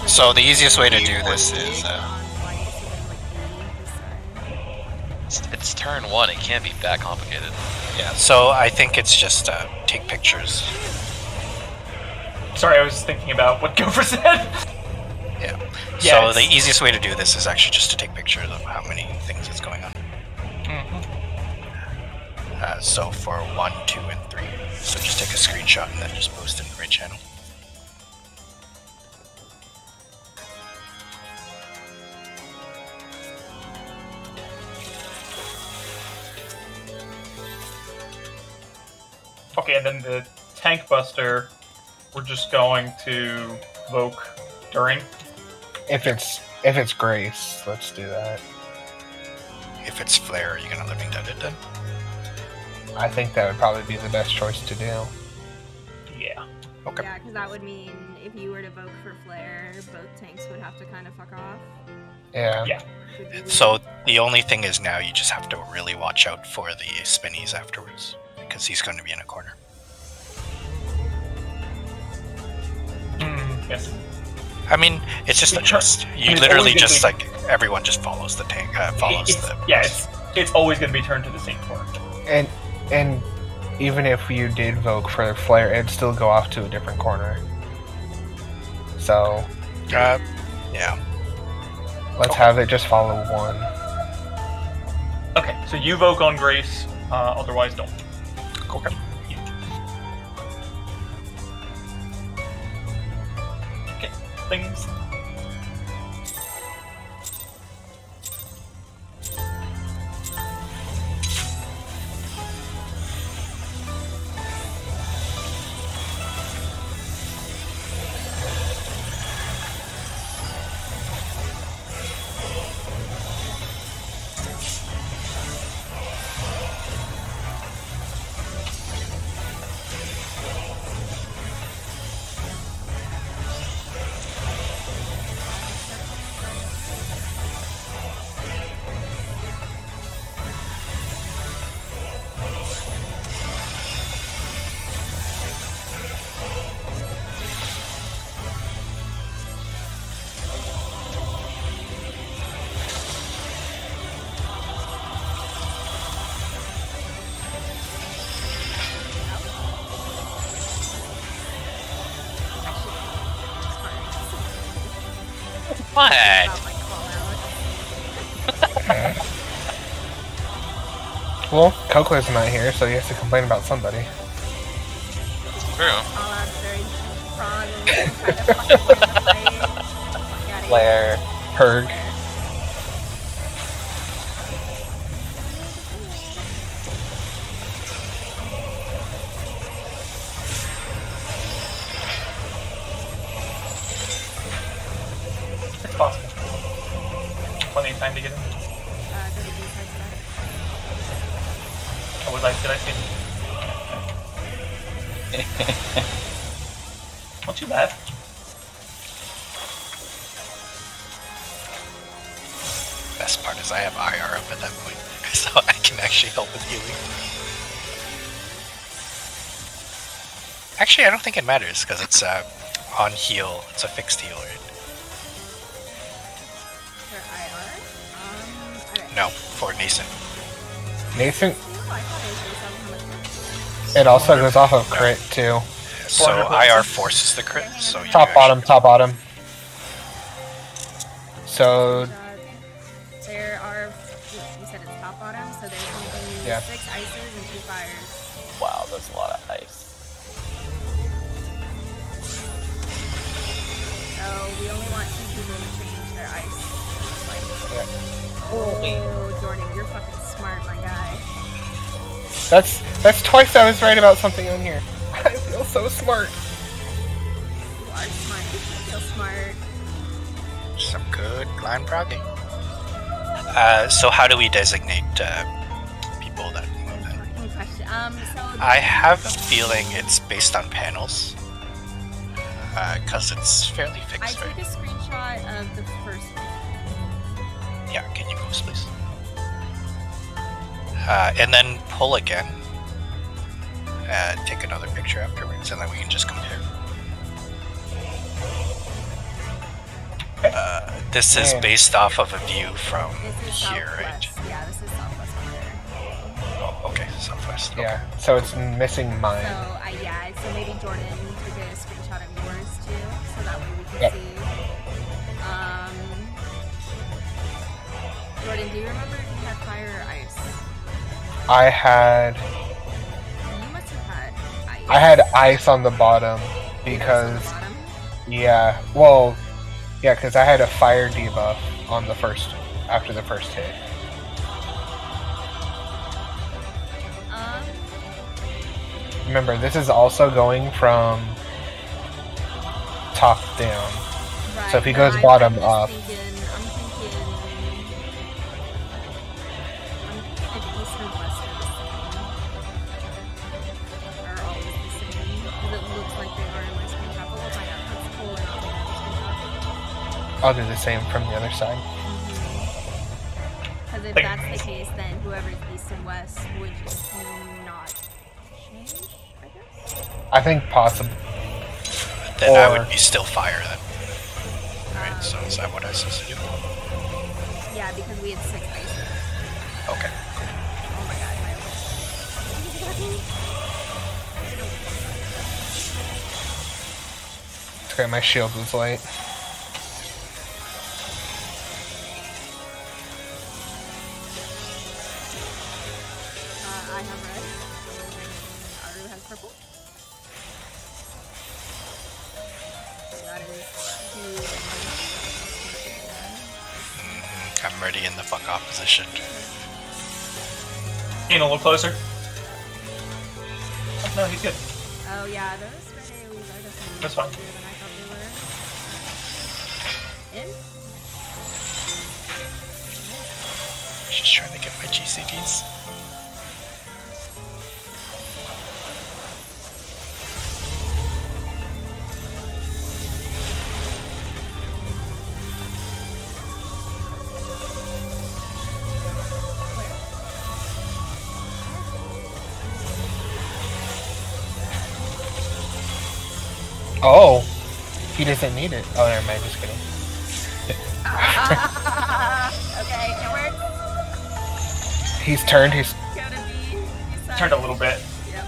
So the easiest way to do this is. It's turn 1. It can't be that complicated. Yeah, so I think it's just take pictures. Sorry, I was thinking about what Gopher said. Yeah. Yeah, So the easiest way to do this is actually just to take pictures of how many things is going on. So for 1, 2, and 3. So just take a screenshot and then just post it in the right channel. Okay, and then the tank buster, we're just going to Voke during. If it's Grace, let's do that. If it's Flare, are you gonna Living Dead it then? I think that would probably be the best choice to do. Yeah. Okay. Yeah, because that would mean if you were to vote for Flare, both tanks would have to kind of fuck off. Yeah. Yeah. Would be So the only thing is now you just have to really watch out for the spinnies afterwards, because he's going to be in a corner. Yes. I mean, it's just a trust. You it's literally always gonna just be- like everyone just follows the tank. Follows the. Yeah, it's always going to be turned to the same corner. And even if you did vote for Flare, it'd still go off to a different corner. So Yeah. let's have it just follow one. Okay, so you Voke on Grace, otherwise don't. Okay. Okay, things. What? about my call out. Well, Coco's not here, so he has to complain about somebody. True. Call out very Prog and try to fucking win the fight. Fuck outta Flare. Purg. It's possible. Plenty of time to get in. Go to B-side stuff. Oh, did I see? Not too bad. Best part is I have IR up at that point, so I can actually help with healing. Actually, I don't think it matters because it's on heal. It's a fixed heal, right? For IR? Okay. No, for Nascent. Nathan, Ooh, I thought it was based on how much it also goes off of crit too. So 400 IR forces the crit. So you Top, actually- top, bottom. So there are, you said it's top bottom, so there's going to be Yeah. 6 ices and 2 fires. Wow, that's a lot of ice. So we only want 2 people to change their ice. Like, Yeah. Oh, Jordan, you're fucking smart, my guy. That's twice I was right about something on here. I feel so smart. You are smart. You feel smart. Some good blind progging. So how do we designate people that move in? Fucking question. I have a feeling it's based on panels. Because it's fairly I fixed, took right? a screenshot of the first one. Yeah, can you post, please? And then pull again. Take another picture afterwards, and then we can just compare. This is based off of a view from This is here, right? Southwest. Yeah, this is Southwest corner. Oh, okay, Southwest. Okay. Yeah, so it's missing mine. So maybe Jordan took a screenshot of yours too, so that way we can Yep. see. Jordan, do you remember if you had fire or ice? I had You must have had ice. I had ice on the bottom Ice on the because bottom? yeah, well, yeah, because I had a fire debuff on the first after the first hit. Remember, this is also going from top down. Right, So if he but goes I'm bottom just up. thinking if east and west are the same. Are always the same. Because it looks like they are in my screenshot, but we'll find out. Let's pull it off in the screenshot. I'll do the same from the other side. Because if that's the case, then whoever's east and west would just not change, I guess? I think possible. Then I Or- would be still fire then. Right, so is that what I was supposed to do? Yeah, because we had 6 bases. Okay. Oh my god, It's okay, my shield was late. I have red. Aru has purple. That is 2. I'm ready in the fuck off position. In a little closer. Oh, no, he's good. Oh yeah, those red AoEs are definitely That's fine. easier than I thought they were. In? Just trying to get my GCDs. Oh, he doesn't need it. Oh, never mind. Just kidding. Okay, it works. He's turned. He's Go to B. You suck. Turned a little bit. Yep.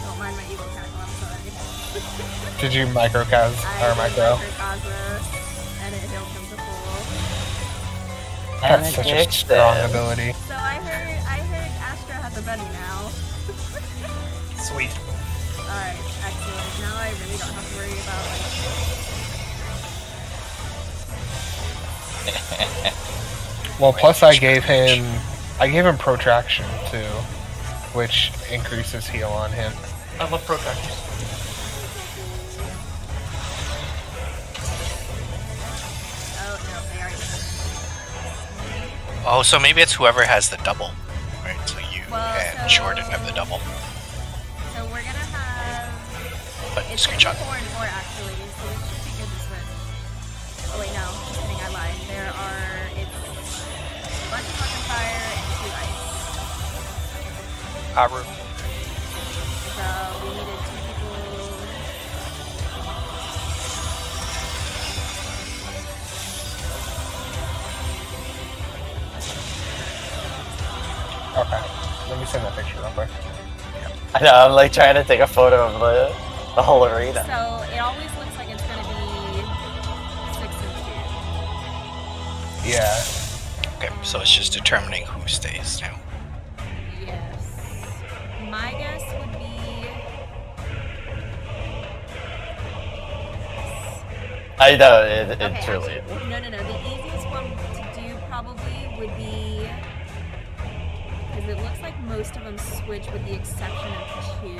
Don't mind my evil tackle, I'm sorry. Did you microcast or micro? And it healed him to full. That's such a strong ability. So I heard Astra has a buddy now. Sweet. Alright, excellent. Now I really don't have to worry about Well, plus I gave him protraction too, which increases heal on him. I love protractors. Oh no, they already Oh, so maybe it's whoever has the double. Right, so you Well, and so- Jordan have the double. So we're gonna have But it's screenshot. 4 and 4 actually, so this should be good this way. Oh wait, no, just kidding, I lied. It's a bunch of fucking fire and 2 ice. Aru. So we needed 2 people. Okay, let me send that picture real quick. I know, I'm like trying to take a photo of the whole arena. So it always looks like it's gonna be 6 and 2. Yeah. Okay, so it's just determining who stays now. Yes. My guess would be. I know, it Okay, truly. actually, no. The easiest one to probably would be, because it looks like most of them switch with the exception of 2.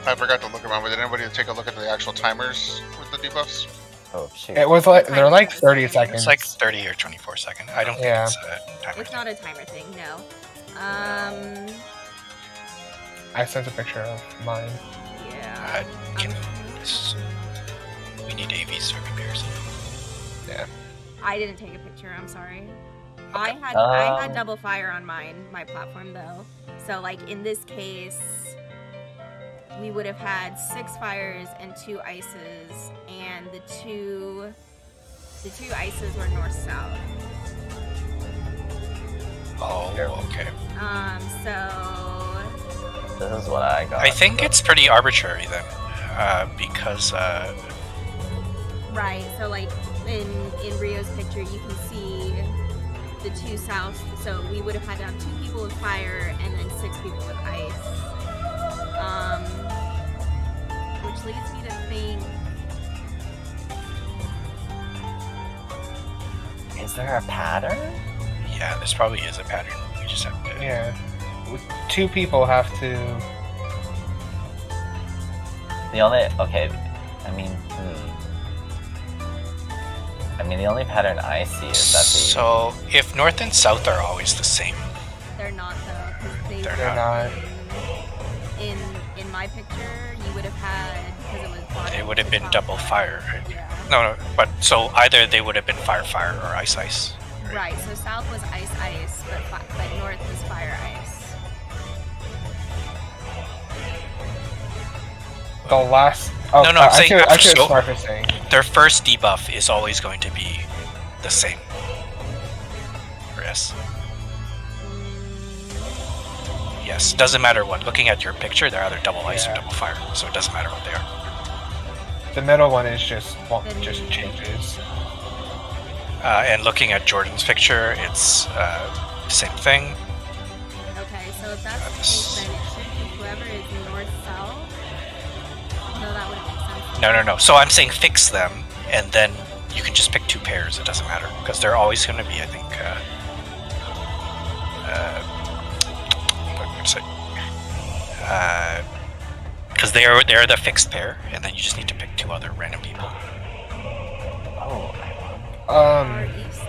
I forgot to look around. Did anybody take a look at the actual timers with the debuffs? Oh shoot. It was like they're like 30 seconds. It's like 30 or 24 seconds. I don't think it's a timer. It's not a timer thing, no. I sent a picture of mine. Yeah. We need AVs for comparison. Yeah. I didn't take a picture. I'm sorry. Okay. I had double fire on my platform though. So like in this case, we would have had 6 fires and 2 ices, and the two ices were north-south. Oh, okay. So This is what I got. I think it's pretty arbitrary then, because right. So like in Rio's picture, you can see the 2 south. So we would have had to have 2 people with fire and then 6 people with ice. Which leads me to think, Is there a pattern? yeah, this probably is a pattern. We just have to. Yeah. 2 people have to. The only the only pattern I see is that So if north and south are always the same, they're not though, because They're not. In my picture, you would have had, because it was bottom, it would have been top, double fire. Right? Yeah. No, but so either they would have been fire or ice. Right. So south was ice, but north was fire ice. The last. Oh, No, I'm saying I should so- start for saying. Their first debuff is always going to be the same. Yes. Yes, doesn't matter what. Looking at your picture, they're either double ice or double fire, so it doesn't matter what they are. The middle one is just changes. And looking at Jordan's picture, it's same thing. Okay, so if that's the case, then it should be whoever is north-south. No, that wouldn't make sense. No. So I'm saying fix them, and then you can just pick 2 pairs. It doesn't matter because they're always going to be, I think. Because they're the fixed pair, and then you just need to pick 2 other random people. Oh. Or east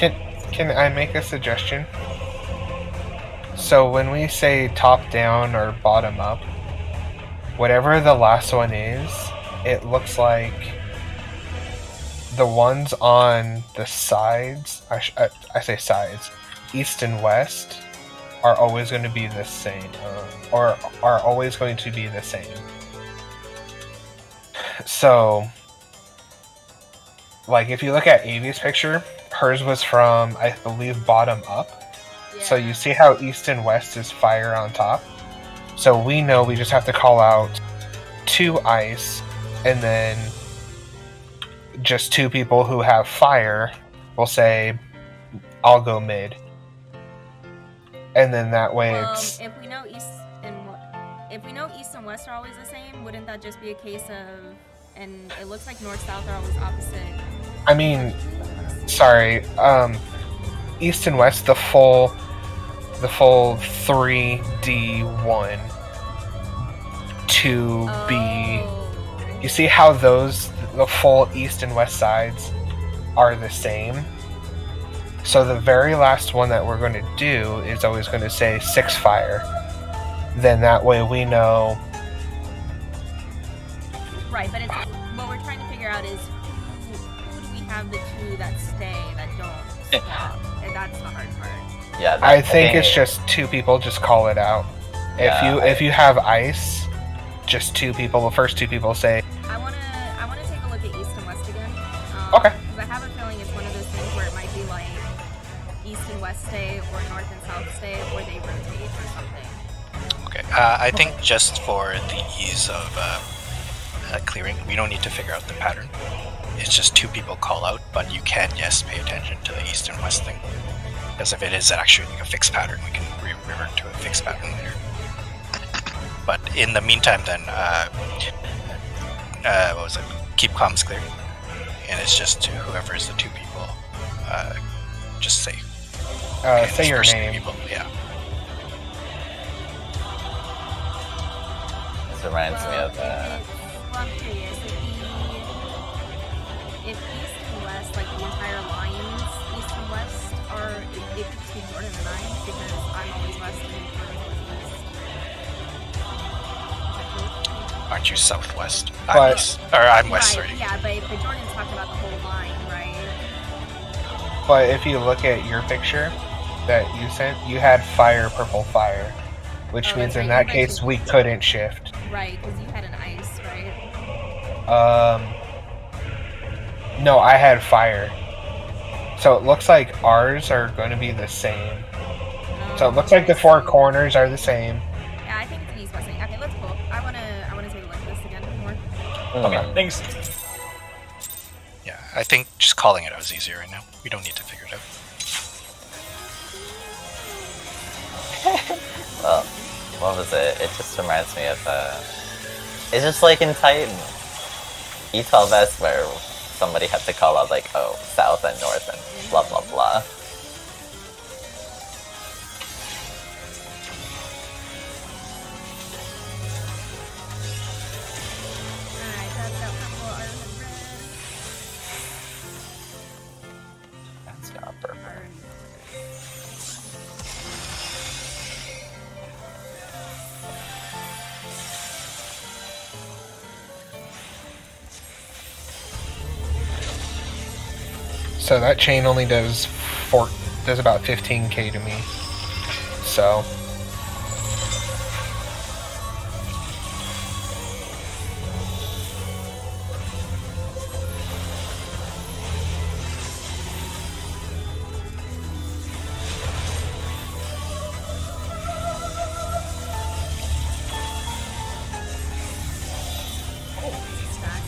and Can I make a suggestion? So when we say top down or bottom up, whatever the last one is, it looks like the ones on the sides, I say sides, east and west, are always going to be the same, or are always going to be the same. So, like if you look at Avy's picture, hers was from, I believe, bottom up. yeah. So you see how east and west is fire on top? So we know we just have to call out 2 ice, and then just 2 people who have fire will say, I'll go mid. And then that way it's... if we know east and west are always the same, wouldn't that just be a case of, and it looks like north-south are always opposite? I mean, sorry, east and west, the full 3D1 2B. Oh. You see how the full east and west sides are the same? So the very last one that we're going to do is always going to say 6 fire. Then that way we know. Right, but it's, what we're trying to figure out is who do we have the 2 that stay, that don't swap? And that's the hard part. Yeah. I think it's just 2 people. Just call it out. Yeah, if you have ice, just 2 people. The first 2 people say. I wanna take a look at east and west again. Okay. Because I have a feeling it's one of those things where it might be like east and west stay, or north and south stay, or they rotate or something. Okay. I think just for the ease of clearing, we don't need to figure out the pattern. It's just 2 people call out, but you can, yes, pay attention to the east and west thing. Because if it is actually a fixed pattern, we can revert fix pattern later. But in the meantime, then, what was it? Keep comms clear. And it's just whoever is the two people, just say. Say your name. People, yeah. This reminds me of Well, I'm curious, if east and west, like the entire lines, east and west, are, it could just be Jordan and I, because I'm always west and Jordan's always east. Aren't you southwest? But- I'm west, Right, sorry. yeah, but Jordan's talking about the whole line, right? But if you look at your picture that you sent, you had fire, purple fire, which Oh, means that's in right, that you case mentioned- we couldn't shift. Right, because you had an ice, right? No, I had fire. So it looks like ours are going to be the same. So it looks like the four corners are the same. Yeah, I think it's an east-west thing. Okay, that's cool. I wanna take a look at this again more. Okay, thanks. Yeah, I think just calling it out is easier right now. We don't need to figure it out. Well, what was it? It just reminds me of it's just like in Titan, E12S, where somebody had to call out like, oh, south and north and blah blah blah. Alright, that's got purple, ours is red. That's not perfect. Ours is So that chain only does about 15k to me. So stack.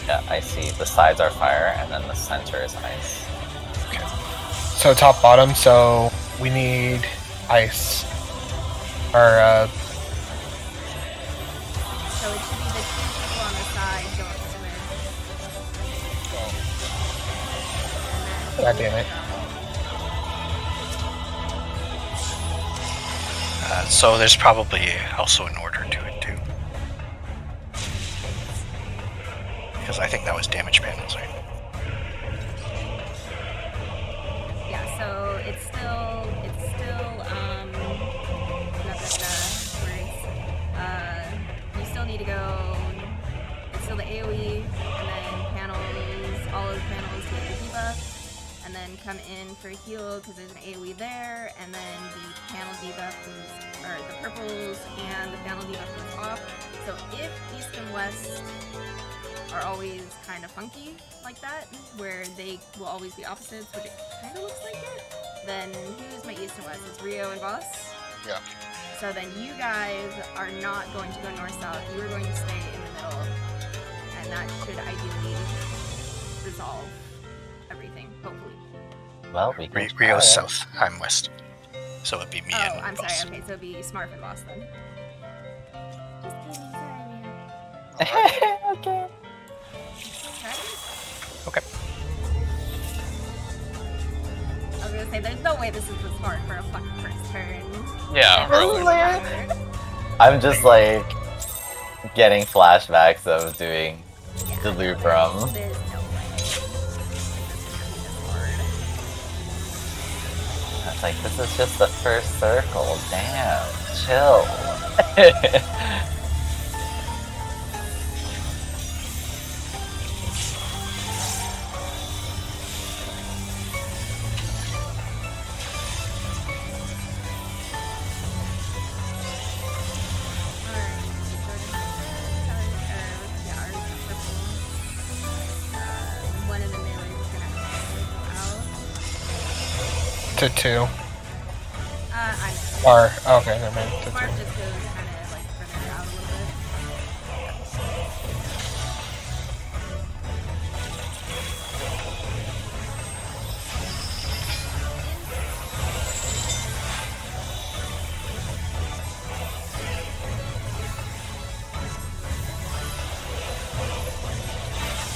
Yeah, I see. The sides are fire, and then the center is ice. Okay. so top bottom. So we need ice. Or So it should be the two people on the side don't switch. God damn it. So there's probably also an order to it too. Because I think that was damage panels, right? Yeah, so it's still you still need to go, it's still the AoE, and then panels, all of the panels to get the debuff, and then come in for a heal because there's an AoE there, and then the panel debuff or the purples and the panel debuff goes off. So if east and west are always kind of funky like that, where they will always be opposites, which it kind of looks like it, then who's my east and west? It's Rio and Voss. Yeah. So then you guys are not going to go north-south. You are going to stay in the middle, and that should ideally resolve everything, hopefully. Well, we can try Rio's it. south. I'm west. So it'd be me Oh, and I'm Voss. sorry. Okay, so it'd be Smurf and Voss then. Just kidding, sorry, Rio. Okay. Try it. Okay. I was gonna say, there's no way this is this hard for a fucking first turn. Yeah, Never early. been hard. I'm just like getting flashbacks of doing the loop rum. There's no way. It's like, this is just the first circle. Damn, chill. To 2. I'm Or, okay, never mind. To 2. Smart just goes kind of like further out a little bit.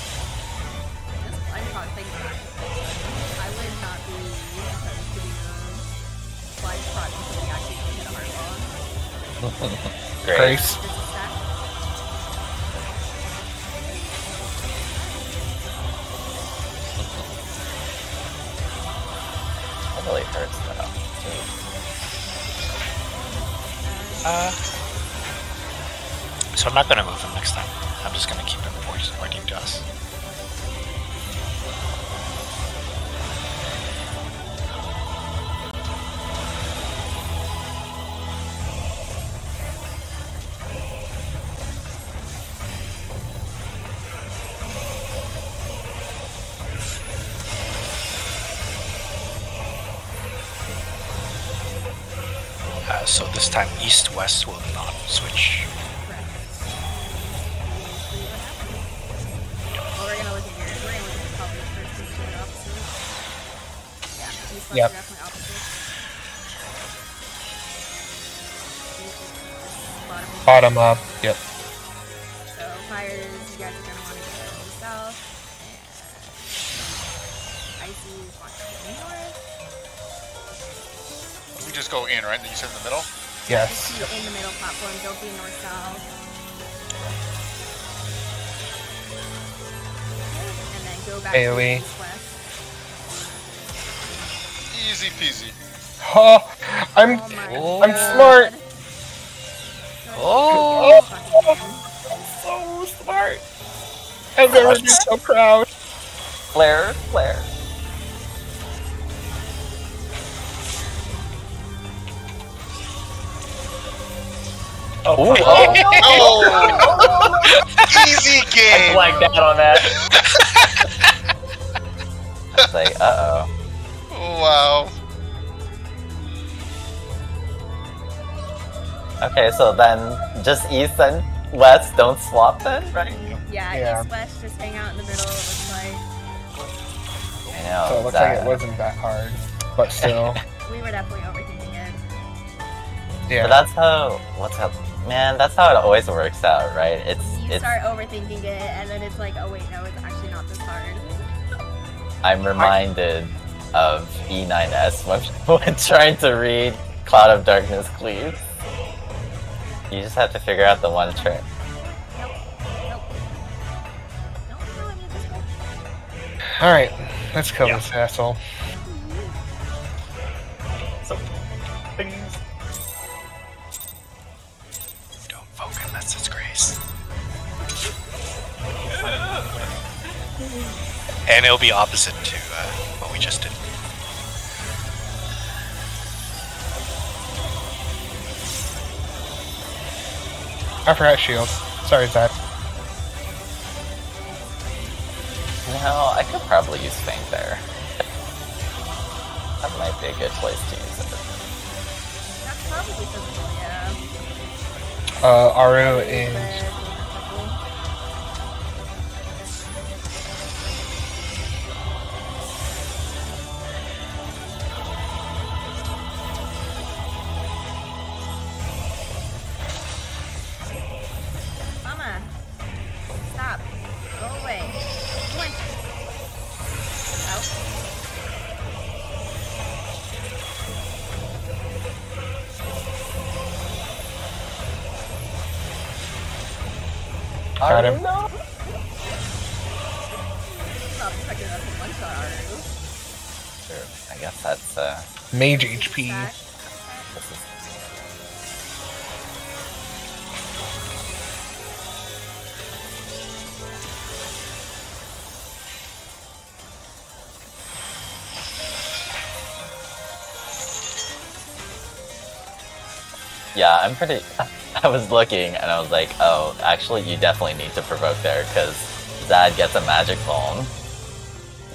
This blind spot thing, I would not be opposed to doing blind spot until we actually hit a hard ball. Great. Grace. Just a stack. That really hurts though. So I'm not gonna move him next time. I'm just gonna keep him pointing to us. So this time east-west will not switch. Well, we're gonna look at your. We're gonna look at the probably the first two to the opposite. Yeah, these ones Yep. are definitely opposite. Bottom up. Yep. So fires, you guys are gonna want to go south, and ices want to go north. We just go in, right? You said in the middle? Yes. Just be in the middle platform. Don't be north south. And then go back AoE. to east west. Easy peasy. Oh, I'm Oh my I'm God. smart. Oh! I'm so smart. I've never been so proud. Flare, flare. Oh, Ooh, fuck. Oh! Easy I game! blanked out on that. It's like, uh-oh. Wow. Okay, so then just east and west don't swap then, right? Yeah, Yeah. east west, just hang out in the middle. It looks like I know. So it looks like it wasn't that hard, but still, we were definitely overthinking it. But yeah. that's how, what's up? Man, that's how it always works out, right? You It's. start overthinking it, and then it's like, oh wait, no, it's actually not this hard. I'm reminded of P1S when trying to read Cloud of Darkness Cleaves. You just have to figure out the one trick. Nope. Nope. Don't know any of this stuff. All right, let's kill this asshole. So, things. Don't vote unless it's Grace. And it'll be opposite to what we just did. I forgot shield. Sorry, Zach. No, I could probably use Faint there. That might be a good place to use it. That's probably physical, yeah. Aru Red, is. purple. Mama, stop. Go away. Blink. Out. Got him. Not expecting that to one-shot Aru. Sure. I guess that's Mage HP. this is yeah, I'm pretty. I was looking and I was like, oh, actually, you definitely need to provoke there because Zad gets a magic phone,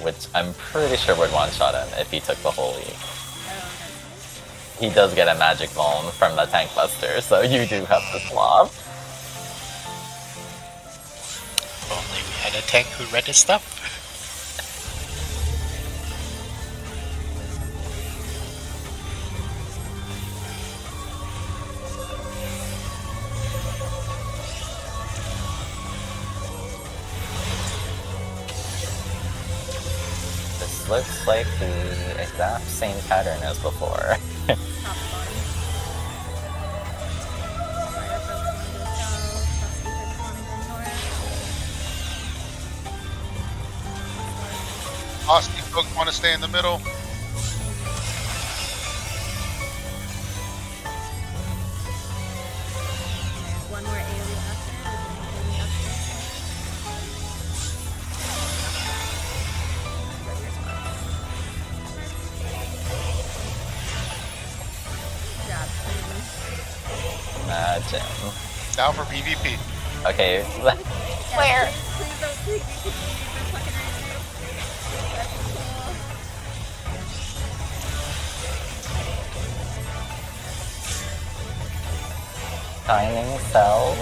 which I'm pretty sure would one-shot him if he took the holy. He does get a magic phone from the tank buster, so you do have to swap. If only we had a tank who read his stuff. This looks like the exact same pattern as before. Austin, folks want to stay in the middle. One more AoE Imagine. Now for PvP. Okay. Where? Please don't PvP. They're fucking crazy. That's cool. Timing cell.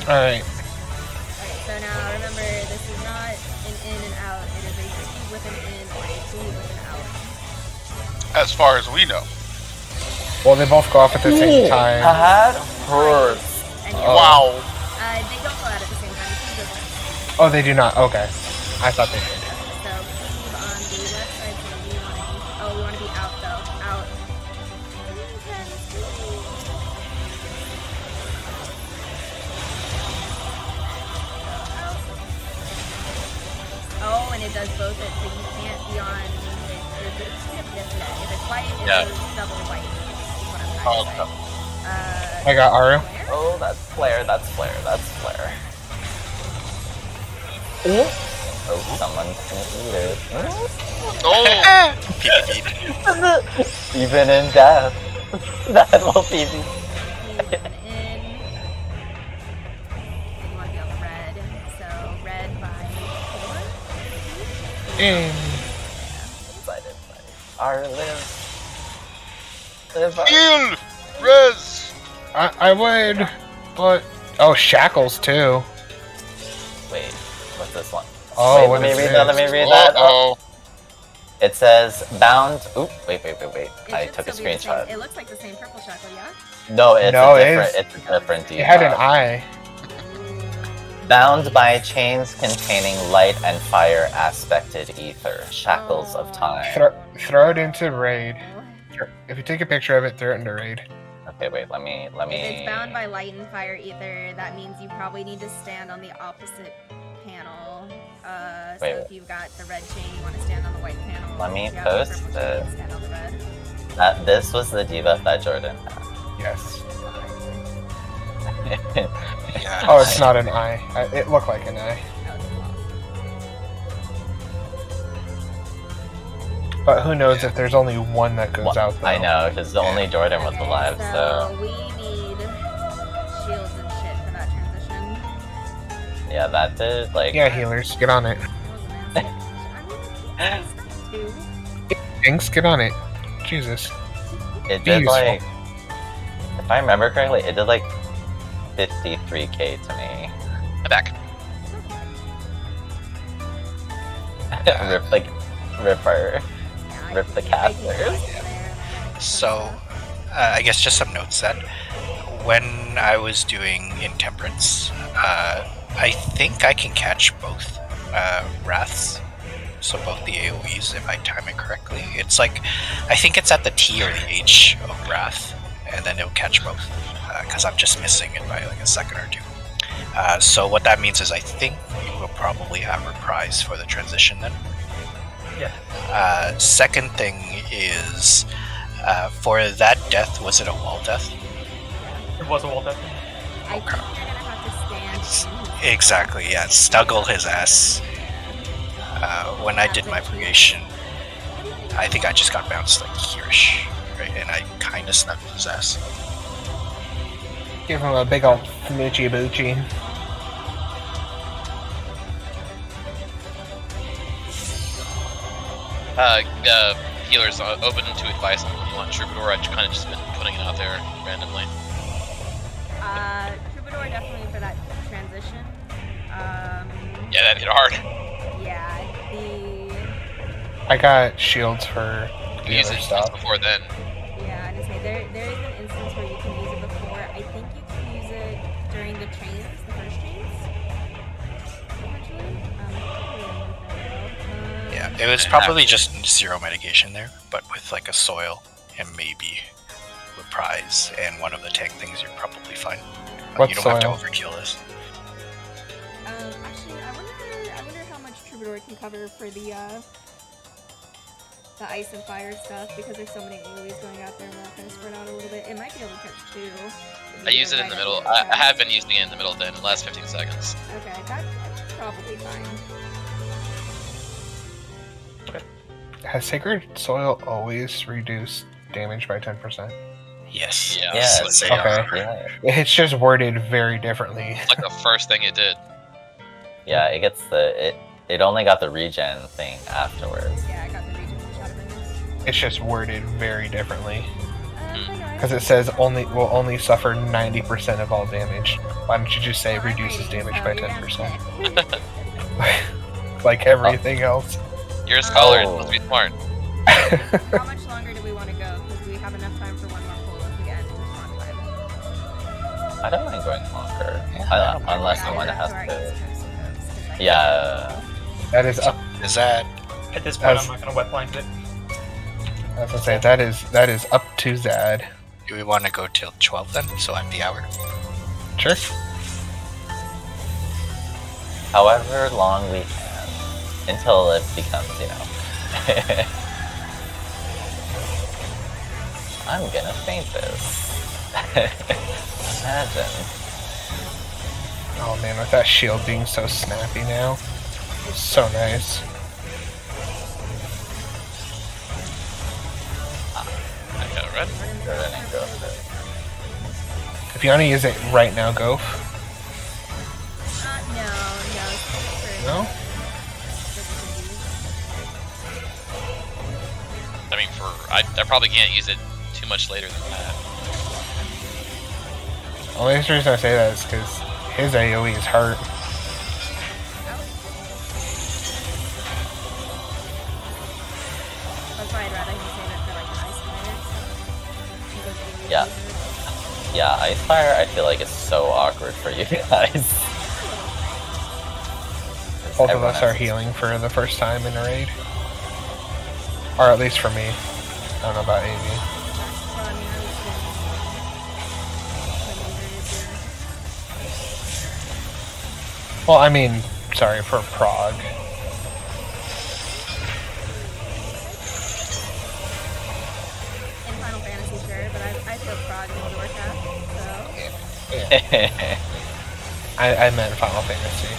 Alright. Okay, so now remember, this is not an in and out. It is a T with an in or a T with an out. As far as we know. Well, they both go off at the same time. That hurts. And Wow. they don't go out at the same time. T doesn't. Oh, they do not. Okay. I thought they did. So Cleve on the left side. So we want to be. Oh, we want to be out though. Out. Oh, and it does both it, so you can't be on. If it's white, it goes double white. Is what I'm trying to say. I got Aru. Flare? Oh, that's flare, that's flare, that's flare. Oh, someone's gonna eat it. Oh! Even in death, that will be the... Even in. And you want to be on the red. So red by 4. In. Excited. Our live. Heal! Res! I would, but oh, shackles too. Wait, what's this one? Oh, wait, what let is me read this? that, let me read that. Uh-oh. It says bound. Oop, wait. It I should took a still be the same- screenshot. It looks like the same purple shackle, yeah? No, it's No, a it different. is. It's a different debuff. It had an eye. Bound by chains containing light and fire aspected ether, shackles of time. Throw it into raid. If you take a picture of it, throw it into raid. Okay, wait. Let me. If it's bound by light and fire ether, that means you probably need to stand on the opposite panel. So Wait. if you've got the red chain, you want to stand on the white panel. Let me If you have the post purple it. chain, stand on the red. This was the debuff that Jordan had. Yes. Yeah. Oh, it's not an eye. It looked like an eye. That was close. But who knows if there's only one that goes out though. I know, because only Jordan was Okay, alive, so we need shields and shit for that transition. yeah, that did like. Yeah, healers, get on it. That was an ass. Two. Thanks, get on it. Jesus. It Be did useful. like, if I remember correctly, it did like 53k to me. I'm back. Rip the casters. So, I guess just some notes then. When I was doing Intemperance, I think I can catch both Wraths. So both the AoEs, if I time it correctly. It's like, I think it's at the T or the H of Wrath, and then it'll catch both. Because I'm just missing it by like a second or two. So what that means is I think we will probably have reprise for the transition then. Yeah. Second thing is, for that death, was it a wall death? It was a wall death. I think you're gonna have to stand. Exactly, yeah. Snuggle his ass. When I did my purgation, I think I just got bounced like here-ish, right? And I kind of snuggled his ass. Give him a big old moochie boochie. Healers open to advice on Troubadour. I've kind of just been putting it out there randomly. Troubadour definitely for that transition. Yeah, that hit hard. Yeah, I got shields for You the use other it stuff. before then. yeah, I just say there is an instance where you can use it before. I think you can use it during the chains, the first chains. Potentially. Yeah, it was probably just 0 mitigation there, but with like a soil and maybe reprise and one of the tank things, you're probably fine. What You don't soil? have to overkill this. Actually, I wonder how much Troubadour can cover for the ice and fire stuff, because there's so many AoEs going out there and we're kind of spread out a little bit. It might be able to catch 2. I use it in the middle. I have been using it in the middle then, the last 15 seconds. Okay, that's probably fine. Has Sacred Soil always reduced damage by 10%? Yes. Yeah. Yes. Let's say Okay. Yeah. It's just worded very differently. Like the first thing it did. Yeah, it gets it only got the regen thing afterwards. Yeah, I got the region shot of it. It's just worded very differently. Okay. Because it says will only suffer 90% of all damage. Why don't you just say reduces damage by 10%? Like everything else. You're a scholar, Oh. let's be smart. How much longer do we want to go? Because we have enough time for one more pull if we end on time. I don't mind going longer, unless the one has to. to. Yeah. That is up. Is that At this point, As- I'm not going to wet blind it. I was gonna say that is up to Zad. do we want to go till 12 then? So at the hour. Sure. However long we can, until it becomes, I'm gonna faint this. Imagine. Oh man, with that shield being so snappy now. So nice. I got red. Go ahead and go for it. If you want to use it right now, go. No. No? I mean, I probably can't use it too much later than that. Only reason I say that is because his AoE is hurt. That's why I'd rather him save it for like an ice fire. Yeah. Yeah, Ice Fire I feel like is so awkward for you guys. Both of Everyone us are has- healing for the first time in a raid. Or at least for me. I don't know about Av. Well, I mean, I was doing Well, I mean, sorry, for Prog. in Final Fantasy, sure, but I feel Prog in Warcraft, so I meant Final Fantasy.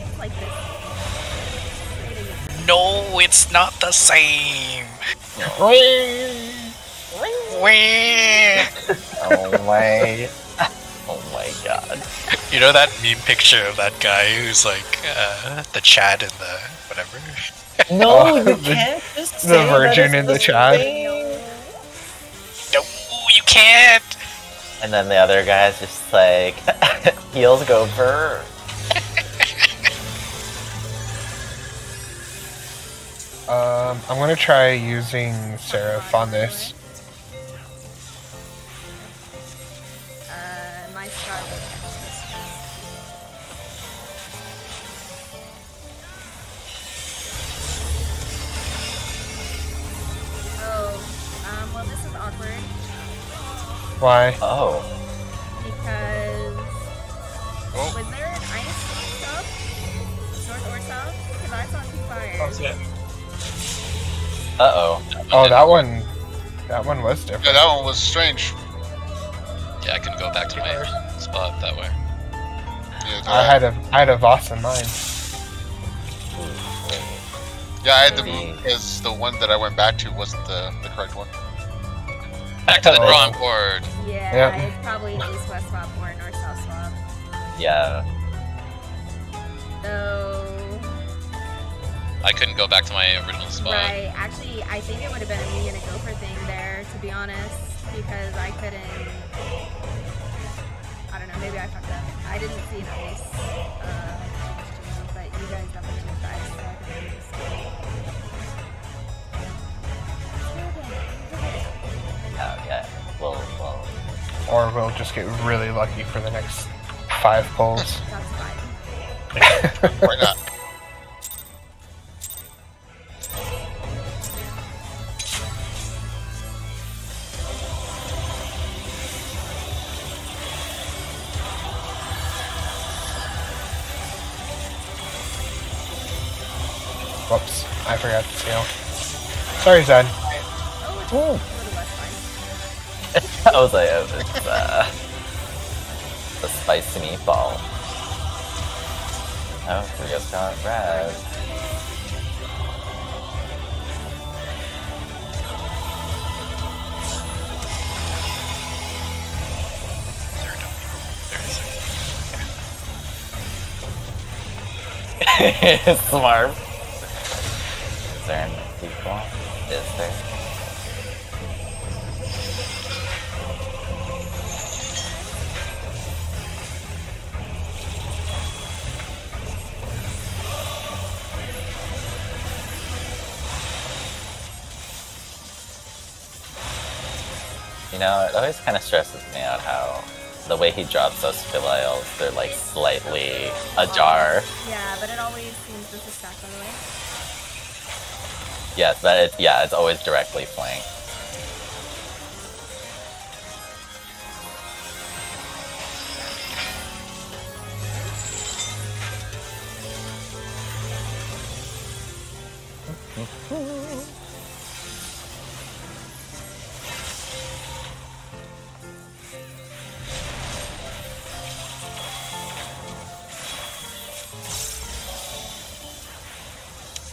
it's like this. No, it's not the same. Oh my. Oh my god. You know that meme picture of that guy who's like the Chad in the whatever? No, Oh, you the- can't just the say that virgin it's in the the Chad. same. No, you can't. And then the other guy's just like, heels go burr. I'm gonna try using Seraph on this. My star will catch this. Oh, well, this is awkward Why? Oh. because That's it. Uh-oh. Oh, that one was different. Yeah, that one was strange. Yeah, I couldn't go back to my spot that way. Yeah, I had a Voss in mind. yeah, I had to move because the one that I went back to wasn't the correct one. Back to the drawing board. Yeah, Yep. it's probably east-west swap or north-south swap. Yeah. So, I couldn't go back to my original spot. right. Actually, I think it would have been a me and a gopher thing there, to be honest, because I couldn't. I don't know. Maybe I fucked up. I didn't see an ice, but you guys definitely changed the ice, so I couldn't just. Oh, yeah. Well. Or we'll just get really lucky for the next 5 pulls. That's fine. Why not? Whoops, I forgot the scale. Sorry, Zed. Oh, it's a little less fine. I was like, oh, it's, the spicy meatball. Oh, we just got red. Smart. Is there any people? Is there? You know, it always kind of stresses me out how the way he drops those filials, they're like slightly ajar. Yeah, but it always seems just a stack, by the way. Yes, but it's always directly flanked.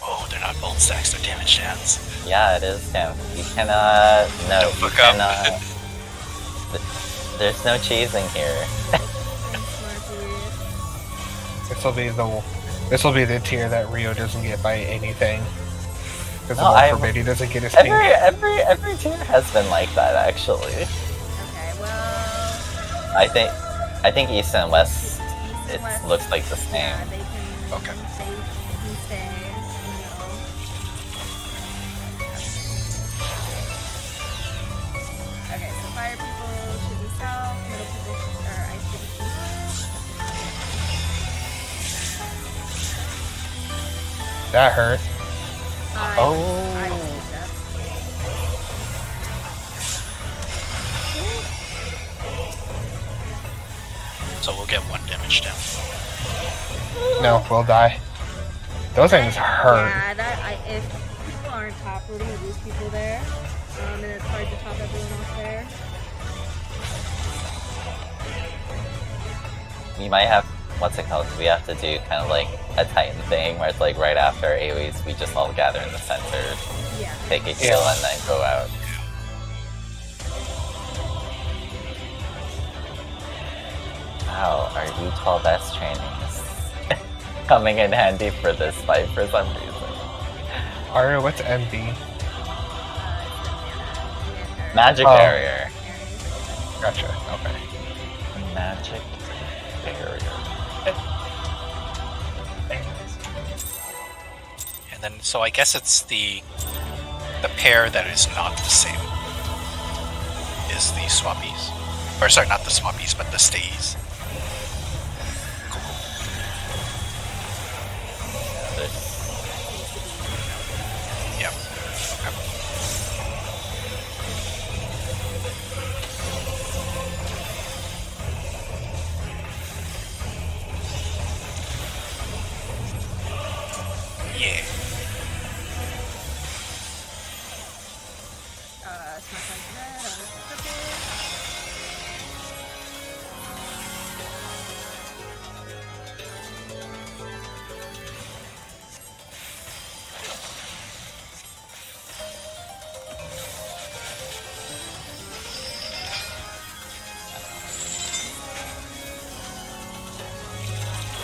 Oh, they're not bolt stacks, they're damage downs. Yeah, it is him. You cannot. No, Don't you fuck up. cannot. There's no cheesing here. This will be the tier that Rio doesn't get by anything. Because No, the Forbiddy doesn't get his ping. every tier has been like that actually. Okay, well. I think East and West East and it West, looks like the same. Yeah, they can. Okay. They can stay in the middle. Okay, so fire people should be south, middle people or ice people should be north. That hurt. I Oh. screwed up. So we'll get 1 damage down. No, we'll die. Those things hurt. Yeah, if people aren't top, we're gonna lose people there. And it's hard to top everyone off there. We might have what's it called? We have to do kind of like a Titan thing where it's like right after AoEs we just all gather in the center, Yeah. take a heal, and then go out. Wow, our U12S training is coming in handy for this fight for some reason. Aria, what's MB? Magic Oh. barrier. Gotcha. Okay. Magic barrier. And then, so I guess it's the pair that is not the same is the swappies. Or sorry, not the swappies, but the stays. Yep. Okay. Yeah.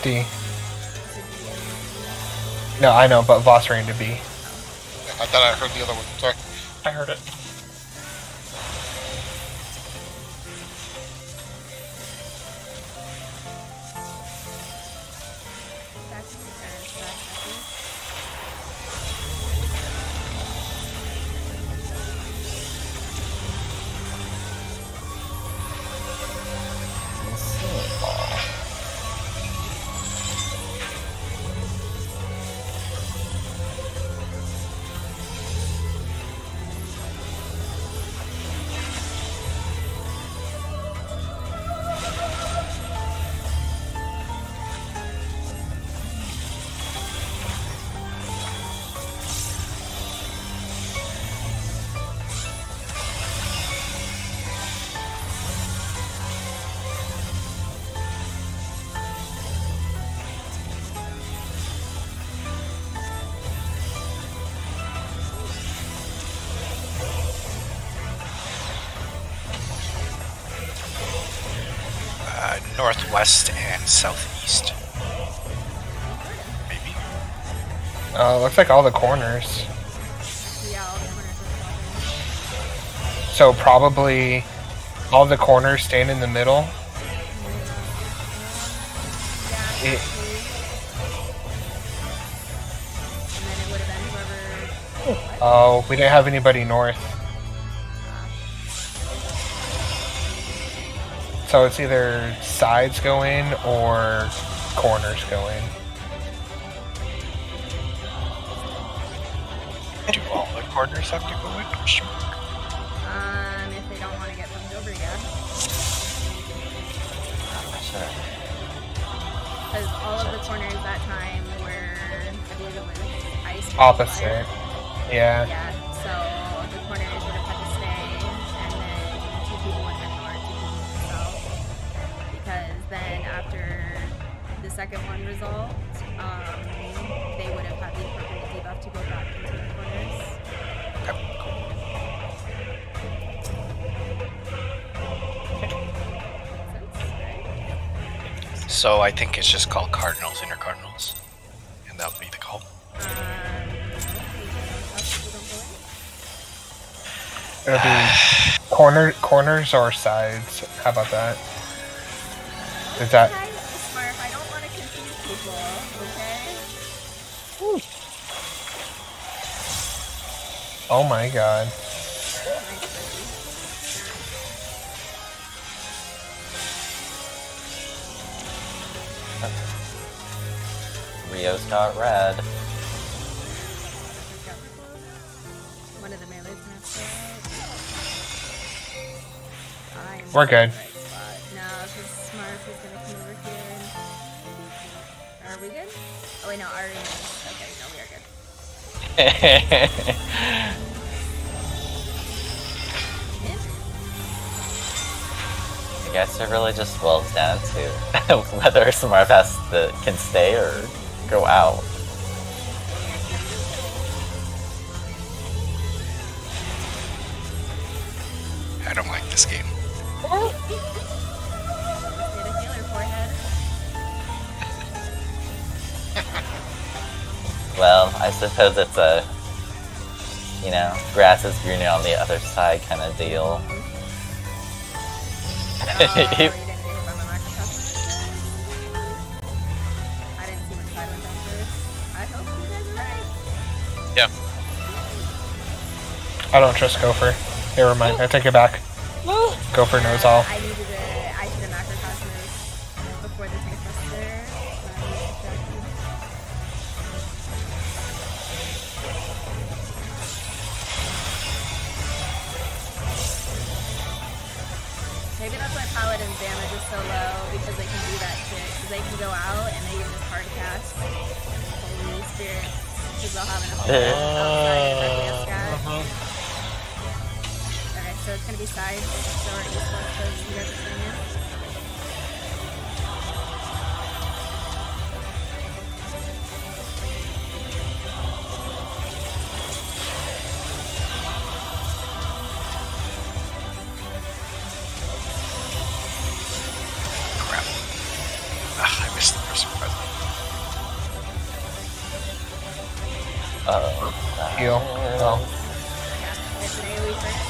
D. No, I know, but Voss ran to B. I thought I heard the other one. Sorry. I heard it. Northwest and southeast. Maybe. Looks like all the corners. Yeah, all the corners are flopping. So probably all the corners staying in the middle. Yeah, It- and then it would have been whoever. What? Oh, we didn't have anybody north. So it's either sides go in or corners go in. Do all the corners have to go in? Question mark. If they don't want to get fucked over, yeah. Sure. Because all of the corners that time were, I believe it was ice. Opposite. Yeah. Yeah, so the corners would have had to stay, and then 2 people would have been north, 2 people would have been south. Because then after the second one resolved, they would have had the appropriate debuff to go back into the corners. Makes sense, right? So I think it's just called Cardinals, Inner Cardinals. And that would be the call. It'll be corners or sides. How about that? Is that? Okay, Smurf, I don't want to confuse people, okay? Oh my god. Rio's got red. One of the melee's gonna have to. We're good. No, because Smurf is gonna come over here and... Are we good? Oh wait, no, Ari is. Okay, no, we are good. I guess it really just boils down to whether Smurf can stay or go out. I don't like this game. Get a healer forehead. Well, I suppose it's a, grass is greener on the other side kind of deal. Oh, you didn't get hit by my microcosm. I didn't see which side went down first. I hope you guys are right. Yeah. I don't trust Gopher. Never mind. I take it back. Gopher knows all. I should have macrocosmos before the tank buster. Maybe that's why Paladin's damage is so low, because they can do that shit. Because they can go out and they can just hard cast Holy Spirit. Because they'll have enough outside Requiem scat. Okay, so it's gonna be sides, so we're east west, so you guys are saying it. Crap. I missed the first one. heal. Oh. Yeah, it's an AoE first.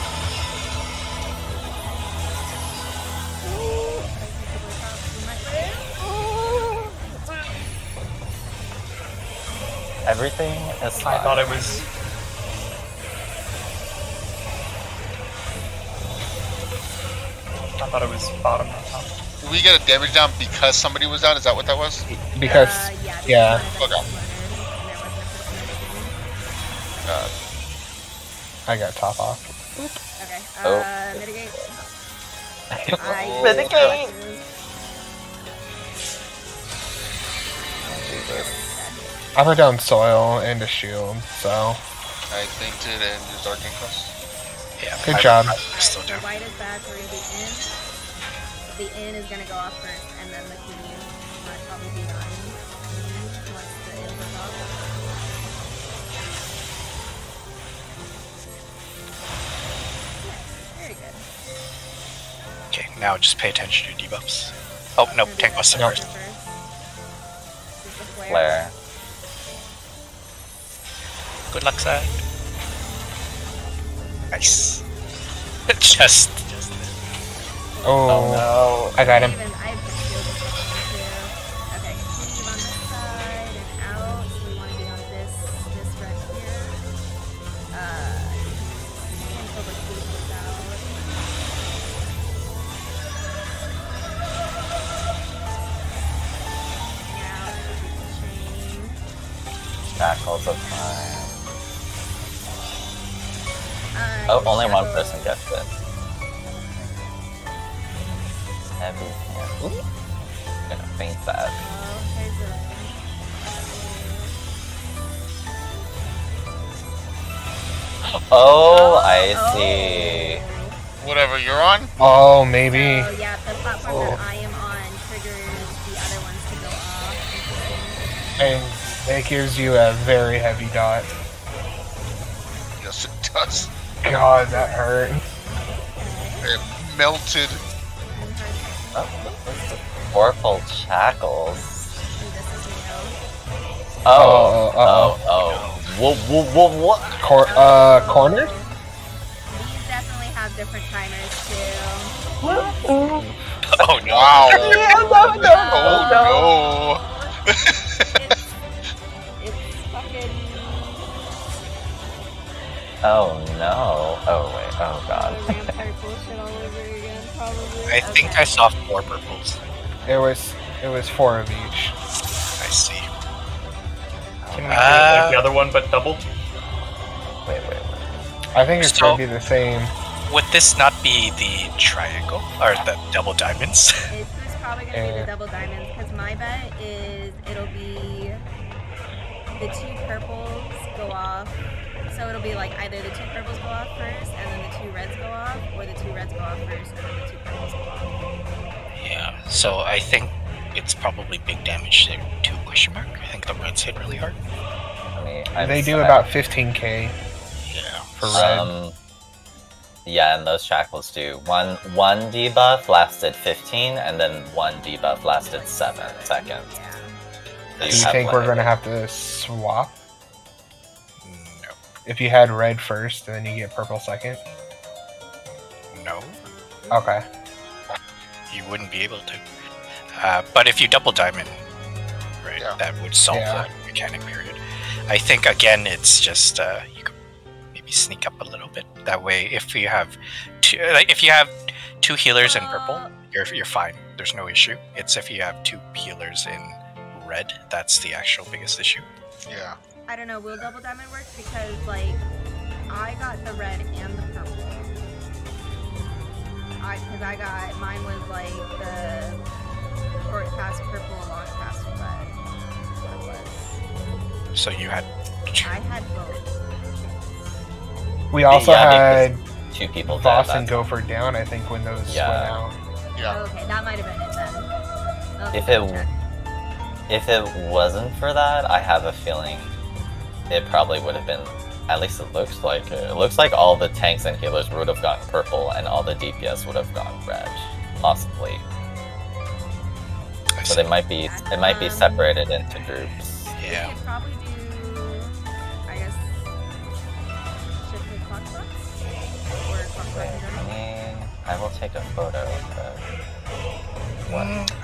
Everything is fine. I thought it was. I thought it was bottom, not top. Did we get a damage down because somebody was down? Is that what that was? Because, yeah. Okay. I got top off. Okay, mitigate. Mitigate! I put down soil and a shield, so. I fainted and used Arcane Cross. Yeah. Good job. Still do. White is bad, so we're gonna be in. The in is gonna go off first, and then the queen might probably be on once the in goes off. Very good. Okay, now just pay attention to debuffs. Oh, no, tank busted No. first. Flare. Good luck, Zach. Nice. just. Oh, no. I got him. I have the shield too. Okay, cleave on this side and out. So we want to be on this right here. Until the cleave goes out. Shackles of time. Oh, only one person gets it. Heavy hand. Ooh. Gonna faint that. Oh, I see. Whatever you're on? Oh, maybe. So, yeah, the platform that I am on triggers the other ones to go off. And it gives you a very heavy dot. Yes, it does. God, that hurt. It melted. Oh, Oracle Shackles. Oh. What? Corner? These definitely have different timers too. Oh no. Wow. No. It's fucking. Oh no. Oh wait. Oh god. Vampire bullshit all over again, probably. I think I saw 4 purples. It was 4 of each. I see. Can we do it like the other one, but double? Wait. I think it's So- gonna be the same. Would this not be the triangle or the double diamonds? This is probably gonna be the double diamonds because my bet is it'll be the 2 purples go off. So it'll be like either the 2 purples go off first and then the 2 reds go off, or the 2 reds go off first and then the 2 purples go off. Yeah. So I think it's probably big damage to 2 question mark. I think the reds hit really hard. They do about 15k Yeah. for red. Yeah, and those shackles do. One debuff lasted 15, and then one debuff lasted 7 seconds. Yeah. Do you think we're gonna have to swap? No. If you had red first, and then you get purple second? No. Okay. You wouldn't be able to. But if you double diamond, right, Yeah. that would solve Yeah. the mechanic period. I think again, it's just you could maybe sneak up a little bit. That way, if you have two healers in purple, you're fine. There's no issue. It's if you have 2 healers in red that's the actual biggest issue. Yeah. I don't know, will double diamond work? Because like I got the red and the purple. Because I got mine was like the short past purple, long past red. What it was. So you had I had both. We also had 2 people Voss dead and that Gopher down, I think, when those went out. Yeah. Okay, that might have been it then. I'll If double it- check. If it wasn't for that, I have a feeling it probably would have been. At least it looks like it. It looks like all the tanks and healers would have gotten purple, and all the DPS would have gone red, possibly. I But see. it might be separated into groups. Yeah. We could probably do, I guess, I will take a photo of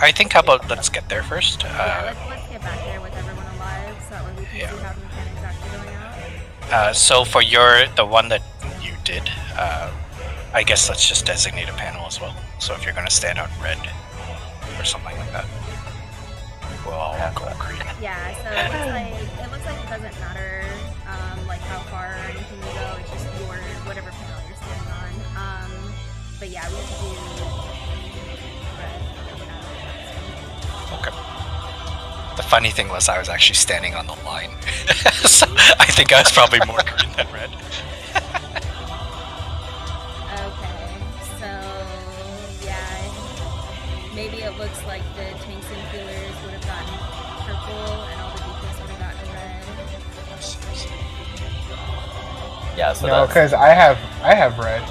I think how about let's get there first. Yeah, let's get back there with everyone alive, so that way we can see how the mechanics actually going out. So for the one that you did, I guess let's just designate a panel as well. So if you're going to stand on red or something like that, we'll all go green. Yeah, so it looks like it doesn't matter like how far or anything you go. It's just whatever panel you're standing on. But yeah, we have to do red. Okay. The funny thing was I was actually standing on the line, so I think I was probably more green than red. Okay, so yeah, maybe it looks like the tanks and healers would have gotten purple and all the defense would have gotten red. Yeah, so no, because I have red.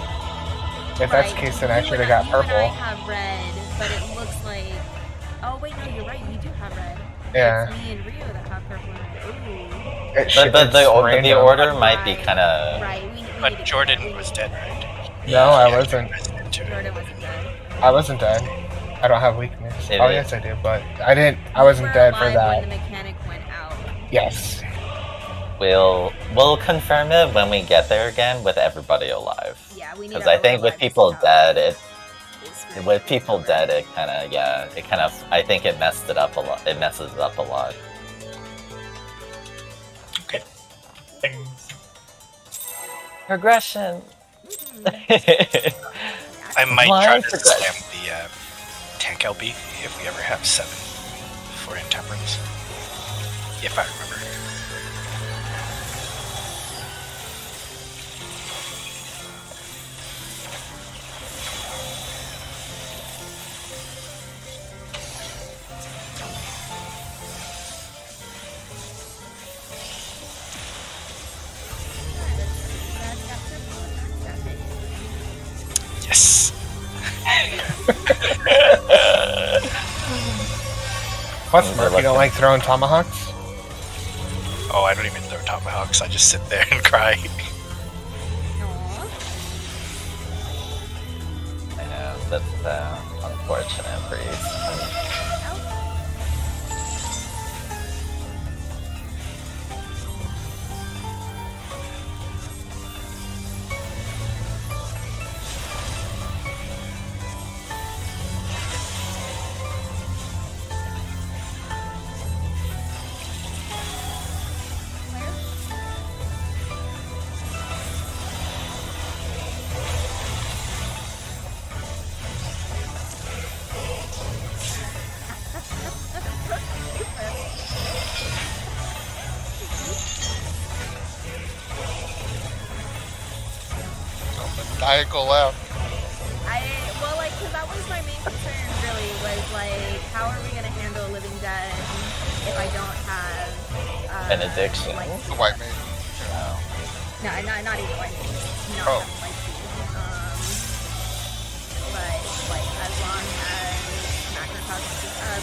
If that's the case, then I should have got purple. You and I have red, but it looks like. Oh wait, no, you're right. You do have red. Yeah. It's me and Rio that have purple and red. Ooh. But the order might be kind of. Right. But Jordan was dead, right? No, I wasn't. Jordan wasn't dead. I wasn't dead. I don't have weakness. It Oh is. yes, I do, but I didn't. I wasn't dead for that. When the mechanic went out. Yes. We'll confirm it when we get there again with everybody alive. Yeah, we need. Because I think with people dead, it kind of I think it messed it up a lot. It messes it up a lot. Okay. Things. Progression. I might Why try to progression? slam the tank LB if we ever have 7 for Intemperance. If I remember. Yes. What's Mark? You don't like throwing tomahawks? Oh, I don't even throw tomahawks. I just sit there and cry. I know, that's unfortunate for you. Diagonal left. Well, like, because that was my main concern, really, was, like, how are we going to handle Living Dead if I don't have, An addiction. Like, The white maid. no, not even white maid. Not Oh. having light speed. But, like, as long as macrocosm is up,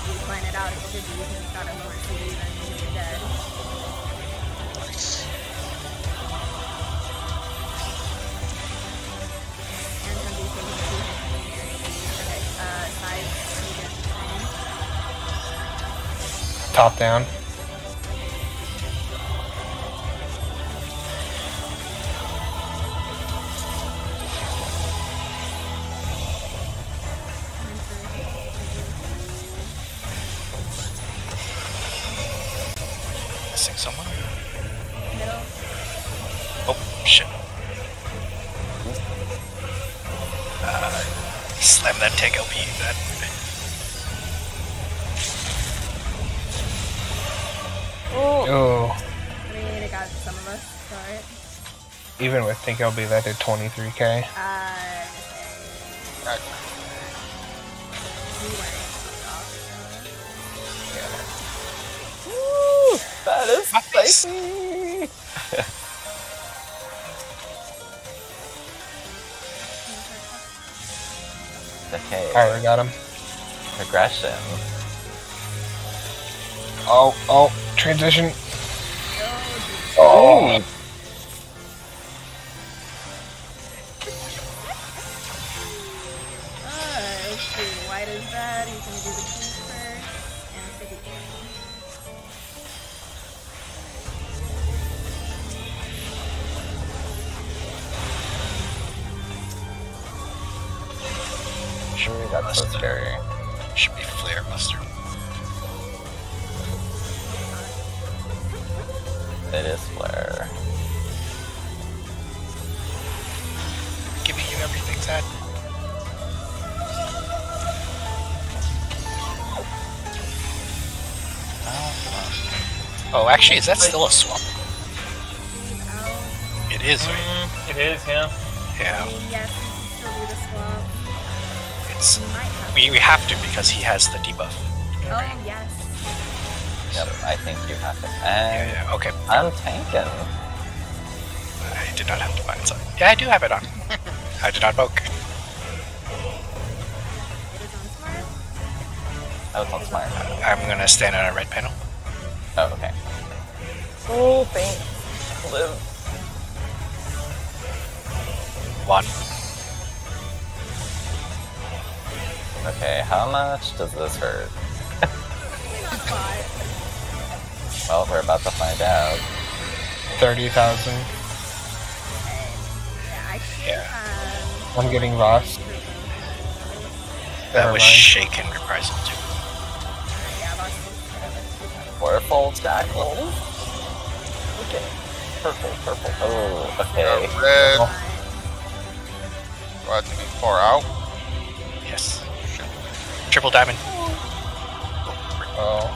we plan it out, it should be, because it's got a lower CD than Living Dead. Nice. Top down. Missing someone? Middle. Oh, shit. Slam that tank LP. That. Oh. I mean, it got some of us, sorry. Even with Think LB, that did 23k. We weren't Woo, that is spicy. Okay. Alright, we got him. Progression. Oh, transition. Oh. see. White is red. He's gonna do the pink first, and it's gonna be pink. That's so scary. Should be flare mustard. It is flare. Giving you everything, Zed. Oh, actually, is that still a swap? It is, right? It is, yeah. Yeah. I mean, yes, you can still do the swap. It's You might have we have to because he has the debuff. Oh, yes. Yep, I think you have it. And Yeah, okay. I'm tanking. I did not have to find something. Yeah, I do have it on. I did not poke. It is on smart. I was on smart. I'm gonna stand on a red panel. Oh, okay. Oh, thanks. Live. 1. Okay, how much does this hurt? Probably not a lot. Well, we're about to find out. 30,000. Yeah, I think, Yeah. I'm getting Voss. That Never was mind. shaken reprisal too. yeah, that's Fourfold shackles. Okay. Purple, purple. Oh, okay. Red. Oh. Do I have to be far out? Yes. Triple diamond. Oh.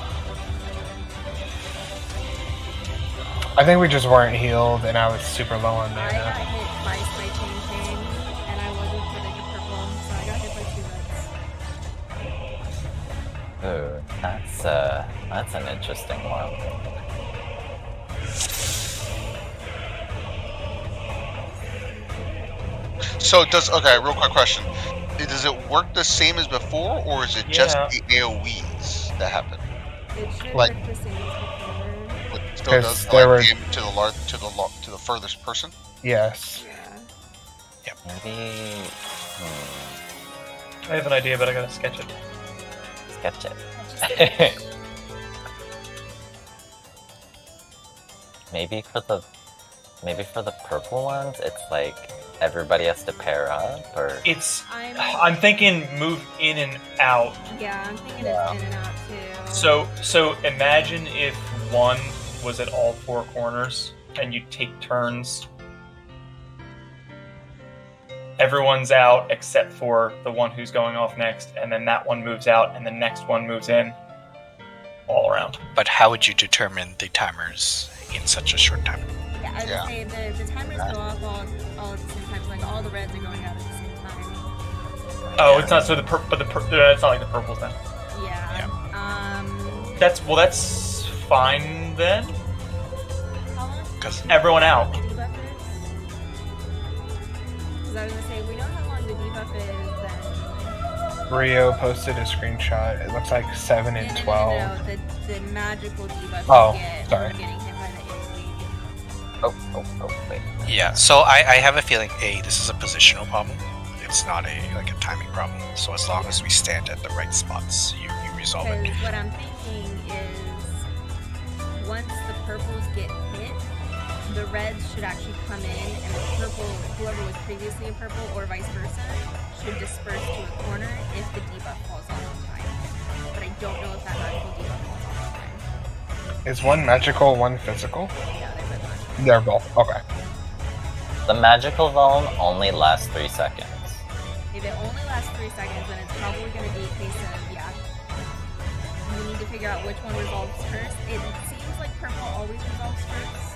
I think we just weren't healed, and I was super low on I got mana. hit twice by Chain, and I wasn't putting a purple, so I got hit by 2 reds. Ooh, that's an interesting one. So okay, real quick question. Does it work the same as before, or is it just Yeah. the AoEs that happen? It should Like- work the same as before. It still Because does there were- damage to the furthest person? Yes. Yeah. Maybe. I have an idea, but I gotta sketch it. Sketch That it. just Maybe for the purple ones, it's like everybody has to pair up, or I'm thinking move in and out. yeah, I'm thinking Yeah. it's in and out too. So imagine if one was at all 4 corners and you take turns. Everyone's out except for the one who's going off next, and then that one moves out, and the next one moves in. All around. But how would you determine the timers in such a short time? yeah, I would Yeah. say the timers go off all at the same time. Like all the reds are going out at the same time. Oh, it's not so it's not like the purples then. Yeah. That's fine then. How long Because Everyone out. the debuff is? Because I was gonna say we know how long the debuff is. Then Rio posted a screenshot. It looks like 7 and 12. No, the magical debuff Oh, you get sorry. from getting hit by the AoE. oh, wait. yeah, so I have a feeling this is a positional problem. It's not a timing problem. So as long as we stand at the right spots, you resolve it. Because what I'm thinking is, once the purples get hit, the reds should actually come in, and the purple, whoever was previously a purple or vice versa, should disperse to a corner if the debuff falls off in time. But I don't know if that magical debuff falls off in time. Is one magical, one physical? Yeah, they're both magical. They're both. Okay. The magical zone only lasts 3 seconds. If it only lasts 3 seconds, then it's probably going to be a case of, you need to figure out which one resolves first. It seems like purple always resolves first.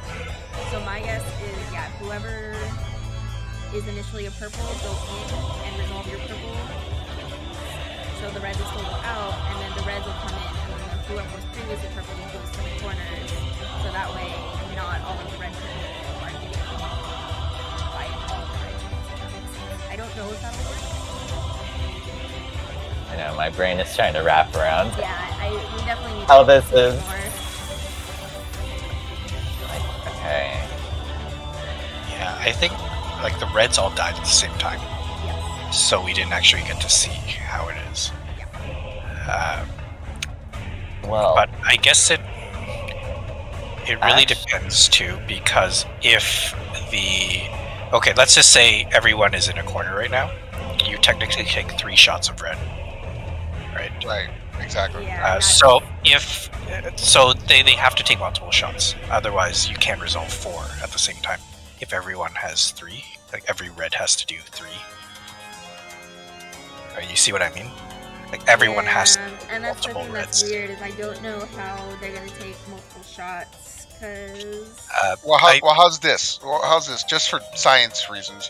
So my guess is, whoever is initially a purple, go in and resolve your purple. So the reds will still go out, and then the reds will come in, and then whoever was previously purple goes to the corners. So that way, not all of the red people are getting by all of the red people. I don't know if that'll work. I know, my brain is trying to wrap around Yeah, we definitely need how to this do is. more. Okay. Yeah, I think the reds all died at the same time. Yes. so we didn't actually get to see how it is. Well, but I guess it really depends too, because if okay, let's just say everyone is in a corner right now, you technically take 3 shots of red, right? Right, exactly. Yeah, So they have to take multiple shots, otherwise you can't resolve 4 at the same time. If everyone has 3, like every red has to do 3. You see what I mean? Like everyone has to do and that's the multiple thing reds. that's weird is I don't know how they're gonna take multiple shots because. How's this? Well, how's this? Just for science reasons,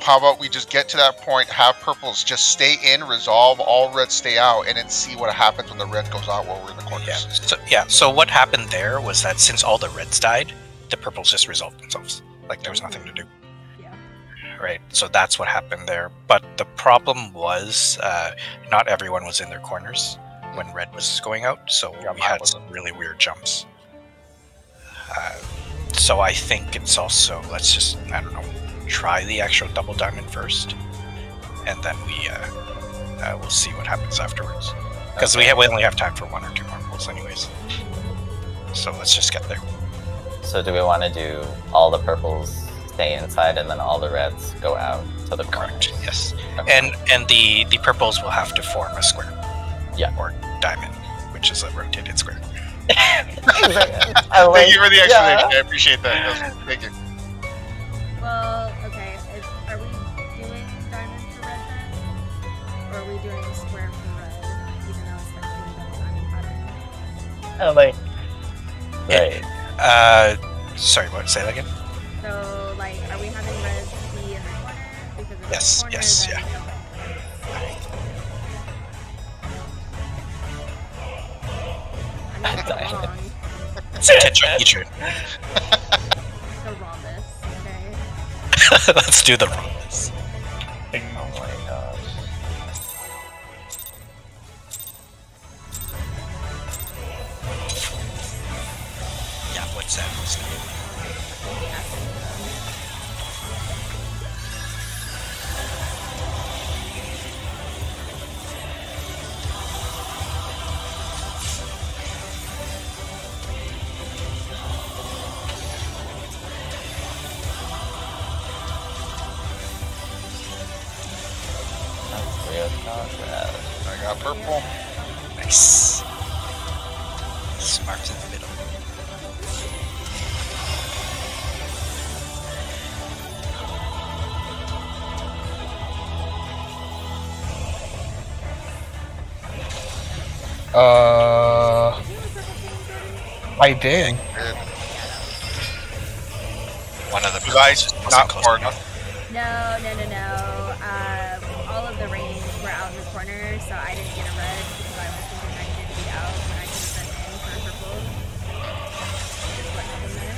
how about we just get to that point, have purples just stay in, resolve, all reds stay out, and then see what happens when the red goes out while we're in the corners. So what happened there was that since all the reds died, the purples just resolved themselves. Like there was nothing to do. Yeah. Right. So that's what happened there. But the problem was not everyone was in their corners when red was going out. So we had some really weird jumps. So I think it's also, let's just, I don't know, try the actual double diamond first, and then we'll see what happens afterwards. Because we only have time for 1 or 2 purples anyways. So let's just get there. So do we want to do all the purples stay inside and then all the reds go out to the corner? Correct. Yes. Okay. And the purples will have to form a square. Yeah. Or diamond, which is a rotated square. Thank you for the explanation. Yeah. I appreciate that. Thank you. Well, okay. Are we doing diamond for red then, or are we doing square for red? Even though it's like doing double diamond pattern. Oh, like, right. Sorry, what? Say that again? So, like, are we having red be in the corner because of Yes, the corner? yes, then, yeah. okay. I mean, it's wrong. It's a tetrahedron. The rhombus, okay? Let's do the rhombus. Oh my gosh. Yeah, what's that? I got purple. Nice. Smart in the middle. I did. One of the You guys wasn't not close far enough. No. All of the range were out in the corner, so I didn't get a red because I was thinking I needed to be out and I could have been in for a purple. Just what happened there.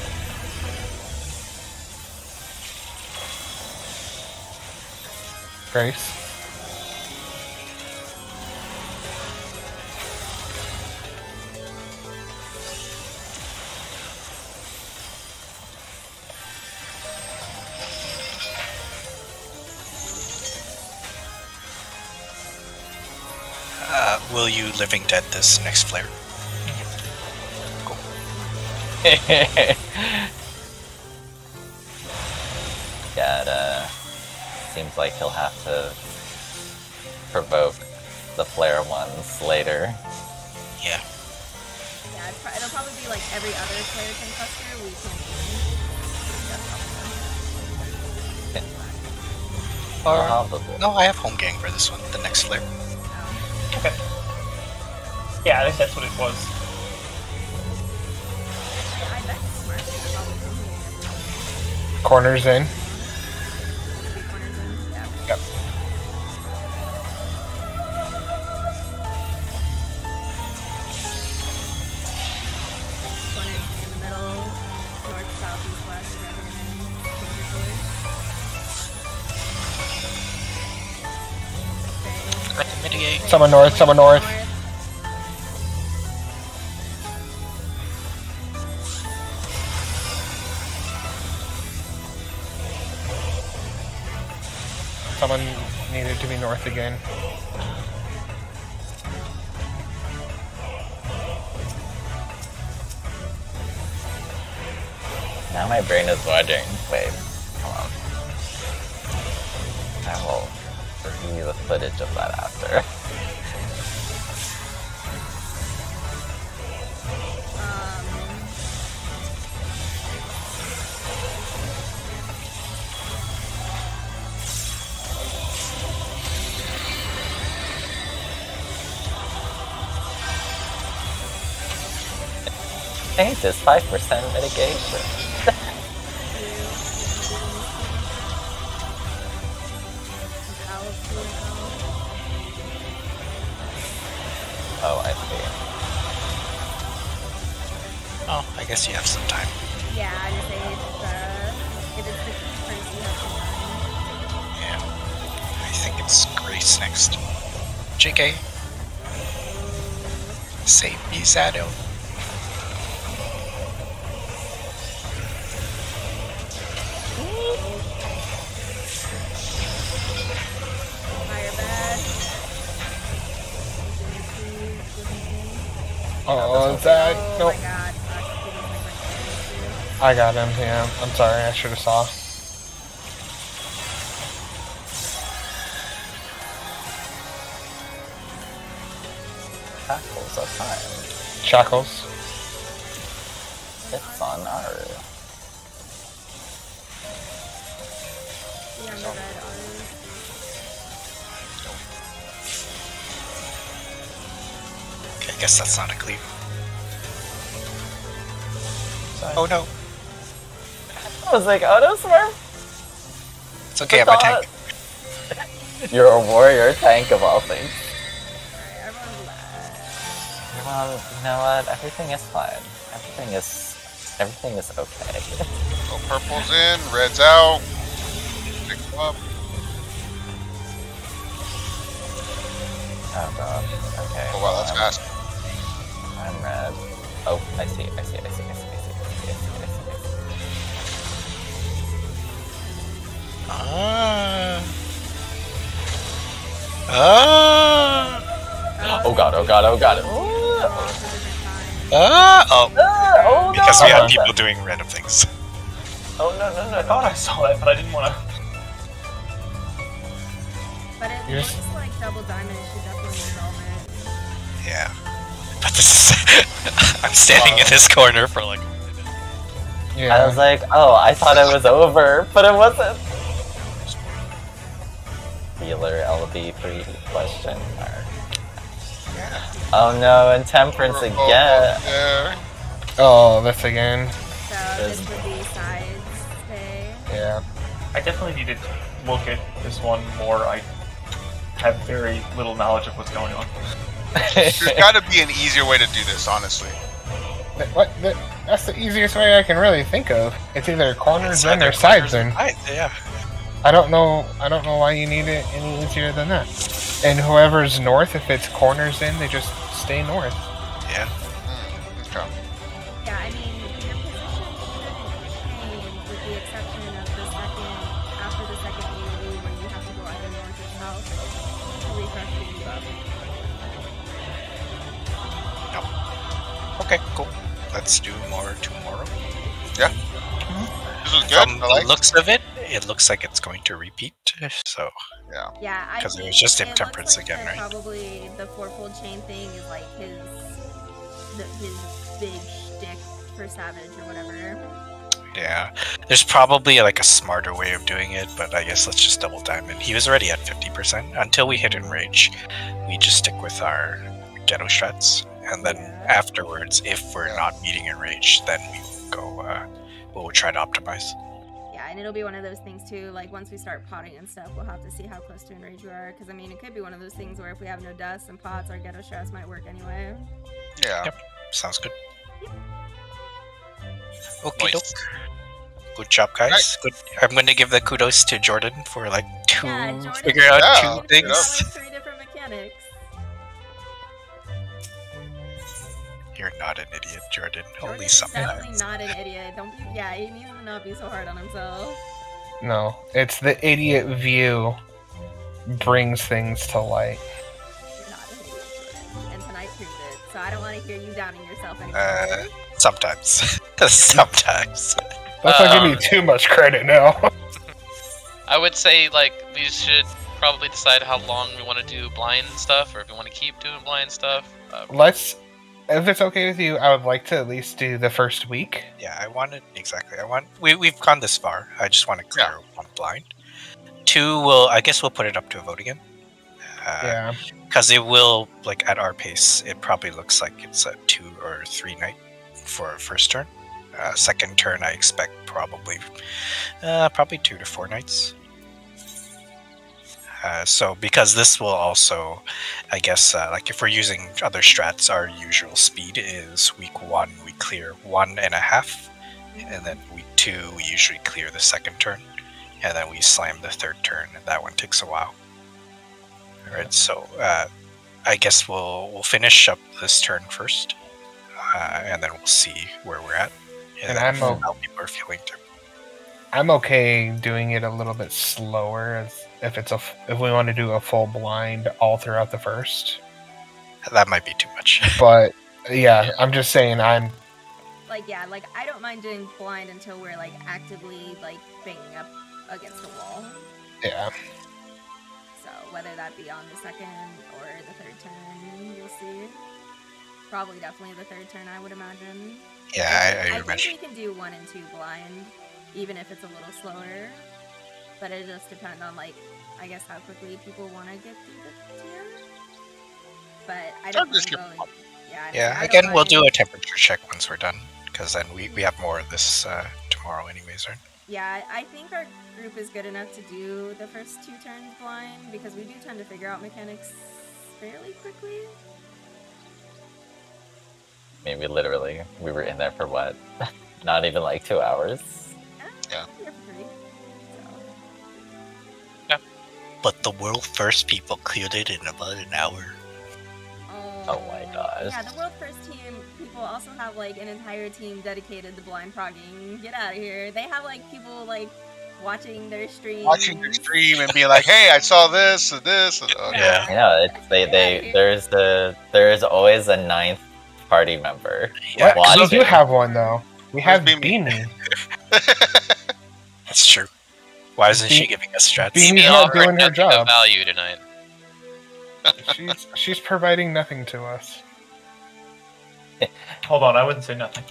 Grace. Will you Living Dead this next flare? Cool. Yeah, it seems like he'll have to provoke the flare ones later. Yeah. Yeah, it'll probably be like every other player can cluster. We can. Probably. No, I have home gang for this one, the next flare. Okay. Yeah, I think that's what it was. Yeah, I bet it's smart. It's probably something. Corners in. Three corners in. Yeah. Yep. Corners in the middle. North, south, east, west. I can mitigate. Someone north, someone north. Someone needed it to be north again. Now my brain is wondering. Wait, hold on. I will review the footage of that after. Ain't this 5% mitigation? Oh, I see. Oh, I guess you have some time. Yeah, I just say if it's the first, you have some time. Yeah. I think it's Grace next. JK. Save me, Zado. Oh, is that? Oh Nope. my god. I got him, yeah. I'm sorry, I should have saw. Shackles are fine. Shackles. It's on our... Yeah, the red arms. Okay, I guess that's not a cleave. Sorry. Oh no. I was like, oh no, Smurf! It's okay, I'm a tank. You're a warrior tank of all things. Alright, everyone's left. You know what? Everything is fine. Everything is okay. So purple's in, red's out. Pick them up. Oh god. Okay. Oh wow, that's fast. I'm red. Oh, I see. Oh god. Oh. Oh Because no! we have people doing random things. Oh no. I thought I saw it, but I didn't want to. But it Yes. looks like Double Diamond should definitely resolve it. Yeah. But this is... I'm standing in this corner for like... Yeah. I was like, oh, I thought it was over, but it wasn't. Healer LB free question mark. Oh no, intemperance again. There. Oh, this again. So this would be sides stay. Yeah. I definitely need to look at this one more. I have very little knowledge of what's going on. There's gotta be an easier way to do this, honestly. That's the easiest way I can really think of. It's either corners in or either sides corners in. or sides, yeah. I don't know why you need it any easier than that. And whoever's north, if it's corners in, they just stay north. Yeah. Okay. Yeah, I mean, your position shouldn't change with the exception of the second, after the second AoE where you have to go either north or south to refresh the debuff. No. Okay, cool. Let's do more tomorrow. Yeah. This was good. From I like the looks of it, it looks like it's going to repeat. So, Yeah. Yeah, I 'Cause it think was just it looks intemperance like again, that right? Probably the fourfold chain thing is like his big shtick for Savage or whatever. yeah. There's probably like a smarter way of doing it, but I guess let's just double diamond. He was already at 50%. Until we hit Enrage, we just stick with our ghetto strats. And then afterwards, if we're not meeting Enrage, then we go, we'll try to optimize. Yeah, and it'll be one of those things too, like once we start potting and stuff, we'll have to see how close to Enrage we are. Because I mean, it could be one of those things where if we have no dust and pots, our ghetto strats might work anyway. Yeah. Yep. Sounds good. Okay, Nice. doke. Good job, guys. Right. Good. I'm going to give the kudos to Jordan for like Yeah, Jordan figure out Yeah. two Like things. 3 different mechanics. You're not an idiot, Jordan. Only Jordan's definitely sometimes. not an idiot. Don't be. Yeah, he needs to not be so hard on himself. No, it's the idiot view brings things to light. You're not a hideous Jordan, and tonight proved it. So I don't want to hear you doubting yourself anymore. Sometimes. Sometimes. Let's not give you too much credit now. I would say, like, we should probably decide how long we want to do blind stuff, or if we want to keep doing blind stuff. Let's, if it's okay with you, I would like to at least do the first week. Yeah, we've gone this far. I just want to clear one blind. 2, I guess we'll put it up to a vote again. Yeah. Because it will, like, at our pace, it probably looks like it's a 2 or 3 night for first turn. Second turn, I expect probably 2 to 4 nights. So because this will also, I guess, like if we're using other strats, our usual speed is week 1 we clear 1.5, and then week 2 we usually clear the second turn, and then we slam the third turn, and that one takes a while. Alright, so I guess we'll finish up this turn first, and then we'll see where we're at, and I'm how people are feeling too. I'm okay doing it a little bit slower, as if we want to do a full blind all throughout the first. That might be too much. But yeah, I'm just saying I don't mind doing blind until we're like actively like banging up against the wall. Yeah. So whether that be on the second or the third turn, we'll see. Probably definitely the third turn, I would imagine. Yeah, I I imagine. think we can do 1 and 2 blind, even if it's a little slower. But it just depends on, like, I guess how quickly people want to get through the tier. But I don't know. Yeah, again, we'll do a temperature check once we're done, because then we have more of this tomorrow anyways, right? Yeah, I think our group is good enough to do the first 2 turns blind, because we do tend to figure out mechanics fairly quickly. I mean, we were in there for what? Not even like 2 hours? Yeah. But the world first people cleared it in about an hour. Oh my gosh. Yeah, the world first team people also have like an entire team dedicated to blind progging. Get out of here. They have like people like watching their stream. And being like, hey, I saw this and this. And, Yeah. Yeah, there's always a 9th party member. Yeah, we do have one though. We have Beanie. That's true. Why isn't she giving us strats? Beanie's not doing her job. Value tonight. She's providing nothing to us. Hold on, I wouldn't say nothing.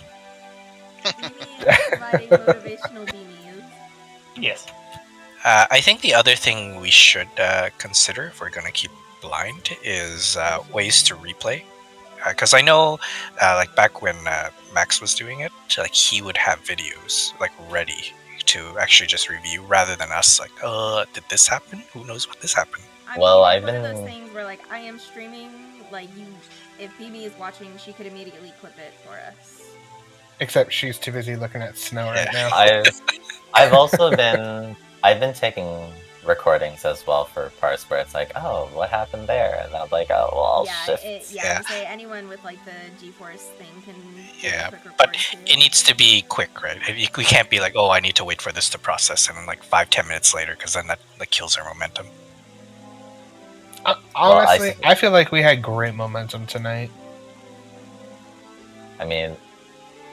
Providing motivational beanies. Yes. I think the other thing we should consider if we're going to keep blind is ways to replay. Because I know, like back when Max was doing it, like he would have videos like ready to actually just review, rather than us like, did this happen? Who knows what this happened? I've one been of those things where like I am streaming, like if BB is watching, she could immediately clip it for us. Except she's too busy looking at snow right now. I've also been taking recordings as well for parts where it's like, oh, what happened there? And I'm like, oh, well, I'll shift. I would say anyone with like the GeForce thing can Yeah, quick but record it needs to be quick, right? We can't be like, oh, I need to wait for this to process, and then like 5-10 minutes later, because then that like kills our momentum. Honestly, I feel like we had great momentum tonight. I mean,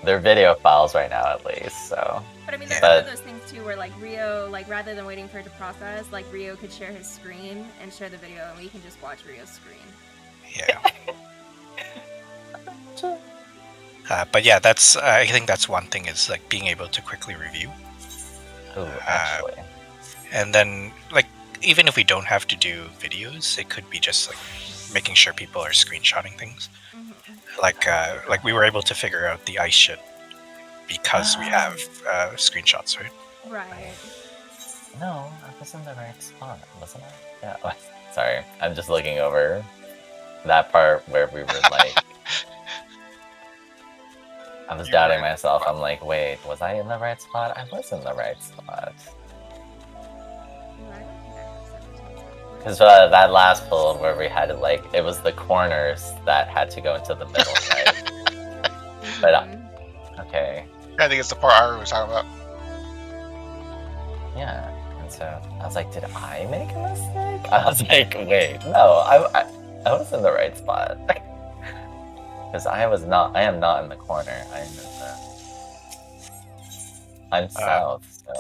they're video files right now at least, so. But I mean, there's one of those things too where like Rio, like rather than waiting for it to process, like Rio could share his screen and share the video, and we can just watch Rio's screen. Yeah. But yeah, I think that's one thing, is like being able to quickly review. Ooh, actually. And then like even if we don't have to do videos, it could be just like making sure people are screenshotting things. Mm-hmm. Like we were able to figure out the ice shit because we have screenshots, right? Right. No, I was in the right spot, wasn't I? Yeah. Sorry, I'm just looking over that part where we were like. I was doubting myself. I'm like, wait, was I in the right spot? I was in the right spot. Because that last pull where we had to, like, it was the corners that had to go into the middle, right? But, okay. I think it's the part Ari was talking about. Yeah. And too. I was like, did I make a mistake? I was like, wait, no, I was in the right spot. Because I am not in the corner. I know that. I'm south, so.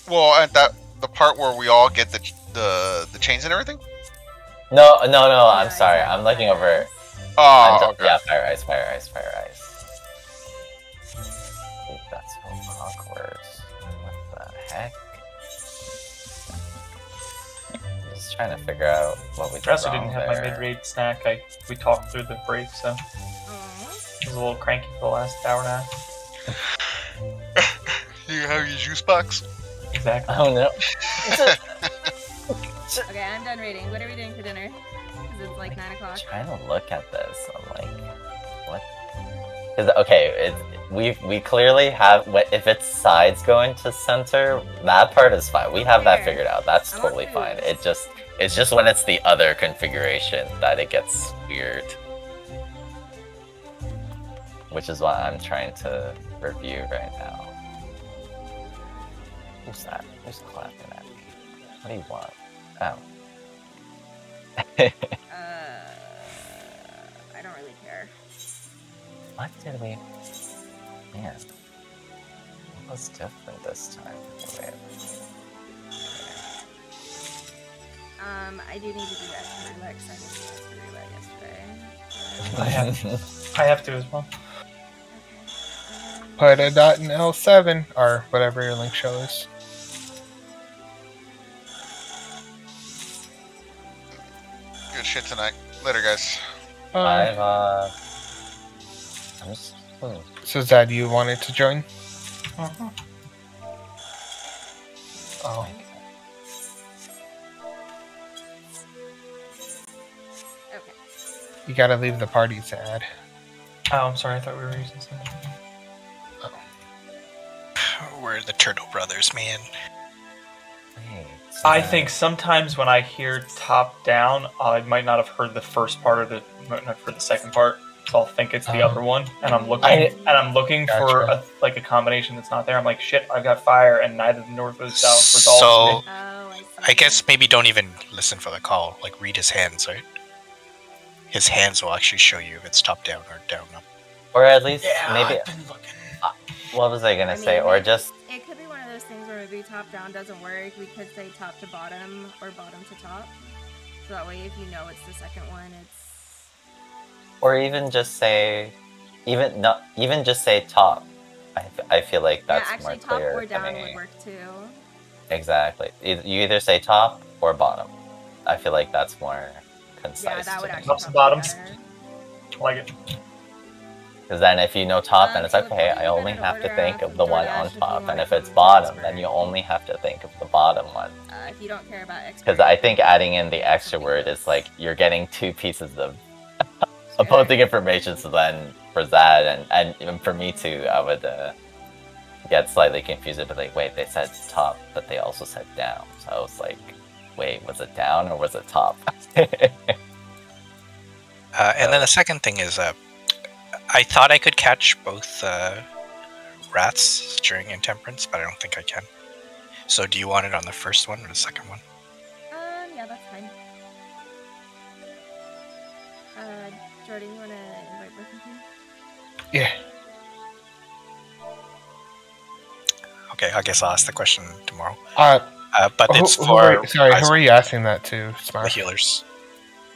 Well, at the part where we all get the chains and everything? No, I'm sorry. I'm looking over. Oh, okay. Yeah, fire ice. Ooh, that's so awkward. What the heck? I'm just trying to figure out what we did I also wrong didn't have my there. mid-raid snack. We talked through the break, so I was a little cranky for the last hour and a half. You have your juice box? Exactly. Oh no. Okay, I'm done reading. What are we doing for dinner? Because it's like 9 o'clock. I'm trying to look at this. I'm like, what? Because okay, we clearly have. If it's sides going to center, that part is fine. We have that figured out. That's totally fine. It's just when it's the other configuration that it gets weird. Which is what I'm trying to review right now. Who's that? Who's clapping at me? What do you want? Oh. I don't really care. What did we... Man. What was different this time? Wait. I do need to do that for roulette because I didn't do that for roulette yesterday. I have to as well. Put a dot in L7 or whatever your link shows. Good shit tonight. Later, guys. I'm just... So Zad, you wanted to join? Uh-huh. Oh. Okay. You gotta leave the party, Zad. Oh, I'm sorry. I thought we were using something. We're the Turtle Brothers, man. Wait, I think sometimes when I hear top down, I might not have heard the first part or might not have heard the second part, so I'll think it's the other one, and I'm looking for a combination that's not there. I'm like, shit, I've got fire, and neither the north or the south resolves. So Oh, I see. I guess maybe don't even listen for the call. Like read his hands, right? His hands will actually show you if it's top down or down up. or at least maybe... I've been looking. What was I gonna say? Or just... It could be one of those things where maybe top down doesn't work. We could say top to bottom or bottom to top. So that way, if you know it's the second one, it's... Or even just say... Even just say top. I feel like that's yeah, actually, more clear top or to down me. would work too. Exactly. You either say top or bottom. I feel like that's more concise. Yeah, that would to me. actually Tops and probably bottoms. better. I like it. Because then if you know top, then it's it would okay, probably I be only better to have to order think off of of the one DoorDash on if you top, want and if it it's from bottom, expert. then you only have to think of the bottom one. If you don't care about expert. Because I think adding in the extra word is like, you're getting two pieces of opposing information, so then for that, and even for me too, I would get slightly confused, but like, wait, they said top, but they also said down. So I was like, wait, was it down or was it top? And then the second thing is, I thought I could catch both rats during Intemperance, but I don't think I can. So do you want it on the first one or the second one? Yeah, that's fine. Jordan, you wanna invite Brooklyn? Yeah. Okay, I guess I'll ask the question tomorrow. But But it's who for are you asking that to, the Smart? healers.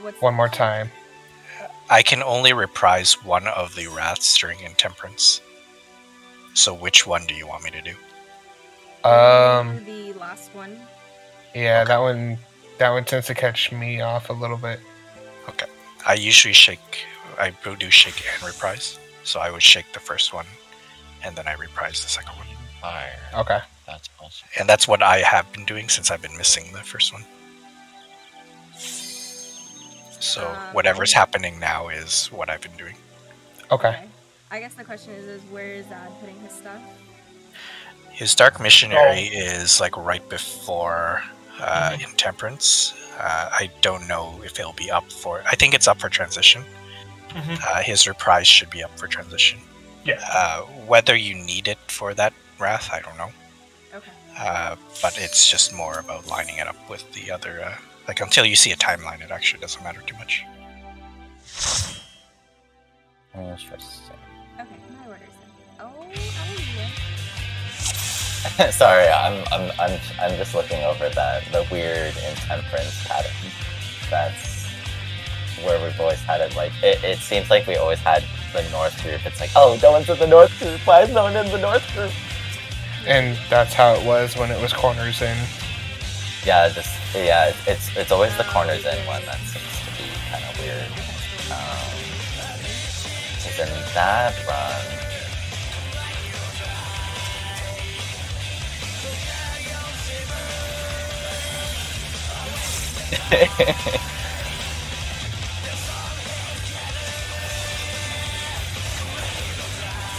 What's One more time. I can only reprise one of the rats during Intemperance. So which one do you want me to do? The last one. Yeah, that one tends to catch me off a little bit. Okay. I usually shake. I do shake and reprise. So I would shake the first one, and then I reprise the second one. Fire. Okay. That's awesome. And that's what I have been doing since I've been missing the first one. So whatever's happening now is what I've been doing. Okay. I guess the question is where is Zad putting his stuff? His Dark Missionary is like right before Intemperance. I don't know if it'll be up for... I think it's up for transition. His reprise should be up for transition. Yeah. Whether you need it for that Wrath, I don't know. Okay. but it's just more about lining it up with the other. Like until you see a timeline, it actually doesn't matter too much. Interesting. Okay, my order's in. Oh, yeah. Sorry, I'm just looking over the weird intemperance pattern. That's where we've always had it. Like it seems like we always had the North group. It's like, oh, no one's in the North group. Why is no one in the North group? And that's how it was when it was corners in. Yeah, it's always the corners in one that seems to be kind of weird. Because in that run.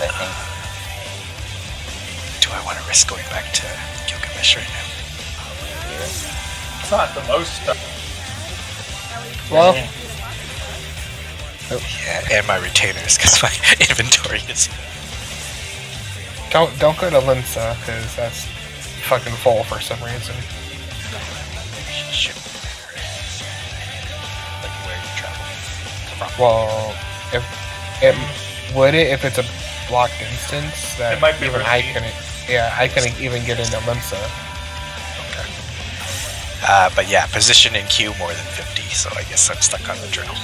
I think. Do I want to risk going back to Gilgamesh right now? It's not the most. Well, yeah, and my retainers because my inventory is. don't go to Limsa because that's fucking full for some reason. Shit. Like where you travel from? Well, if it's a blocked instance that It might be even risky. I couldn't even get into Limsa. Okay. But yeah, position in queue more than 50, so I guess I'm stuck on the drill. First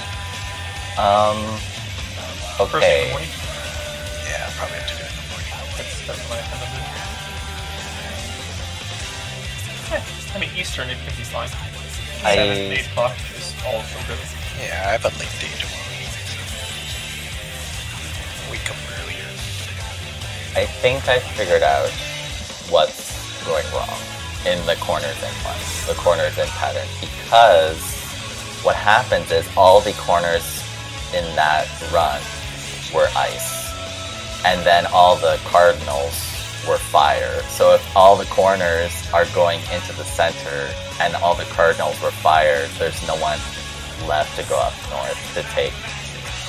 thing in the Okay. morning. Yeah, I'll probably have to do it in the morning. That's what I kind of do. I mean, Eastern, it can be fine. 7, 8 o'clock is also good. Yeah, I have a late day tomorrow. Wake up earlier. I think I figured out what's going wrong in the corners in one, the corners in pattern, because what happens is all the corners in that run were ice, and then all the cardinals were fire. So if all the corners are going into the center and all the cardinals were fire, there's no one left to go up north to take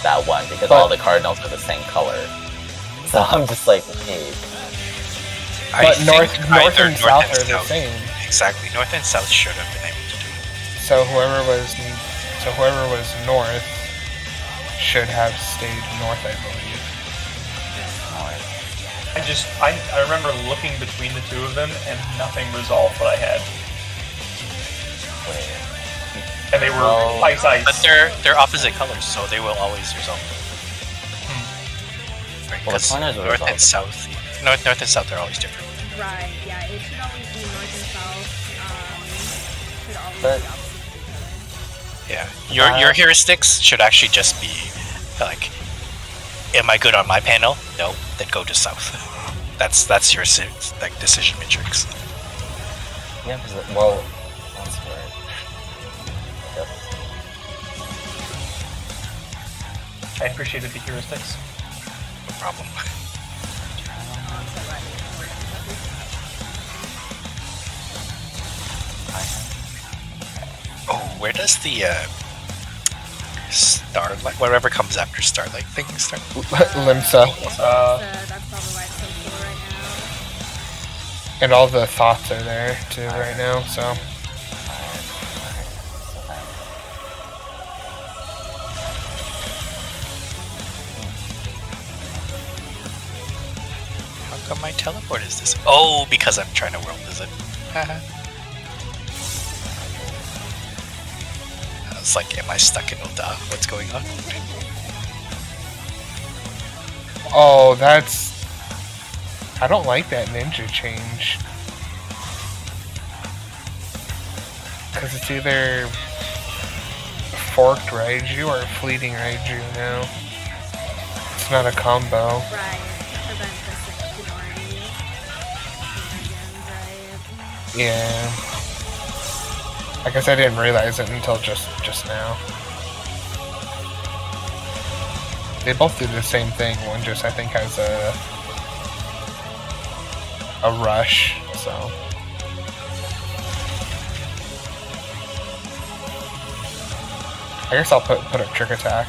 that one because all the cardinals are the same color. So I'm just like, hey. But north and south are the same. Exactly, north and south should have been able to do it. So whoever was north should have stayed north, I believe. I remember looking between the two of them and nothing resolved what I had. And they were ice. But they're opposite colors, so they will always resolve. Right, Well, the because corners will north resolve. and south, north and south are always different. Right, yeah, it should always be north and south. Should always But- be opposite of each other. Yeah, your heuristics should actually just be like, am I good on my panel? No, then go to south. That's your like decision matrix. Yeah, well, that's weird. Yep. I appreciated the heuristics. No problem. Oh, where does the Starlight, whatever comes after Starlight thing start? Limsa. That's probably why it's so cool right now. And all the thoughts are there too right now, so. How come my teleport is this? Oh, because I'm trying to world visit. I was like, am I stuck in Oda? What's going on? Oh, that's. I don't like that ninja change. Because it's either forked Raiju or fleeting Raiju now. It's not a combo. Right, to prevent the seniority. Right. Yeah. I guess I didn't realize it until just now. They both do the same thing. One just, I think, has a rush, so. I guess I'll put up trick attack.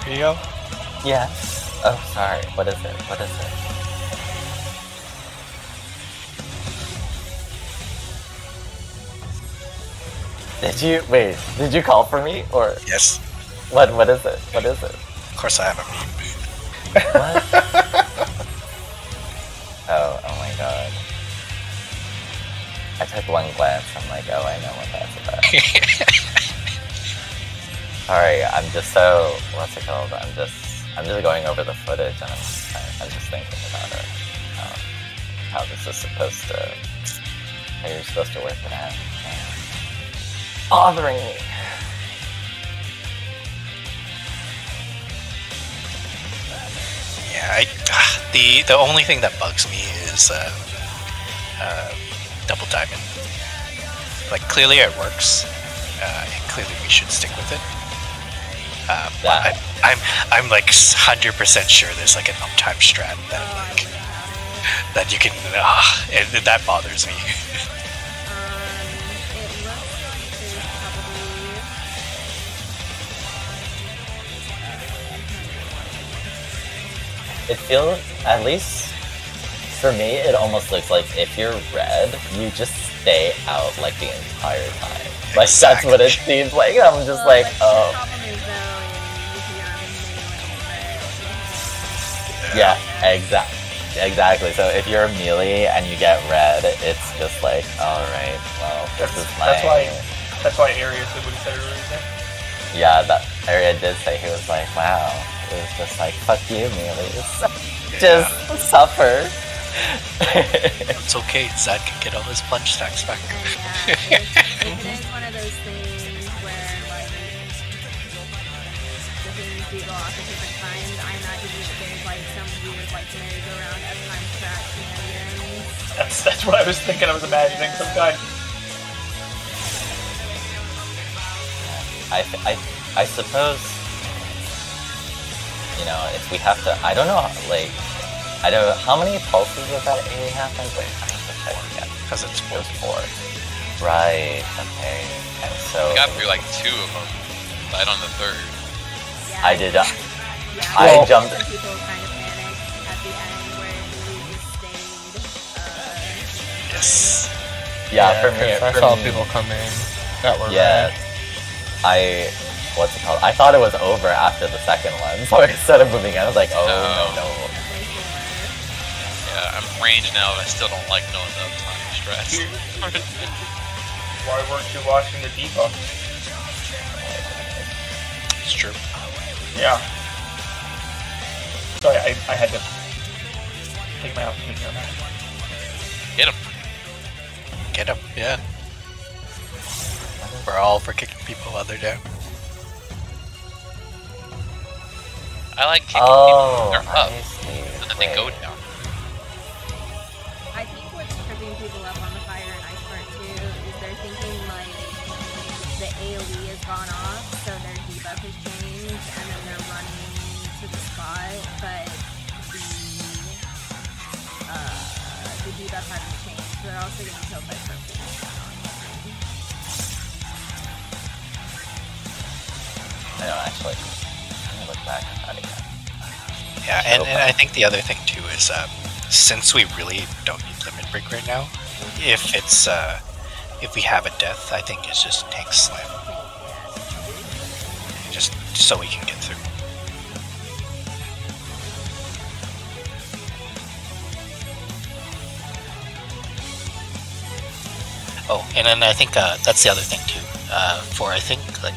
Here you go. Yeah. Oh, sorry. What is it? What is it? Did you wait? Did you call for me or Yes. what? What is it? What is it? Of course, I have a meme. What? Oh my god. I took one glance. I'm like, oh, I know what that's about. Sorry, I'm just so what's it called? I'm just going over the footage and I'm just thinking about it. How this is supposed to, how you're supposed to work it out. Bothering me. Yeah, the only thing that bugs me is double diamond. Like clearly it works, and clearly we should stick with it. But I'm like 100% sure there's like an uptime strat that like that you can, and that bothers me. It looks like there's probably. It feels, at least for me, it almost looks like if you're red, you just stay out like the entire time. Like that's what it seems like. I'm just like, oh. Yeah, exactly. So if you're melee and you get red, it's just like, all right, well, this is my. That's why Area said what he said earlier. Yeah, that Area did say, he was like, wow, it was just like, fuck you, melees. Just suffer. It's okay, Zad can get all his punch stacks back. It is one of those things where, like, the things do go off at different times. I imagine that there's, like, some weird, like, merry-go-round at time track shenanigans. That's what I was thinking. I was imagining some kind. I suppose, you know, if we have to, I don't know, like, I don't know, how many pulses does that A happen? Wait, I have to check again. Because it's 4. Right, okay. And so... We got through like 2 of them, died on the 3rd. Yeah, I did, I jumped... Some people kind of panicked at the end where it really just stayed, Yes. Yeah, for me... I saw people come in that were red. What's it called? I thought it was over after the second one, so instead of moving, I was like, oh no. Yeah, I'm ranged now, but I still don't like knowing the time stress. Why weren't you watching the debuff? It's true. Yeah. Sorry, I had to take my opportunity on that. Get him. Get him, yeah. We're all for kicking people while they're down. I like kicking people when they're up, see. and then they go down. I think what's tripping people up on the fire and ice part too is they're thinking like the AoE has gone off, so their debuff has changed, and then they're running to the spot, but the debuff hasn't changed, so they're also getting killed by purple. I know, actually. Let me look back at that again. Yeah, and I think the other thing too is since we really don't need limit break right now, if it's if we have a death, I think it's just tank slam, just so we can get through. Oh, and then I think that's the other thing too. For I think like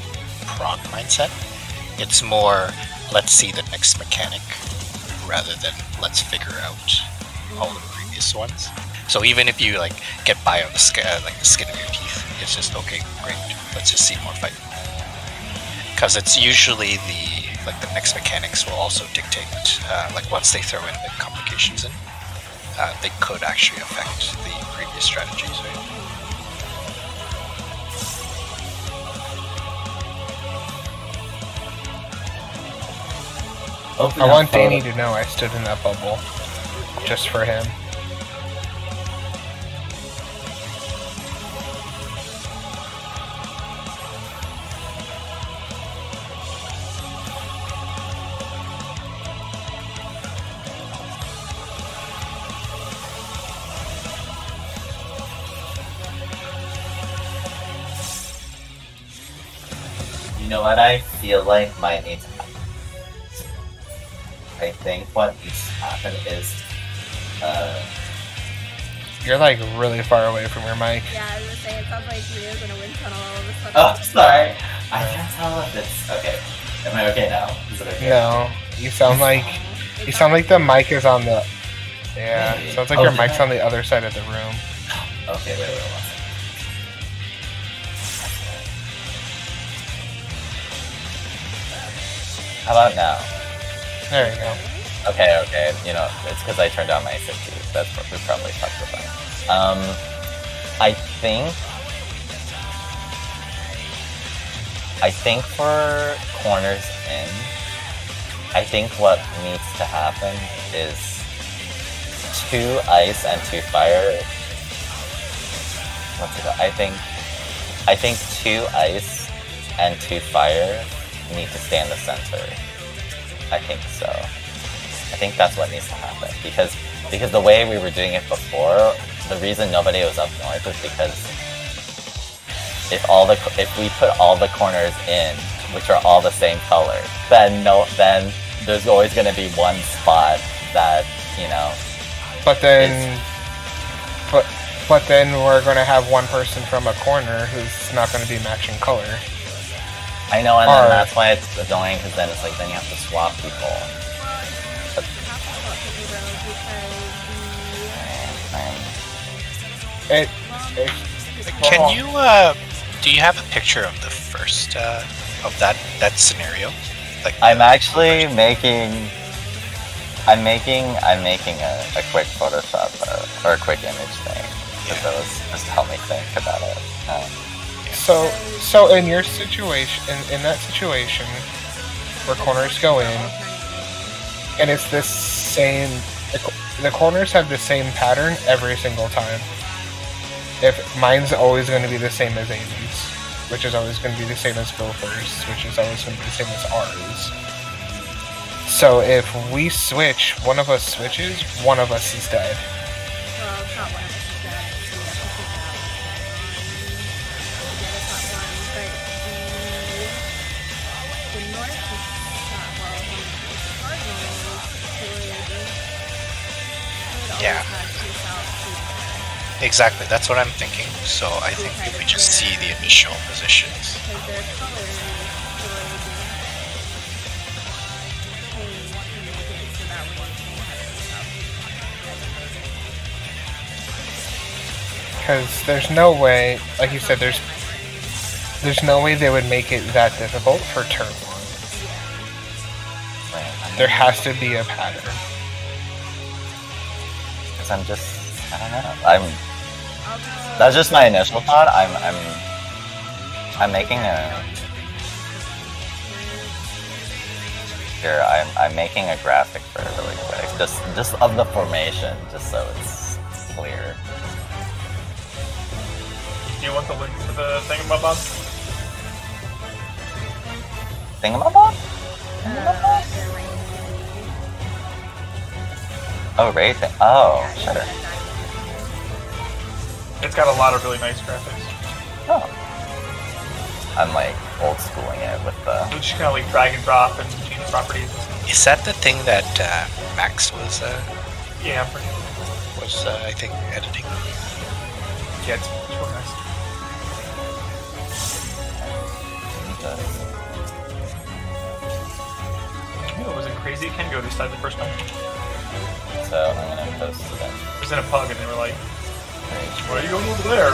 Prog mindset, it's more let's see the next mechanic rather than let's figure out all the previous ones. So even if you like get by on the skin of your teeth, it's just okay, great. Let's just see more fight. Because it's usually the next mechanics will also dictate like once they throw in the complications in, they could actually affect the previous strategies. Right? I want Danny to know I stood in that bubble just for him. know what I feel like might need to happen? I think what needs to happen is, You're like really far away from your mic. Yeah, I was gonna say, it sounds like Rio's in a wind tunnel all of a sudden. oh, sorry. I can't tell if it's okay. Am I okay now? Is it okay? No, you sound like the mic is on the. Yeah, Maybe. sounds like Oh, your did mic's I? on the other side of the room. Okay, wait, one second. How about now? There you go. Okay. You know, it's because I turned down my 50. That's what we probably talked about. I think for corners in, I think what needs to happen is 2 ice and 2 fire. What's it called? I think 2 ice and 2 fire need to stay in the center. I think so. I think that's what needs to happen because the way we were doing it before, the reason nobody was up north is because if we put all the corners in, which are all the same color, then there's always going to be one spot that, you know. But then, but then we're gonna have one person from a corner who's not gonna be matching color. I know, and then that's why it's annoying because then it's like then you have to swap people. Can you do you have a picture of the first of that scenario? Like I'm actually making a quick Photoshop or a quick image thing because that was just help me think about it. So in your situation, in that situation, where corners go in, and it's this same, the corners have the same pattern every single time. If mine's always going to be the same as Amy's, which is always going to be the same as Gopher's, which is always going to be the same as ours. So if we switch, one of us switches, one of us is dead. Well, it's not one of us is dead. The north is not well. Yeah. Exactly, that's what I'm thinking. So I think if we just see the initial positions. Because their color would Because there's no way, like you said, there's no way they would make it that difficult for turn 1. There has to be a pattern. Because I don't know. That's just my initial thought. I'm making I'm making a graphic for it really quick, just of the formation, just so it's clear. Do you want the link to the thingamabob? Thingamabob? Oh, right. Oh, sure. It's got a lot of really nice graphics. Oh. I'm like old schooling it with the. You just kind of like drag and drop and change properties. Is that the thing that Max was? Yeah, I think editing. Yeah, it's really nice. Was it crazy? It can go this side the first time. So I'm gonna post to them. I was in a pug and they were like, "Why are you going over there?"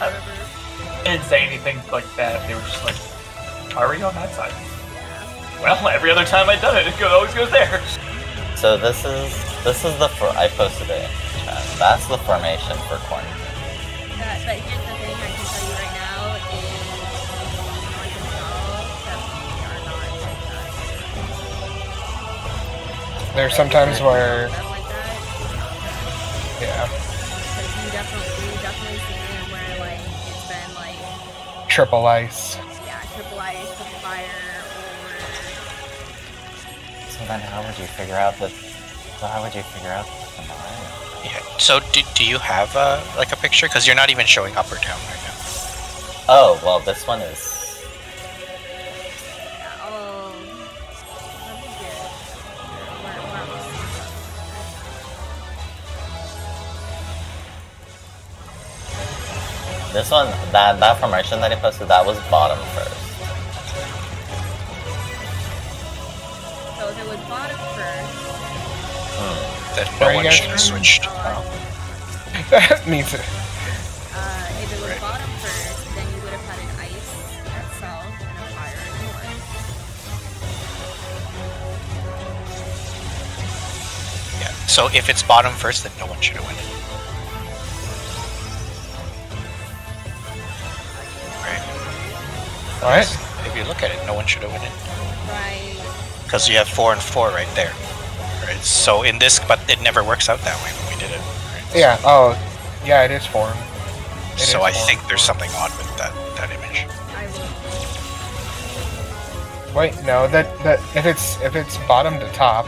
I didn't say anything like that. They were just like, "Why are you on that side?" Well, every other time I've done it, it always goes there. So this is I posted it in chat. That's the formation for corn. But here's the thing I can tell you right now is There's sometimes where, yeah. Because you definitely seen it where like it's been like Triple ice. Yeah, triple ice, triple fire, So then how would you figure out the Yeah. So do you have like a picture? Because you're not even showing up or down right now. Oh well, this one is This one, that formation that he posted, that was bottom first. So if it was bottom first, Then no one should have switched. Me too. if it was bottom first, then you would have had an ice at south and a fire at north. Yeah. So if it's bottom first, then no one should have won it. What? If you look at it, no one should have won it. Right. Because you have 4 and 4 right there. Right. So in this, but it never works out that way when we did it. Right? Yeah. Oh, yeah. It is form. So I think there's something odd with that image. I will. Wait, no. That if it's bottom to top,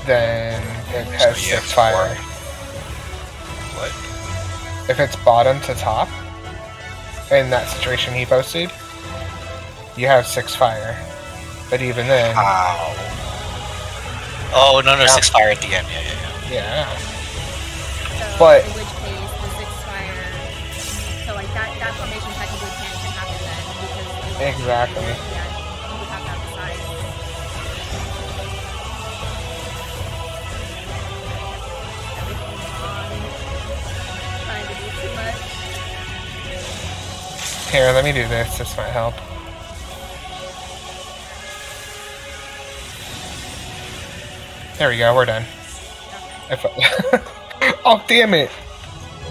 then it has So you have 6 fire. 4. What? If it's bottom to top, in that situation he posted, you have 6 fire. But even then, Ow. Oh no, Yeah. 6 fire at the end. Yeah. So But- in which case, the 6 fire. So like that formation technically can't even happen then because Exactly. Yeah, you have to have the size. Everything's on. Trying to do too much. Here, let me do this. This might help. There we go. We're done. If oh damn it!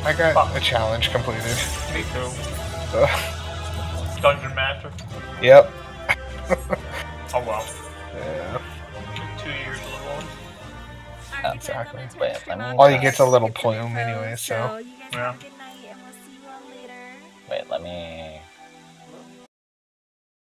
I got a challenge completed. Me too. Ugh. Dungeon Master. Yep. Oh well. Yeah. 2 years of the Lord. Exactly. Wait, let me- All you get's a little plume anyway, so. you guys Yeah. have a good night and we'll see you all later. Wait, let me